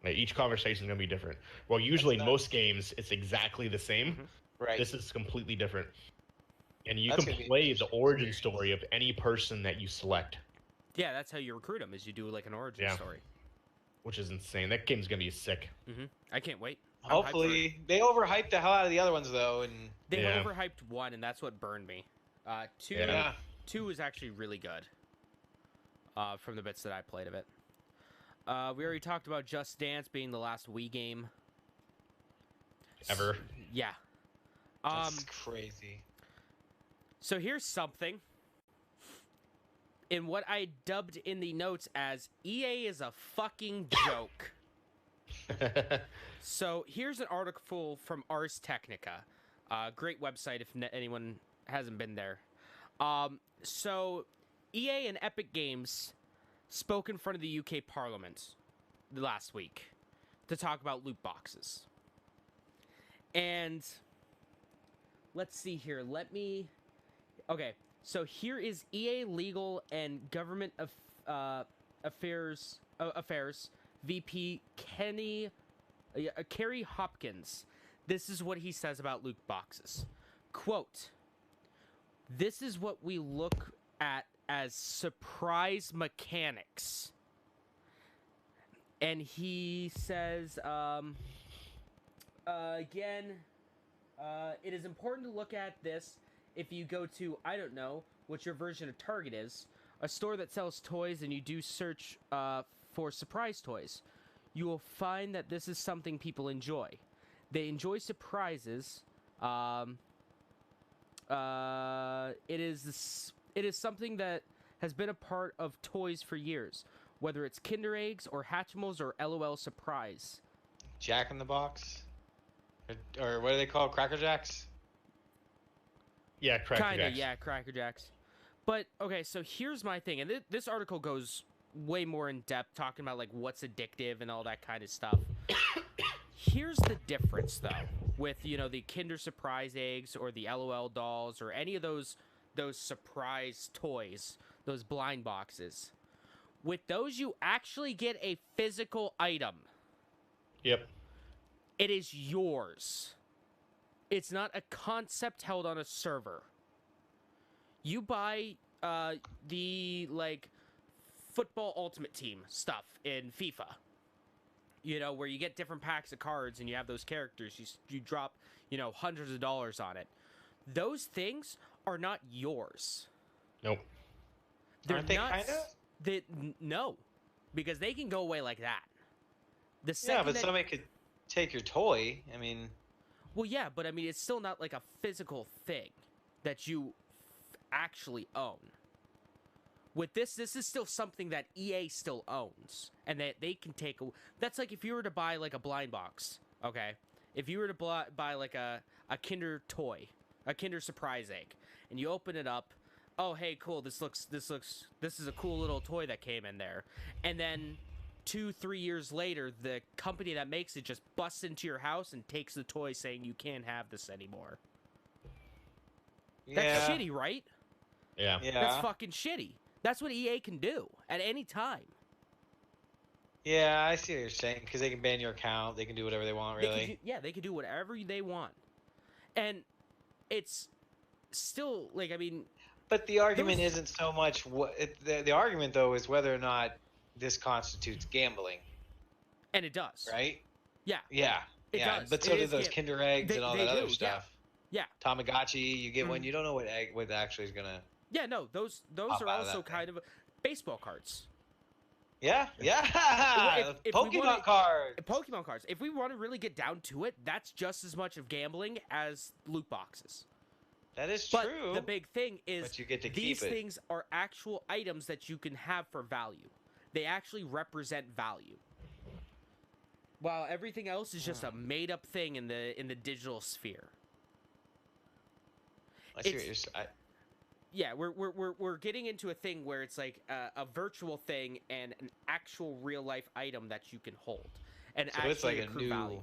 Like, each conversation is going to be different. Well, usually in most games, it's exactly the same. Right. This is completely different. And you can play the origin story of any person that you select. Yeah, that's how you recruit them, is you do like an origin story. Which is insane. That game's going to be sick. I can't wait. Hopefully. They overhyped the hell out of the other ones, though. And they overhyped 1, and that's what burned me. 2 is actually really good. From the bits that I played of it. We already talked about Just Dance being the last Wii game. Ever. Yeah. That's crazy. So here's something. In what I dubbed in the notes as EA is a fucking joke. So here's an article from Ars Technica. Great website if anyone hasn't been there. So EA and Epic Games spoke in front of the UK Parliament last week to talk about loot boxes. And let's see here. Okay, so here is EA Legal and Government Affairs VP Kerry Hopkins. This is what he says about loot boxes. Quote, "This is what we look at as surprise mechanics." And he says, again, it is important to look at this if you go to, I don't know what your version of Target is, a store that sells toys, and you do search for surprise toys. You will find that this is something people enjoy. They enjoy surprises. It is something that has been a part of toys for years, whether it's Kinder Eggs or Hatchimals or LOL Surprise. Jack in the Box? Or what do they call Cracker Jacks? Yeah, Cracker Jacks. Yeah, Cracker Jacks. But, okay, so here's my thing, and this article goes way more in depth, talking about, like, what's addictive and all that kind of stuff. Here's the difference, though, with, the Kinder Surprise Eggs or the LOL dolls or any of those surprise toys, those blind boxes. With those, you actually get a physical item. Yep. It is yours. It's not a concept held on a server. You buy the, like, football Ultimate Team stuff in FIFA. you know, where you get different packs of cards and you have those characters. You drop, you know, hundreds of dollars on it. Those things are not yours. Nope. Aren't they kind of? No, because they can go away like that. The Yeah, second but that, somebody could take your toy. I mean, well, yeah, but I mean, it's still not like a physical thing that you actually own. With this is still something that EA still owns, and that they can take. That's like if you were to buy like a blind box, okay? If you were to buy like a Kinder toy, a Kinder Surprise egg, and you open it up, oh hey, cool, this is a cool little toy that came in there, and then 2-3 years later, the company that makes it just busts into your house and takes the toy, saying you can't have this anymore. yeah, That's shitty, right? Yeah. yeah, That's fucking shitty. That's what EA can do at any time. yeah. I see what you're saying because they can ban your account. They can do whatever they want, really. They can do whatever they want, and it's still like, I mean, But the argument isn't so much the argument though is whether or not this constitutes gambling, and it does, right? Yeah, Yeah, It yeah. does. But so It do is those Kinder eggs they- and all they that other do, stuff. Yeah. Tamagotchi, you get one, Mhm. you don't know what actually is gonna. yeah. No, those Pop are out of also that kind of baseball cards, Yeah, yeah. If we Pokemon wanna- cards. Pokemon cards. If we want to really get down to it, that's just as much of gambling as loot boxes. That is But true. the big thing is But you get to these keep it. things are actual items that you can have for value. They actually represent value. While everything else is just a made-up thing in the digital sphere. I see what it's- you're saying. Yeah, we're getting into a thing where it's like a virtual thing and an actual real life item that you can hold and So actually it's like a accrue new. value.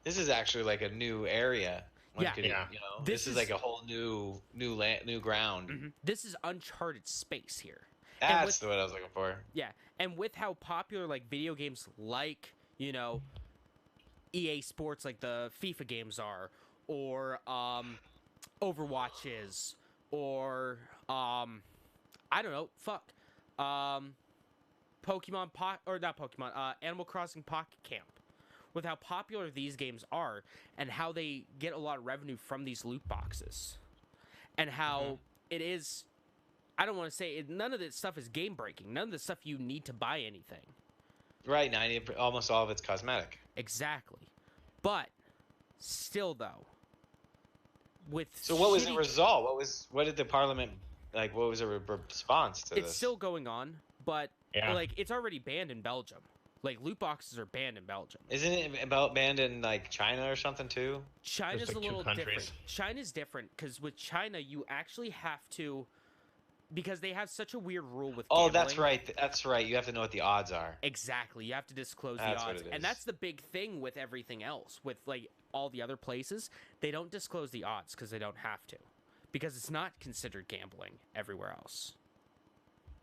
This is actually like a new area. One Yeah. could, Yeah. You know, This this is is- like a whole new ground. Mhm. This is uncharted space here. That's what I was looking for. Yeah, and with how popular like video games like, you know, EA Sports, like the FIFA games are, or Overwatch is, or I don't know, Pokemon or not Pokemon, Animal Crossing Pocket Camp. With how popular these games are and how they get a lot of revenue from these loot boxes, and how it is, I don't want to say it, none of this stuff is game breaking. None of this stuff you need to buy anything. Right, almost all of it's cosmetic. Exactly. But still though, with So what was the shitty- result? What did the parliament like? What was the response to it's this? still going on, but Yeah. like it's already banned in Belgium. Like loot boxes are banned in Belgium. Isn't it about banned in like China or something too? China's like a two little countries. different. China's different because with China you actually have to, because they have such a weird rule with Oh, gambling. that's right. That's right. You have to know what the odds are. Exactly. You have to disclose That's the what odds. it And is. that's the big thing with everything else. With like all the other places, they don't disclose the odds because they don't have to. Because it's not considered gambling everywhere else.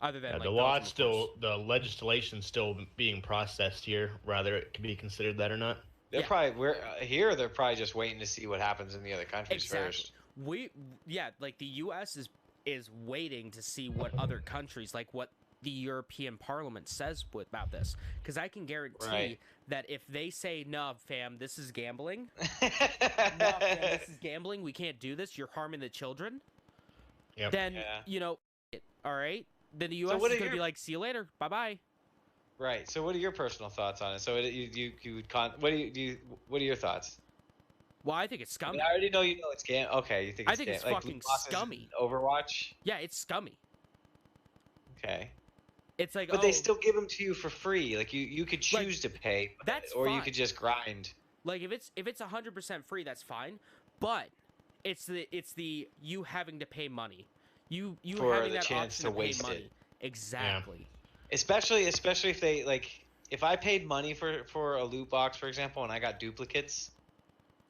Other than Yeah, like the Belgium, law's of still, course. the legislation's still being processed here. Rather, it can be considered that or not. They're Yeah. probably here. They're probably just waiting to see what happens in the other countries Exactly. first. Like the US is waiting to see what other countries, like what the European Parliament says about this. Because I can guarantee Right. that if they say, "No, fam, this is gambling. No, fam, this is gambling. We can't do this. You're harming the children." Yep. Then Yeah. you know, all right. Then the U.S. what is are going to be your- like, "See you later. Bye bye." Right. So, what are your personal thoughts on it? So, you would what are your thoughts? Well, I think it's I, scummy. mean, I already know you know it's scam. Okay, you think I it's think it's scam. Like, fucking loot boxes in scummy. Overwatch. Yeah, it's scummy. Okay. It's like, But oh, they still give them to you for free. Like you could choose to pay, that's or you fine. could just grind. like if it's 100% free, that's fine. But it's the you having to pay money. You For having the that chance option to to waste pay it. money. Exactly. Especially if they like if I paid money for a loot box, for example, and I got duplicates,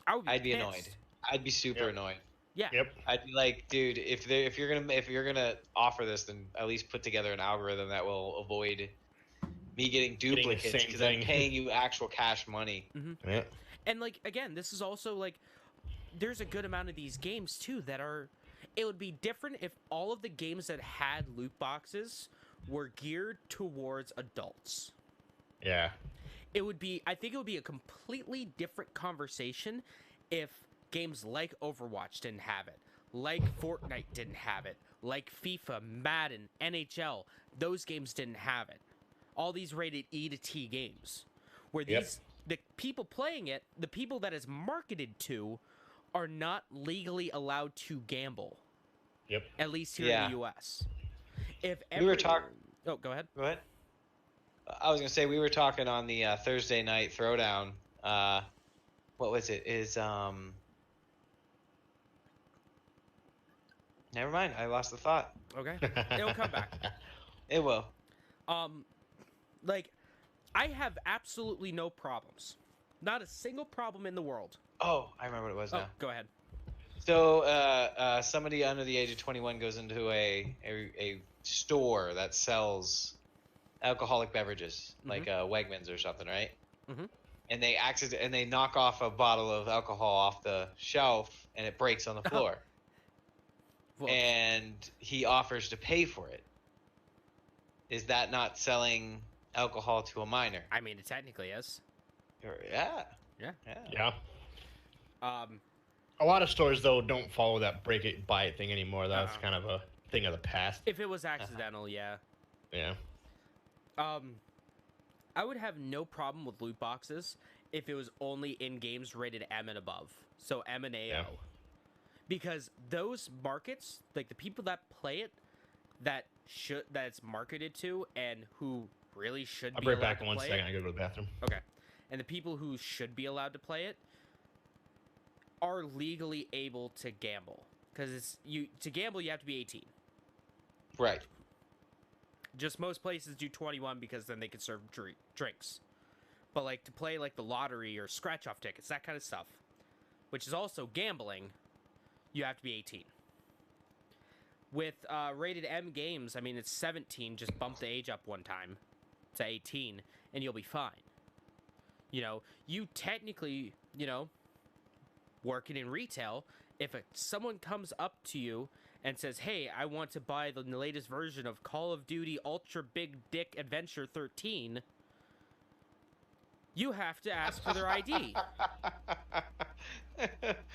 I'd be pissed. annoyed. I'd be super Yep. annoyed. Yeah. Yep. I'd be like, dude, if you're gonna offer this, then at least put together an algorithm that will avoid me getting the duplicates same because I'm thing. paying you actual cash money. Yeah. And like again, this is also like there's a good amount of these games too that are it would be different if all of the games that had loot boxes were geared towards adults. Yeah. I think it would be a completely different conversation if games like Overwatch didn't have it, like Fortnite didn't have it, like FIFA, Madden, NHL, those games didn't have it. All these rated E to T games, where the people playing it, the people that is marketed to, are not legally allowed to gamble. Yep. At least here in the U.S. If We were talking. Oh, go ahead. Go ahead. I was gonna say we were talking on the Thursday night throwdown. What was it? Never mind. I lost the thought. Okay, it'll come back. It will. Like, I have absolutely no problems. Not a single problem in the world. Oh, I remember what it was Oh, now. go ahead. So, somebody under the age of 21 goes into a store that sells alcoholic beverages, like Wegmans or something, right? Mhm. And they knock off a bottle of alcohol off the shelf, and it breaks on the floor. Well, And he offers to pay for it. Is that not selling alcohol to a minor? I mean, it technically is. Yeah. Yeah. Yeah. Um, A lot of stores though don't follow that break it buy it thing anymore. That's Uh-uh. kind of a thing of the past. if it was accidental, yeah. Yeah. I would have no problem with loot boxes if it was only in games rated M and above. So M and AO. Yeah. Because those markets, like the people that play it, that it's marketed to and who really should I'll be be right allowed back to in 1 play second. it. I gotta go to the bathroom. Okay. And the people who should be allowed to play it are legally able to gamble. Because to gamble you have to be 18. Right. Just most places do 21 because then they can serve drinks. But like to play like the lottery or scratch off tickets, that kind of stuff, which is also gambling, you have to be 18. With rated M games, I mean it's 17, just bump the age up one time to 18 and you'll be fine. You know, you technically, working in retail, if someone comes up to you and says, "Hey, I want to buy the latest version of Call of Duty Ultra Big Dick Adventure 13," you have to ask for their ID.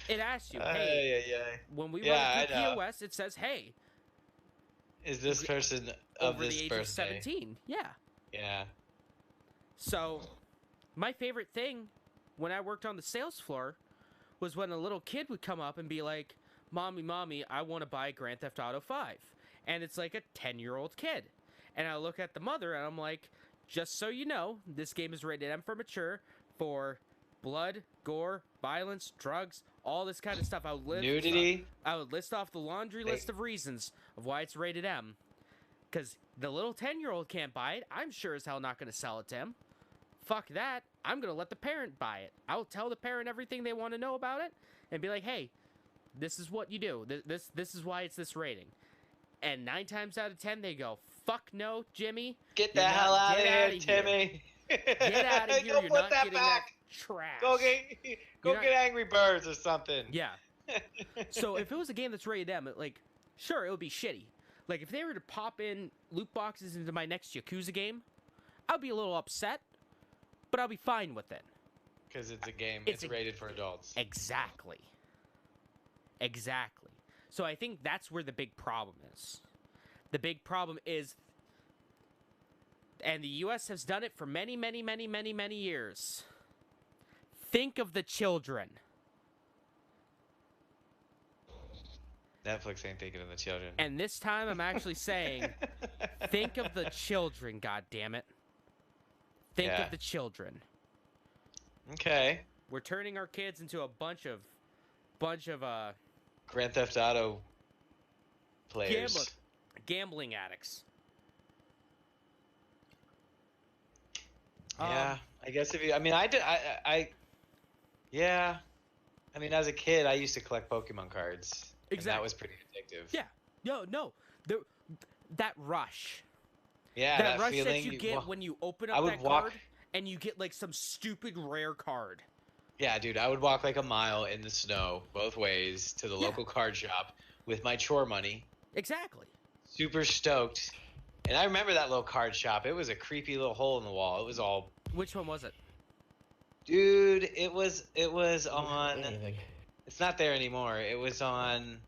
It asks you, "Hey, when we run through POS, it says, hey, is this person of over this the age birthday? of 17." Yeah. Yeah. So, my favorite thing when I worked on the sales floor was when a little kid would come up and be like, Mommy, I want to buy Grand Theft Auto 5. And it's like a 10-year-old kid. And I look at the mother and I'm like, just so you know, this game is rated M for mature for blood, gore, violence, drugs, all this kind of stuff. Nudity. I would list off the laundry list of reasons of why it's rated M. Because the little 10-year-old can't buy it. I'm sure as hell not going to sell it to him. Fuck that. I'm going to let the parent buy it. I'll tell the parent everything they want to know about it and be like, hey, this is what you do. This is why it's this rating. And 9 times out of 10, they go, fuck no, Jimmy. Get the hell out of here, Timmy. Get out of here. Go You're put not that getting back. that trash. Go get Angry Birds or something. Yeah. So if it was a game that's rated M, sure, it would be shitty. Like, if they were to pop in loot boxes into my next Yakuza game, I'd be a little upset, but I'll be fine with it. Because it's a game. It's rated for adults. Exactly. So I think that's where the big problem is. The big problem is, and the U.S. has done it for many, many, many, many, many years. Think of the children. Netflix ain't thinking of the children. And this time I'm actually saying, think of the children, goddammit. Think of the children. Okay. We're turning our kids into a bunch of Grand Theft Auto players. Gambling addicts. Yeah, I guess if you, I mean, yeah. I mean, as a kid, I used to collect Pokemon cards. Exactly. And that was pretty addictive. Yeah. No. That rush. Yeah, that rush feeling that you get when you open I up would that walk- card and you get like some stupid rare card. Yeah, dude, I would walk like a mile in the snow both ways to the local card shop with my chore money. Exactly. Super stoked. And I remember that little card shop. It was a creepy little hole in the wall. It was all Which one was it? Dude, it was on. Anything. It's not there anymore. It was on.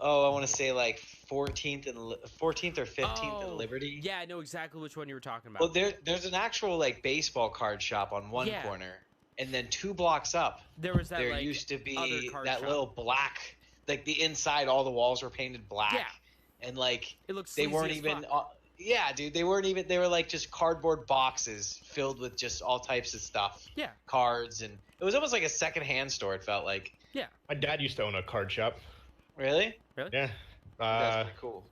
Oh, I want to say like 14th or 15th and Liberty. Yeah, I know exactly which one you were talking about. Well, there's an actual like baseball card shop on one Yeah. corner, and then 2 blocks up, there was that there like used to other be card that shop. little black, like the inside, all the walls were painted black, Yeah. and like it looks they sleazy weren't as even. fuck. Yeah, dude, they weren't even. They were like just cardboard boxes filled with just all types of stuff. Yeah. Cards, and it was almost like a secondhand store. It felt like. My dad used to own a card shop. Really? Yeah. That's pretty cool.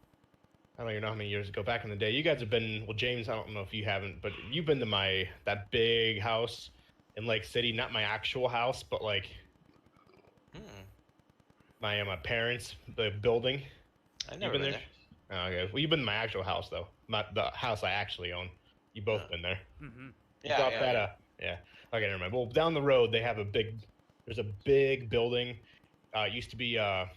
I don't even know how many years ago. Back in the day, you guys have been. Well, James, I don't know if you haven't, but you've been to that big house in Lake City. Not my actual house, but like my parents, the building. I've never been been there? there. Oh, okay. Well, you've been to my actual house though, not the house I actually own. You both been there. Mm-hmm. Drop that. Yeah. Okay, never mind. Well, down the road they have there's a big building. It used to be a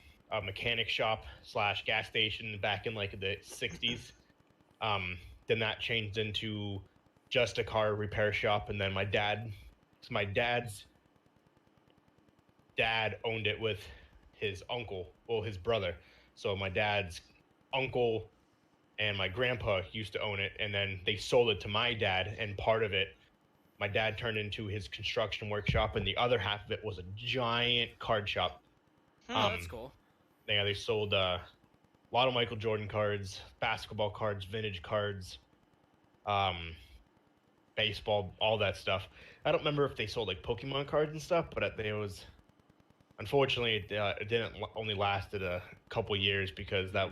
mechanic shop / gas station back in like the 60s. Then that changed into just a car repair shop, and then my dad's dad owned it with his uncle, his brother. So my dad's uncle and my grandpa used to own it, and then they sold it to my dad, and part of it my dad turned into his construction workshop, and the other half of it was a giant card shop. Oh, that's cool. Yeah, they sold a lot of Michael Jordan cards, basketball cards, vintage cards, baseball, all that stuff. I don't remember if they sold like Pokemon cards and stuff, but there was. Unfortunately, it didn't only lasted a couple years because that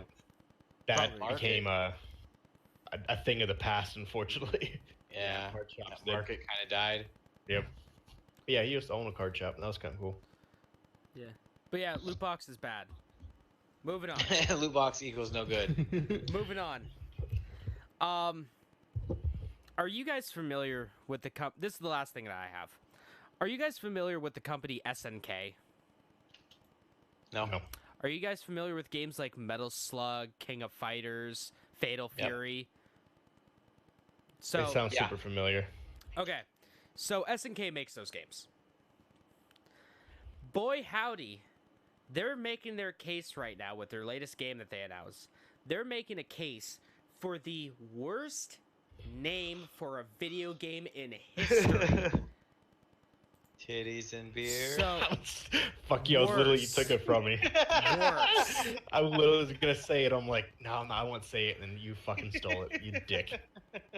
became a thing of the past. Unfortunately. Yeah. Card shops That did. market kind of died. Yep. Yeah, he used to own a card shop, and that was kind of cool. Yeah. But yeah, loot box is bad. Moving on. Loot box equals no good. Moving on. Are you guys familiar with the This is the last thing that I have. Are you guys familiar with the company SNK? No. No. Are you guys familiar with games like Metal Slug, King of Fighters, Fatal Yep. Fury? So It sounds yeah. super familiar. okay, so SNK makes those games. Boy howdy, they're making their case right now with their latest game that they announced. They're making a case for the worst name for a video game in history. Titties and beer. So Fuck you, you Worse. took it from me. worse. I literally was gonna say it. I'm like, no, I won't say it, and you fucking stole it, you dick.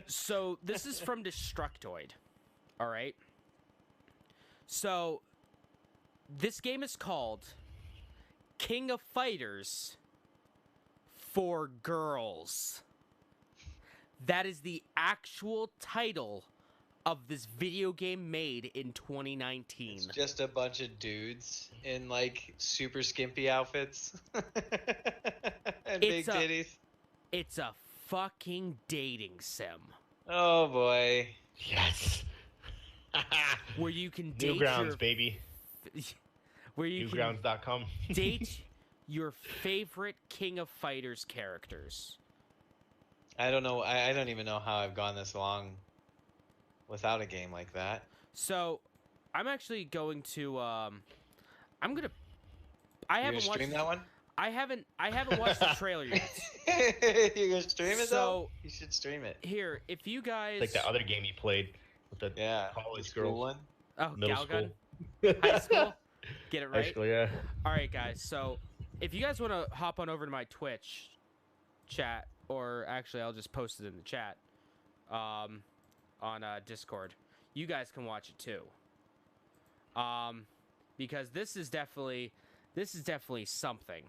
So this is from Destructoid. All right. So this game is called King of Fighters for Girls. That is the actual title of this video game made in 2019. It's just a bunch of dudes in like super skimpy outfits and big It's titties. It's a fucking dating sim Oh boy. Yes. where you can date Newgrounds, your baby. where you can Newgrounds.com. date your favorite King of Fighters characters. I don't know. I don't even know how I've gone this long without a game like that. So, I'm actually going to I You haven't gonna watched stream that one? I haven't watched the trailer yet. You gonna stream it So- though? You should stream it. Here, if you guys Like that other game you played with the Yeah. college the school girls. one. oh, Middle Galgun, school. high school, get it High right. school, yeah. All right, guys. So, if you guys want to hop on over to my Twitch chat, or actually, I'll just post it in the chat, on Discord. You guys can watch it too. Because this is definitely something.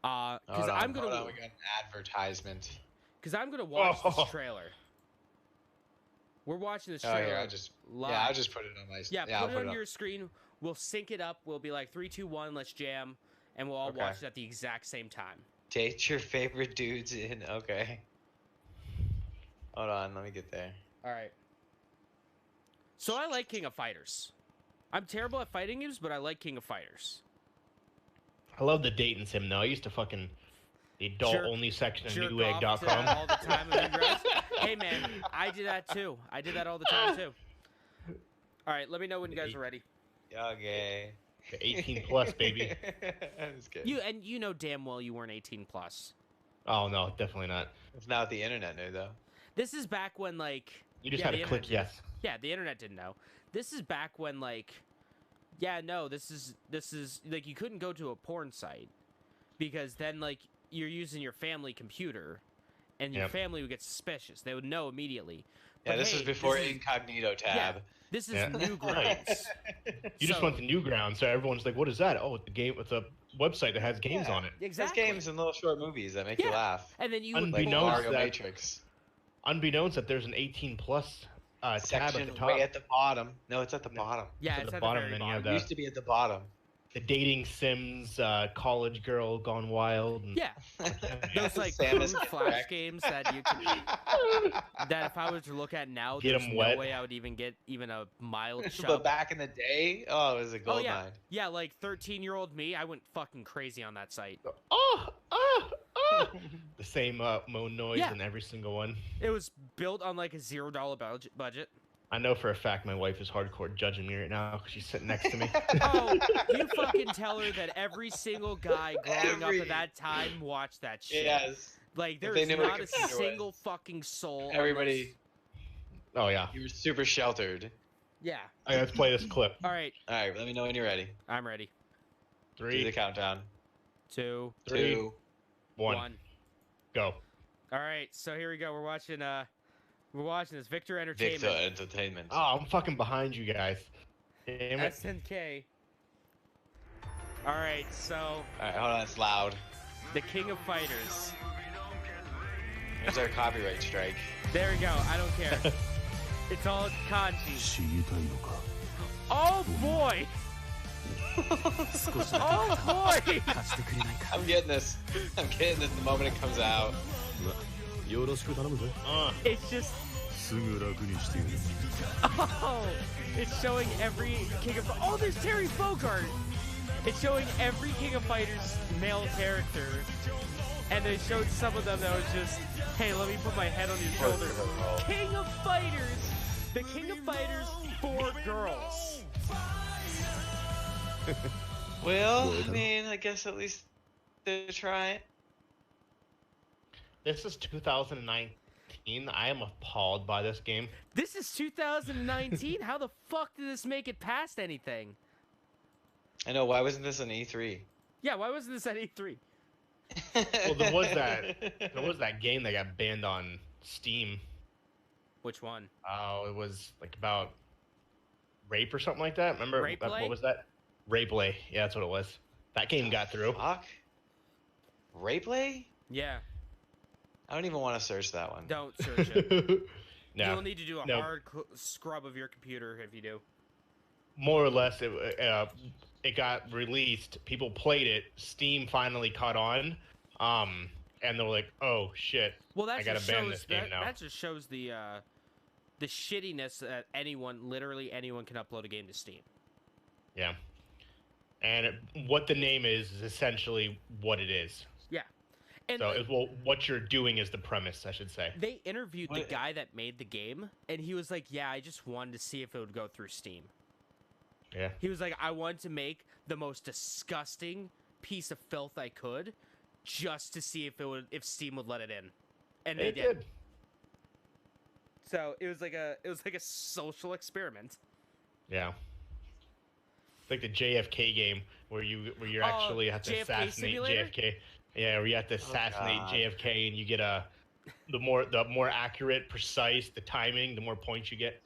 Because Hold on, I'm gonna hold on, we got an advertisement. watch Oh. this trailer. We're watching this Oh trailer yeah, live. I'll just put it on my. Yeah, I'll put it on up. your screen. We'll sync it up. We'll be like 3, 2, 1, let's jam, and we'll all Okay. watch it at the exact same time. Date your favorite dudes in. Okay. Hold on, let me get there. All right. So I like King of Fighters. I'm terrible at fighting games, but I like King of Fighters. I love the dating sim though. I used to fucking the adult only section of Jerk off to that newegg.com. all the time. Hey man, I did that too. I did that all the time too. All right, let me know when you guys are ready. Okay. The 18 plus, baby. I'm just kidding. You know damn well you weren't 18 plus. Oh no, definitely not. It's not what the internet knew, though. This is back when like You just yeah, had the to click internet yes. Yeah, the internet didn't know. This is back when like, yeah, no, this is like you couldn't go to a porn site because then like you're using your family computer, and your Yep. family would get suspicious. They would know immediately. Yeah, But this hey, was before this is- incognito tab. This is Yeah. Newgrounds. You just So- went to Newgrounds, so everyone's like, "What is that?" Oh, it's a game. It's a website that has games Yeah. on it. Exactly. There's games and little short movies that make you Yeah. laugh. And then you would Like Unbeknownst Mario that- Matrix. Unbeknownst that there's an 18 plus tab at Section the top. way at the bottom. No, it's at the bottom. yeah, to it's the at bottom, the very then you have bottom. It used to be at the bottom. The dating Sims, college girl gone wild. And Yeah, those like Samus crude flash Rex. games that you could, that if I was to look at now, Get there's 'em no wet. way I would even get even a mild shove. But back in the day, oh, it was a gold yeah. mine. Yeah, like 13-year-old me, I went fucking crazy on that site. The same moan noise Yeah. in every single one. It was built on like a $0 budget. I know for a fact my wife is hardcore judging me right now because she's sitting next to me. Oh, you fucking tell her that every single guy growing up Every- at that time watched that shit. Yes. Like they there's knew what a not a computer was. single fucking soul. on Everybody, Oh yeah. you were super sheltered. this- Yeah. All right, let's play this clip. All right, All right, let me know when you're ready. I'm ready. Do the 3, countdown. 2, 3, 2. 1, go. All right, so here we go. We're watching this Victor Entertainment. Victor Entertainment. Oh, I'm fucking behind you guys. Damn it. SNK. All right, so All right, hold on, it's loud. the King of Fighters. There's our copyright strike. There we go. I don't care. It's all kanji. Oh boy! Oh boy! I'm getting this. I'm getting this the moment it comes out. よろしく頼むぜ It's just すぐ楽にしてやる oh, it's showing every King of oh, there's Terry Bogard. It's showing every King of Fighters male character, and they showed some of them that was just, hey, let me put my head on your shoulder. King of Fighters, the King of Fighters for girls. Well, I mean, I guess at least they're trying. This is 2019. I am appalled by this game. This is 2019. How the fuck did this make it past anything? I know. Why wasn't this an E3? Yeah, why wasn't this at E3? Well, there was that game that got banned on Steam. Which one? Oh, it was like about rape or something like that. Remember Rapeplay? what was that? Rapeplay. Yeah, that's what it was. That game got through. Fuck. Rayplay? Yeah, I don't even want to search that one. don't search it. No, You'll need to do a No. hard scrub of your computer if you do. more or less, it got released. People played it. Steam finally caught on, and they were like, "Oh shit, Well, that I gotta just ban shows this game that, now." that just shows the shittiness that literally anyone can upload a game to Steam. Yeah." And what the name is essentially what it is. Yeah, and So, well, what you're doing is the premise, I should say. they interviewed the What- guy that made the game, and he was like, "Yeah, I just wanted to see if it would go through Steam." Yeah. He was like, "I wanted to make the most disgusting piece of filth I could, just to see if Steam would let it in," and they It did. did. So it was like a social experiment. Yeah. It's like the JFK game where you Oh, actually have to JFK assassinate Simulator? JFK. Yeah, where you have to assassinate God. JFK and you get the more accurate, precise the timing, the more points you get.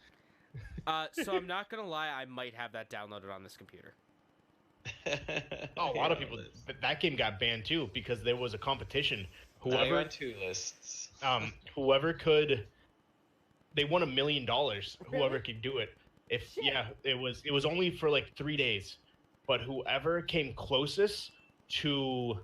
So I'm not gonna lie, I might have that downloaded on this computer. Oh, a lot of people. But that game got banned too because there was a competition. Now you're Whoever on 2 lists. whoever could, they won $1 million. Whoever Really? could do it. If Shit. yeah, it was only for like 3 days, but whoever came closest to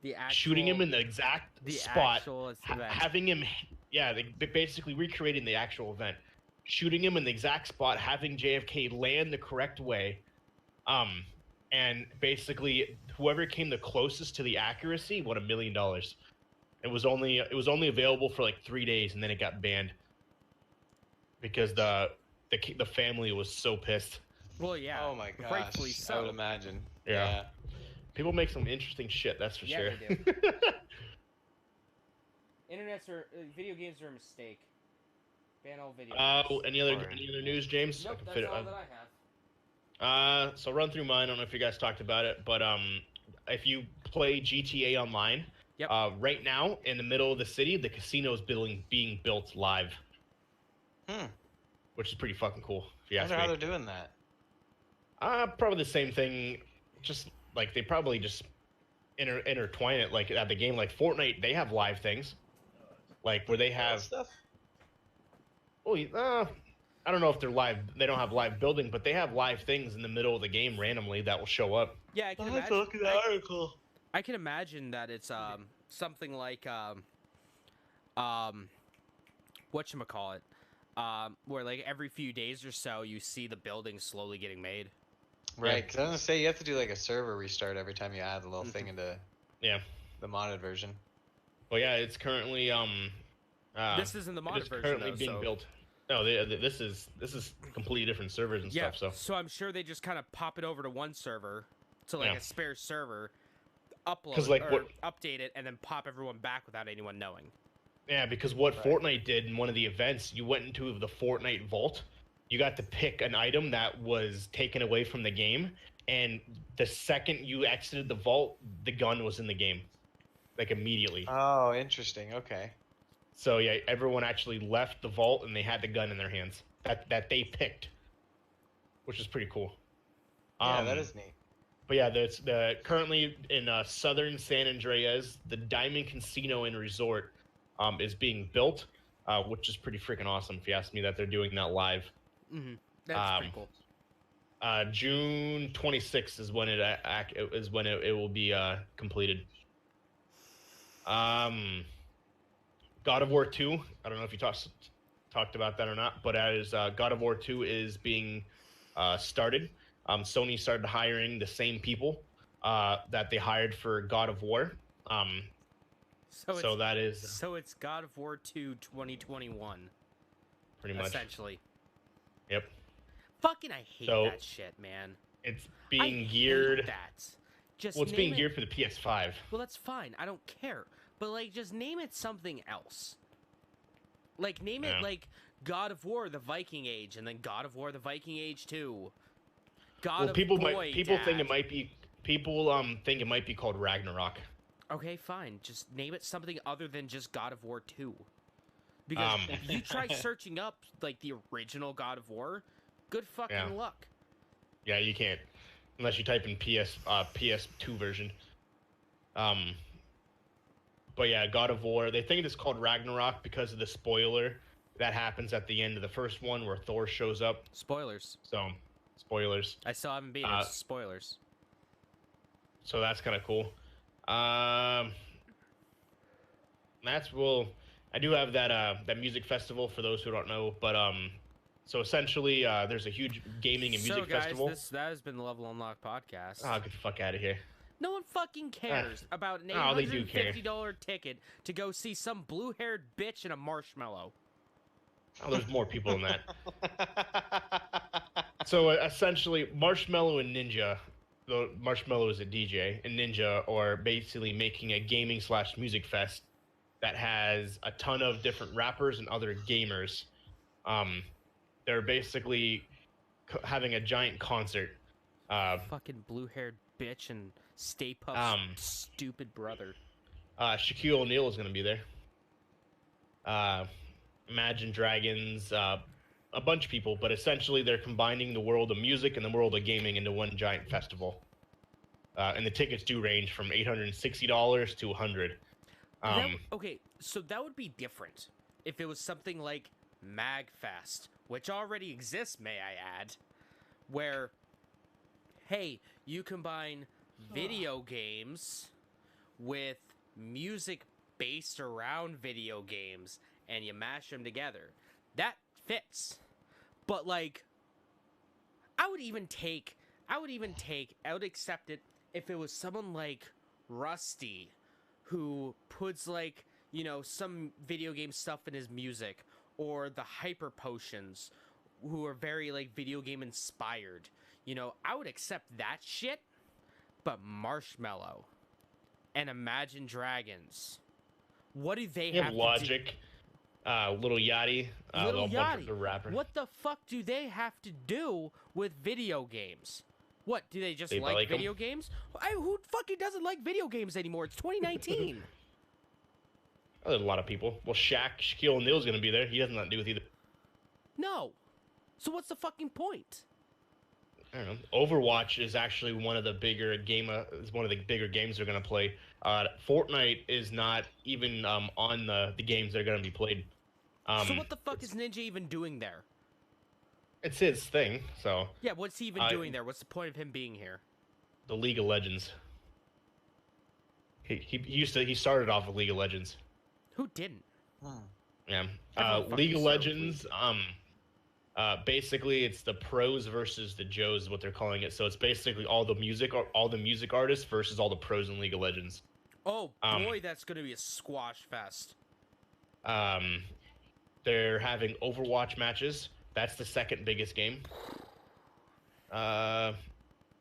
The actual, shooting him in the exact the spot, actual event. having him, yeah, they basically recreating the actual event, shooting him in the exact spot, having JFK land the correct way, and basically whoever came the closest to the accuracy won $1 million. It was only available for like 3 days and then it got banned because the family was so pissed. Well, yeah. Oh my gosh. Rightfully I would so. imagine. Yeah. People make some interesting shit, that's for Yeah, sure. they do. Video games are a mistake. Ban all video games. Any other news, James? Nope, I can that's fit it. all that I have. So run through mine. I don't know if you guys talked about it, but if you play GTA Online, Yep. right now in the middle of the city, the casino is being built live, which is pretty fucking cool. If you I ask wonder how me. they're doing that. Probably the same thing. Just like they probably just intertwine it like at the game. Like Fortnite, they have live things, like where they have. stuff. Well, I don't know if they're live. They don't have live building, but they have live things in the middle of the game randomly that will show up. Yeah, I can I'll have imagine. to look at that article. I can imagine that it's something like whatchamacallit, where like every few days or so you see the building slowly getting made. Right, because I was gonna say you have to do like a server restart every time you add a little thing into Yeah. the modded version. Well, yeah, it's currently This isn't the it modded is version currently though, being so. built. No, this is completely different servers and Yeah, stuff. So I'm sure they just kind of pop it over to one server, to like Yeah. a spare server, upload 'Cause, like, or update it, and then pop everyone back without anyone knowing. yeah, because what Right. Fortnite did in one of the events, you went into the Fortnite vault. You got to pick an item that was taken away from the game, and the second you exited the vault, the gun was in the game, like immediately. Oh, interesting. Okay. So yeah, everyone actually left the vault and they had the gun in their hands that they picked, which is pretty cool. Yeah, that is neat. But yeah, that's currently in southern San Andreas, the Diamond Casino and Resort is being built, which is pretty freaking awesome. If you ask me, that they're doing that live. Mm-hmm. That's pretty cool. June 26th is when it will be completed. God of War 2. I don't know if you talked about that or not, but as God of War 2 is being started, Sony started hiring the same people that they hired for God of War. So that is So it's God of War 2 2021, pretty much. essentially. Yep. Fucking, I hate So- that shit, man. It's I being hate geared. that. Just Well, it's name being it- geared for the PS5. Well, that's fine. I don't care. But like, just name it something else. Like, name Yeah. it like God of War: The Viking Age, and then God of War: The Viking Age 2. God Well, of people Boy, think Dad. it might be think it might be called Ragnarok. Okay, fine. Just name it something other than just God of War 2. Because you try searching up like the original God of War, good fucking Yeah. luck. Yeah, you can't unless you type in PS2 version. But yeah, God of War. They think it's called Ragnarok because of the spoiler that happens at the end of the first one where Thor shows up. Spoilers. So, spoilers. I still haven't beaten it. Spoilers. So that's kind of cool. I do have that music festival for those who don't know, but so essentially there's a huge gaming and music so guys, festival. that has been the Level Unlock podcast. Oh, get the fuck out of here. No one fucking cares about an Oh, they do care. $850 ticket to go see some blue-haired bitch in a marshmallow. Oh, there's more people than that. So essentially, Marshmello and Ninja, the Marshmello is a DJ, and Ninja are basically making a gaming/music fest that has a ton of different rappers and other gamers. They're basically having a giant concert. Fucking blue-haired bitch and Stay Puft's stupid brother. Shaquille O'Neal is going to be there. Imagine Dragons, a bunch of people, but essentially they're combining the world of music and the world of gaming into one giant festival. And the tickets do range from $860 to $100. Okay, so that would be different if it was something like MagFest, which already exists, may I add, where, hey, you combine video games with music based around video games and you mash them together. That fits. But like, I would accept it if it was someone like Rusty who puts like, you know, some video game stuff in his music, or the Hyper Potions, who are very like video game inspired. You know, I would accept that shit, but Marshmello and Imagine Dragons, what do they You have have Logic, Little Yachty, Little a bunch of Yachty. the rapper. What the fuck do they have to do with video games? What, do they just They like like 'em? video games? Who fucking doesn't like video games anymore? It's 2019. Oh, there's a lot of people. Well, Shaquille O'Neal's gonna be there. He has nothing to do with either. No. So what's the fucking point? I don't know. Overwatch is actually one of the bigger games they're gonna play. Fortnite is not even on the games that are gonna be played. So what the fuck is Ninja even doing there? It's his thing. So Yeah, what's he even doing there? What's the point of him being here? the League of Legends. He started off with League of Legends. Who didn't? Yeah. Everyone fucking League of started with Legends. Basically, it's the pros versus the Joes, is what they're calling it. So it's basically all the music artists versus all the pros in League of Legends. Oh boy, that's gonna be a squash fest. They're having Overwatch matches. That's the second biggest game.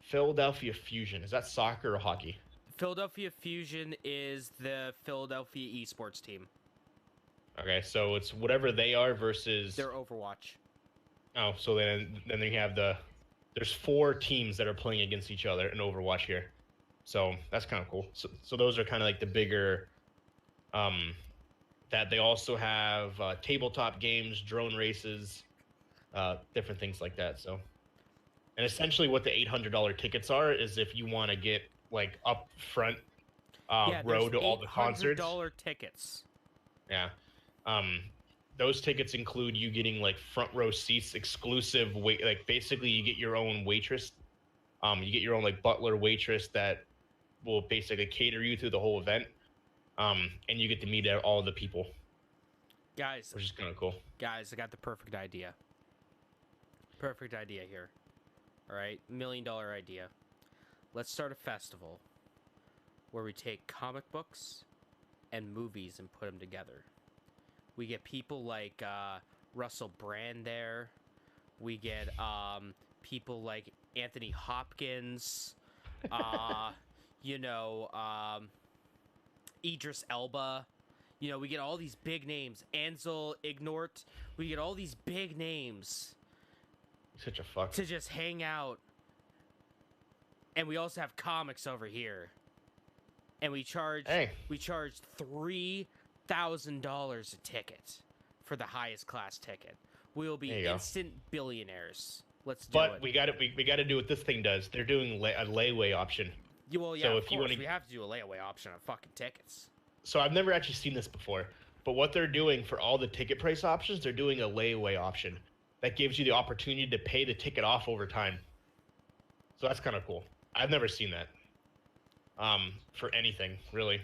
Philadelphia Fusion. Is that soccer or hockey? Philadelphia Fusion is the Philadelphia esports team. Okay, so it's whatever they are versus. They're Overwatch. Oh, so then they have there's 4 teams that are playing against each other in Overwatch here. So that's kind of cool. So those are kind of like the bigger, that they also have tabletop games, drone races, different things like that. So, and essentially what the $800 tickets are is if you want to get like up front row to all the concerts. $800 tickets. Yeah. Those tickets include you getting like front row seats, exclusive like basically you get your own waitress. You get your own like butler waitress that will basically cater you through the whole event. And you get to meet all the people, Guys, which is kind of cool. I got the perfect idea. Perfect idea here. All right, $1 million idea. Let's start a festival where we take comic books and movies and put them together. We get people like Russell Brand there. We get people like Anthony Hopkins. Idris Elba. You know, we get all these big names. Ansel Ignort. We get all these big names Such a fuck. to just hang out. And we also have comics over here. And we charge $3,000 a ticket for the highest class ticket. We'll be instant billionaires. Let's do it. But we got to do what this thing does. They're doing a layaway option. Well, yeah, So of if you course, wanna- we have to do a layaway option on fucking tickets. So I've never actually seen this before. But what they're doing for all the ticket price options, they're doing a layaway option that gives you the opportunity to pay the ticket off over time. So that's kind of cool. I've never seen that for anything really.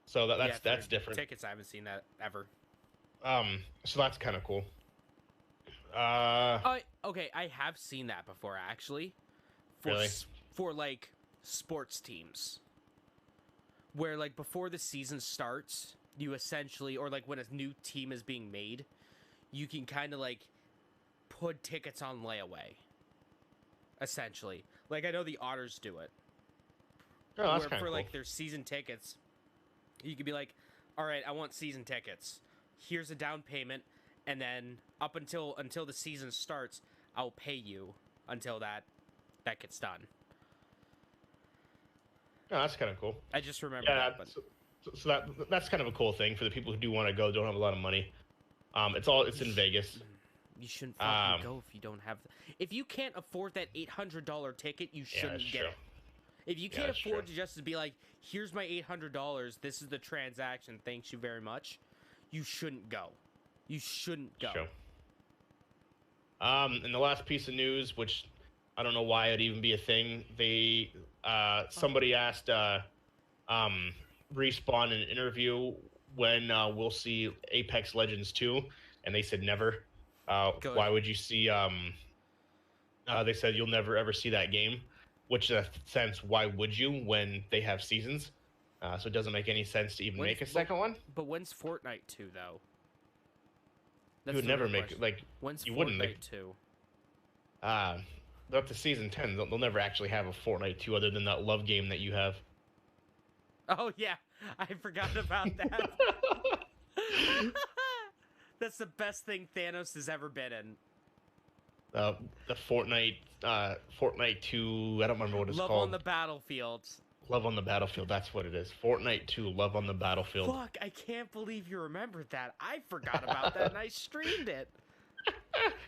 So that's different. Tickets, I haven't seen that ever. So that's kind of cool. Okay, I have seen that before actually. Really? For like sports teams, where like before the season starts, you essentially, or like when a new team is being made, you can kind of like put tickets on layaway. Essentially, like I know the Otters do it. Oh, that's Where kind of for cool. like their season tickets, you could be like, all right, I want season tickets. Here's a down payment, and then up until the season starts, I'll pay you until that gets done. Oh, that's kind of cool. I just remember Yeah, that. But so that's kind of a cool thing for the people who do want to go, don't have a lot of money. It's in Vegas. you shouldn't fucking go if you don't have. If you can't afford that $800 ticket, you Yeah, shouldn't that's get true. it. If you Yeah, can't that's afford true. to just be like, here's my $800, this is the transaction, thanks you very much, you shouldn't go. You shouldn't go. Sure. And the last piece of news, which I don't know why it'd even be a thing, they somebody asked Respawn in an interview when we'll see Apex Legends 2, and they said never. Good. Why would you see? They said you'll never ever see that game, which in a sense, why would you when they have seasons? So it doesn't make any sense to even When's- make a second one. But when's Fortnite 2 though? You would the never real make question. like When's you Fortnite wouldn't, like- 2? Up to season 10, they'll never actually have a Fortnite 2 other than that love game that you have. Oh yeah, I forgot about that. That's the best thing Thanos has ever been in. The Fortnite 2, I don't remember what it's Love called. on the Battlefield. Love on the Battlefield, that's what it is. Fortnite 2, Love on the Battlefield. Fuck, I can't believe you remembered that. I forgot about that and I streamed it.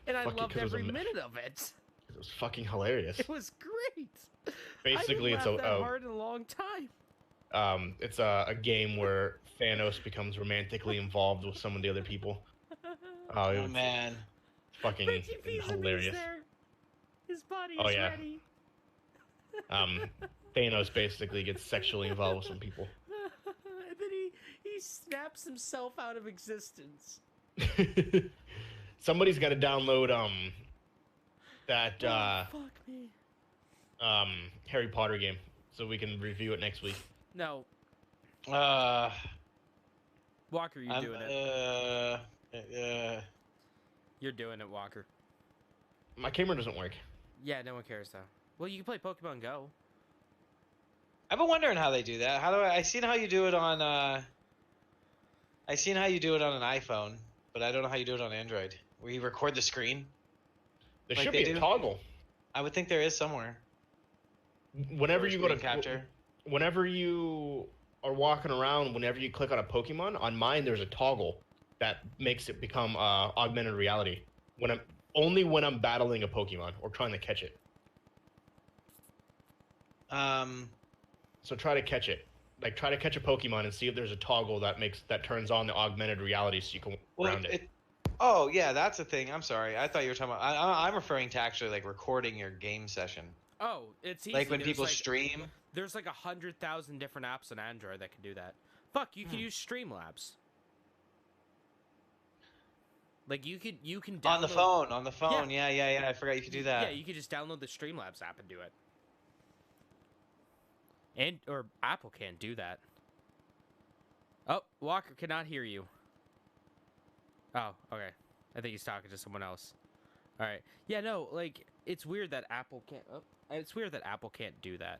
And I Fuck it, loved 'cause it was every a- minute of it. It was fucking hilarious. It was great. Basically, I it's haven't laughed that hard in a long time. it's a game where Thanos becomes romantically involved with some of the other people. Oh It's man. fucking Reggie Fils-Aimé hilarious. there. His body Oh, is yeah. ready. Thanos basically gets sexually involved with some people. And then he snaps himself out of existence. Somebody's got to download that Fuck me. Harry Potter game so we can review it next week. No, Uh, Walker, you're doing it. You're doing it, Walker. My camera doesn't work. Yeah, no one cares though. Well, you can play Pokemon Go. I've been wondering how they do that. How do I seen how you do it on I seen how you do it on an iPhone, but I don't know how you do it on Android. Where you record the screen. There Like should they be a do? toggle. I would think there is somewhere. Whenever for you go to screen capture. whenever you are walking around, whenever you click on a Pokemon, on mine there's a toggle that makes it become augmented reality. Only when I'm battling a Pokemon or trying to catch it. So try to catch it. Like try to catch a Pokemon and see if there's a toggle that turns on the augmented reality so you can walk around it. Oh yeah, that's a thing. I'm sorry. I thought you were talking about. I'm referring to actually like recording your game session. Oh, it's easy. Like when There's people like, stream. There's like 100,000 different apps on Android that can do that. Fuck, you can use Streamlabs. Like you can download, On the phone. Yeah. I forgot you could do that. Yeah, you could just download the Streamlabs app and do it. And or Apple can't do that. Oh, Walker cannot hear you. Oh, okay. I think he's talking to someone else. All right. Yeah, no, like it's weird that Apple can't. Oh, it's weird that Apple can't do that.